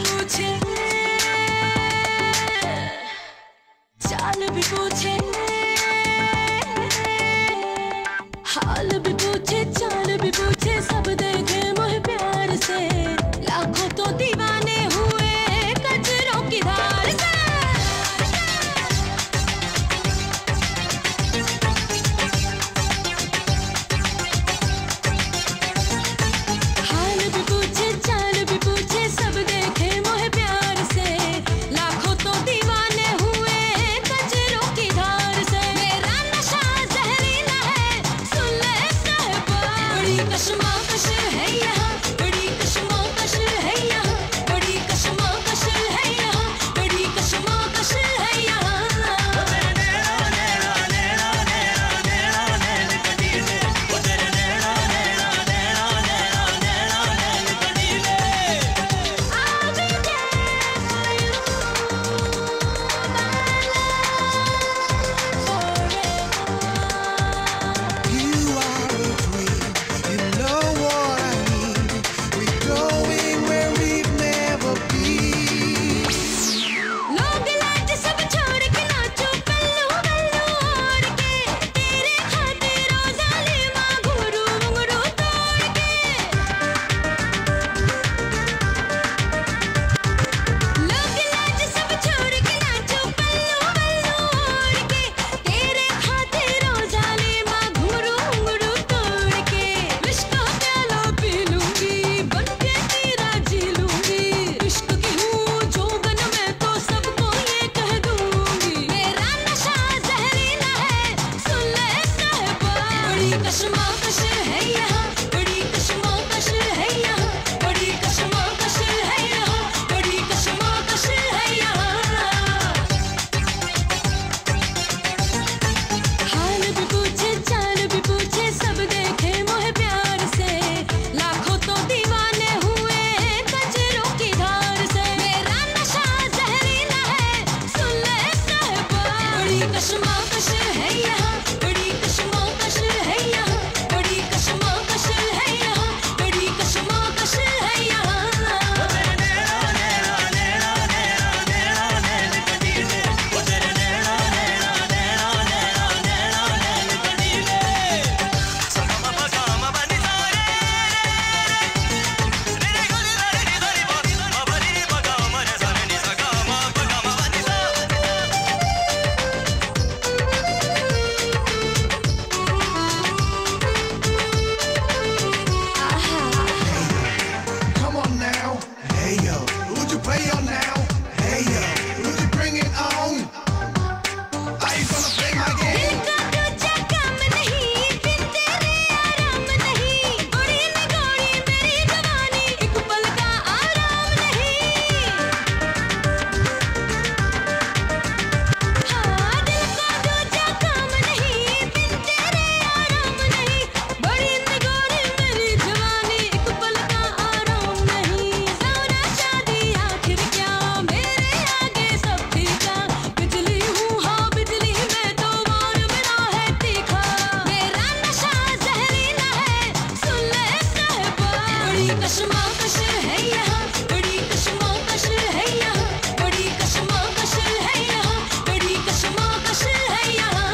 कशमकश है यहाँ, बड़ी कशमकश है यहाँ, बड़ी कशमकश है यहाँ, बड़ी कशमकश है यहाँ।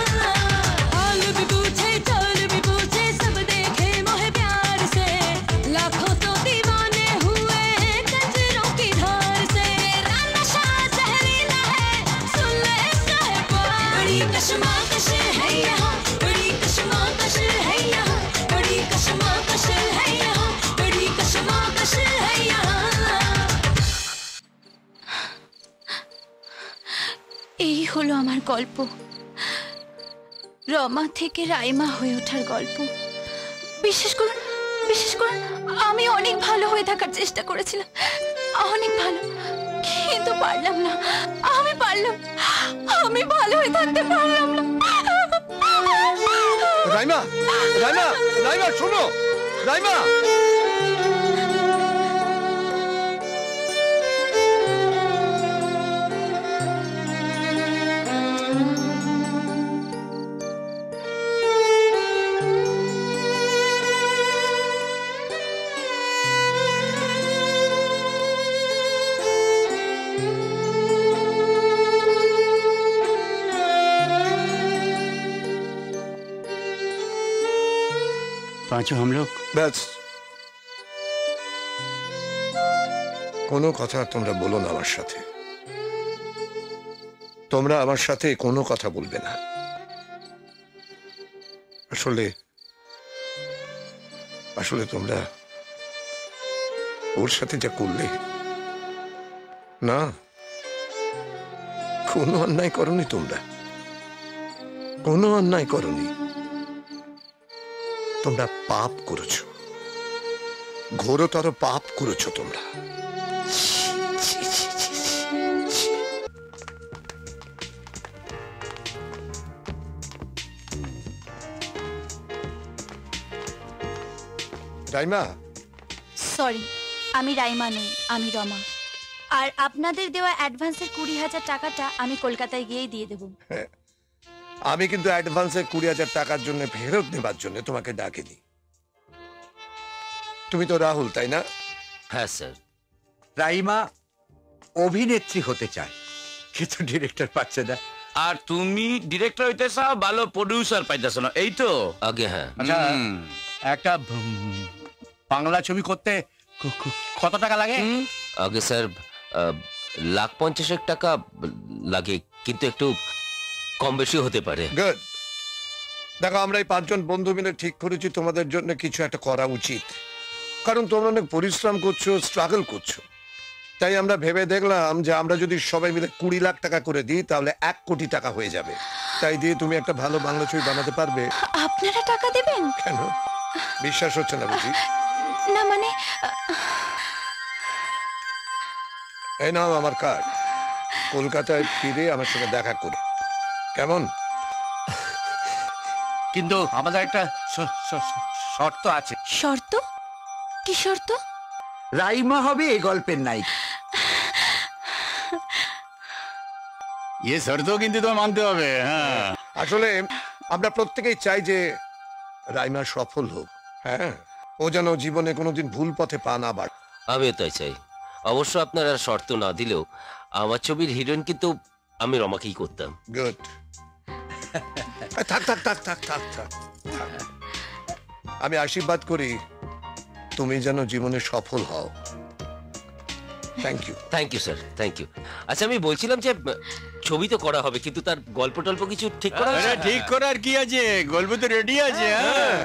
हाल भी पूछे चाल भी पूछे सब देखे मोहे प्यार से, लाखों तो दीवाने हुए हैं कंजरों की धार से। तेरा नशा जहरीला है सुन ले इसका है प्यार। बड़ी कशमकश है यहाँ, बड़ी कशमकश है यहाँ, बड़ी कशमकश है यहाँ, बड़ी कशमकश है यहाँ। এই হলো আমার গল্প, রমা থেকে রাইমা হয়ে ওঠার গল্প। বিশ্বাস করুন, বিশ্বাস করুন, আমি অনেক ভালো হয়ে থাকার চেষ্টা করেছিলাম, অনেক ভালো, কিন্তু পারলাম না। আমি পারলাম, আমি ভালো হয়ে থাকতে পারলাম না। রাইমা, রাইমা, রাইমা শোনো, রাইমা। पांचों हम लोग ব্যাস কোনো কথা তোমরা বলো না আমার সাথে, তোমরা আমার সাথে কোনো কথা বলবে না। আসলে আসলে তোমরা ওর সাথে যা করলে না, কোনো অন্যায় করনি, তোমরা কোনো অন্যায় করনি, তোমরা পাপ করেছো, ঘোরতর পাপ করেছো তোমরা। রাইমা, সরি, আমি রাইমা নই, আমি রমা। আর আপনাদের দেওয়া অ্যাডভান্সের 20,000 টাকাটা আমি কলকাতায় গিয়েই দিয়ে দেবো। আমি কিন্তু অ্যাডভান্সে 20,000 টাকার জন্য ফেরত নেবার জন্য তোমাকে ডাকিনি। তুমি তো রাহুল, তাই না? হ্যাঁ স্যার। রাইমা অভিনেত্রী হতে চায়, কিন্তু ডিরেক্টর পাচ্ছে না। আর তুমি ডিরেক্টর হইতে চাও, ভালো প্রডিউসার পাইতেছ না, এই তো? আগে হ্যাঁ। আচ্ছা, একটা বাংলা ছবি করতে কত টাকা লাগে? আগে স্যার 1,50,000 টাকা লাগে, কিন্তু একটু কম বেশি হতে পারে। গুড। দেখো, আমরা এই 5 জন বন্ধু মিলে ঠিক করেছি তোমাদের জন্য কিছু একটা করা উচিত, কারণ তোমরা অনেক পরিশ্রম করছো, স্ট্রাগল করছো। তাই আমরা ভেবে দেখলাম যে আমরা যদি সবাই মিলে 20 লাখ টাকা করে দিই তাহলে 1 কোটি টাকা হয়ে যাবে। তাই দিয়ে তুমি একটা ভালো বাংলা ছবি বানাতে পারবে। আপনারা টাকা দেবেন? কেন, বিশ্বাস হচ্ছে না বুঝি? না মানে এই নাও আমার কার্ড, কলকাতায় ফিরে আমার সঙ্গে দেখা করে, কেমন? কিন্তু আমাদের একটা শর্ত আছে। শর্ত? কি শর্ত? রাইমা হবে এই গল্পের নায়িকা। ये शर्त কিন্তু তো মানতে হবে। হ্যাঁ, আসলে আমরা প্রত্যেকেই চাই যে রাইমা সফল হোক। হ্যাঁ, ও যেন জীবনে কোনোদিন ভুল পথে পা না বাড়ে। আমিও তাই চাই। অবশ্য আপনারা শর্ত না দিলেও আমার ছবির হিরোইন কিন্তু আমি রমাকেই করতাম। গুড। থাক থাক থাক থাক থাক থাক। আমি আশীর্বাদ করি তুমি যেন জীবনে সফল হও। Thank you. Thank you sir, thank you. আচ্ছা, আমি বলছিলাম যে ছবি তো করা হবে, কিন্তু তার গল্প টল্প কিছু ঠিক করা আছে? ঠিক করার কি আছে, গল্প তো রেডি আছে। হ্যাঁ,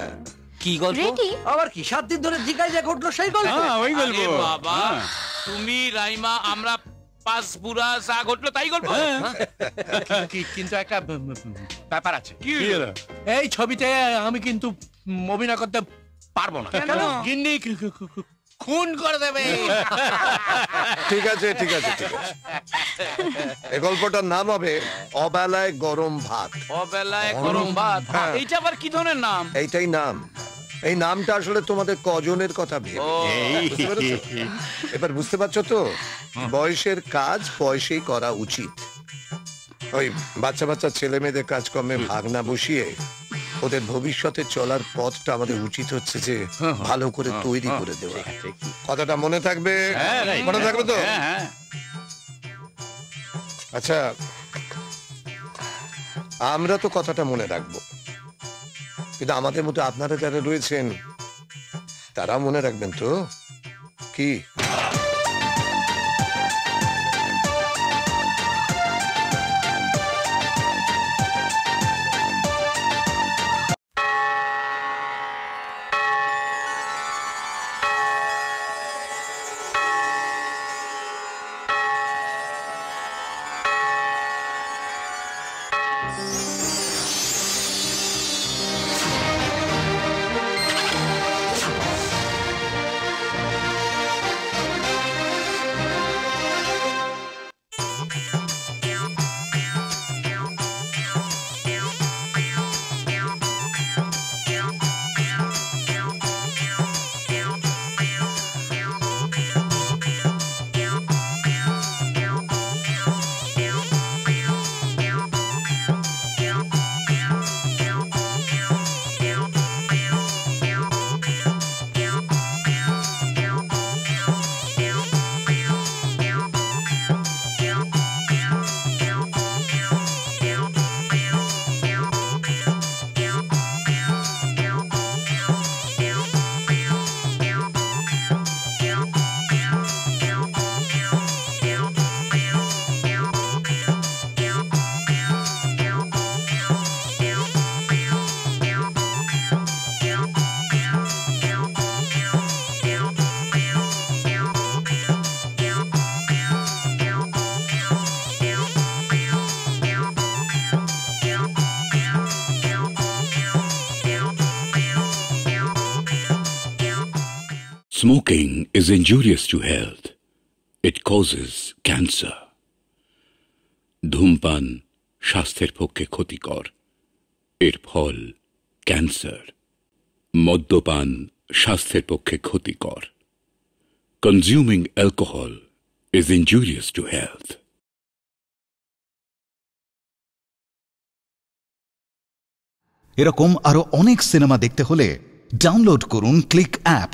কি গল্প? আবার কি 7 দিন ধরে জিজ্ঞাসা যা ঘটলো সেই গল্প? হ্যাঁ, ওই গল্প। আরে বাবা, তুমি রাইমা আমরা 5 বুড়া যা ঘটলো তাই গল্প? কিন্তু একটা ব্যাপার আছে। কি? এই ছবিতে আমি কিন্তু অভিনয় করতে পারবো না। কেন? গিন্নি খুন করে দেবে। ঠিক আছে, ঠিক আছে, ঠিক আছে। এই গল্পটার নাম হবে অবেলায় গরম ভাত। অবেলায় গরম ভাত? হ্যাঁ। এইটা আবার কি ধরনের নাম? এইটাই নাম। এই নামটা আসলে তোমাদের কজনের কথা ভেবে। বুঝতে পেরেছো? এবার বুঝতে পারছো তো, বয়সের কাজ বয়সেই করা উচিত। ওই বাচ্চা বাচ্চা ছেলে মেয়েদের কাজকর্মে ভাগ না বসিয়ে ওদের ভবিষ্যতে চলার পথটা আমাদের উচিত হচ্ছে যে ভালো করে তৈরি করে দেওয়া। কথাটা মনে থাকবে? মনে থাকবে তো? আচ্ছা, আমরা তো কথাটা মনে রাখবো, কিন্তু আমাদের মতো আপনারা যারা রয়েছেন তারা মনে রাখবেন তো? কি Smoking is injurious to health. It causes cancer. ধূমপান স্বাস্থ্যের পক্ষে ক্ষতিকর, এর ফল ক্যান্সার। মদ্যপান স্বাস্থ্যের পক্ষে ক্ষতিকর। Consuming alcohol is injurious to health. এরকম আরো অনেক সিনেমা দেখতে হলে ডাউনলোড করুন ক্লিক অ্যাপ।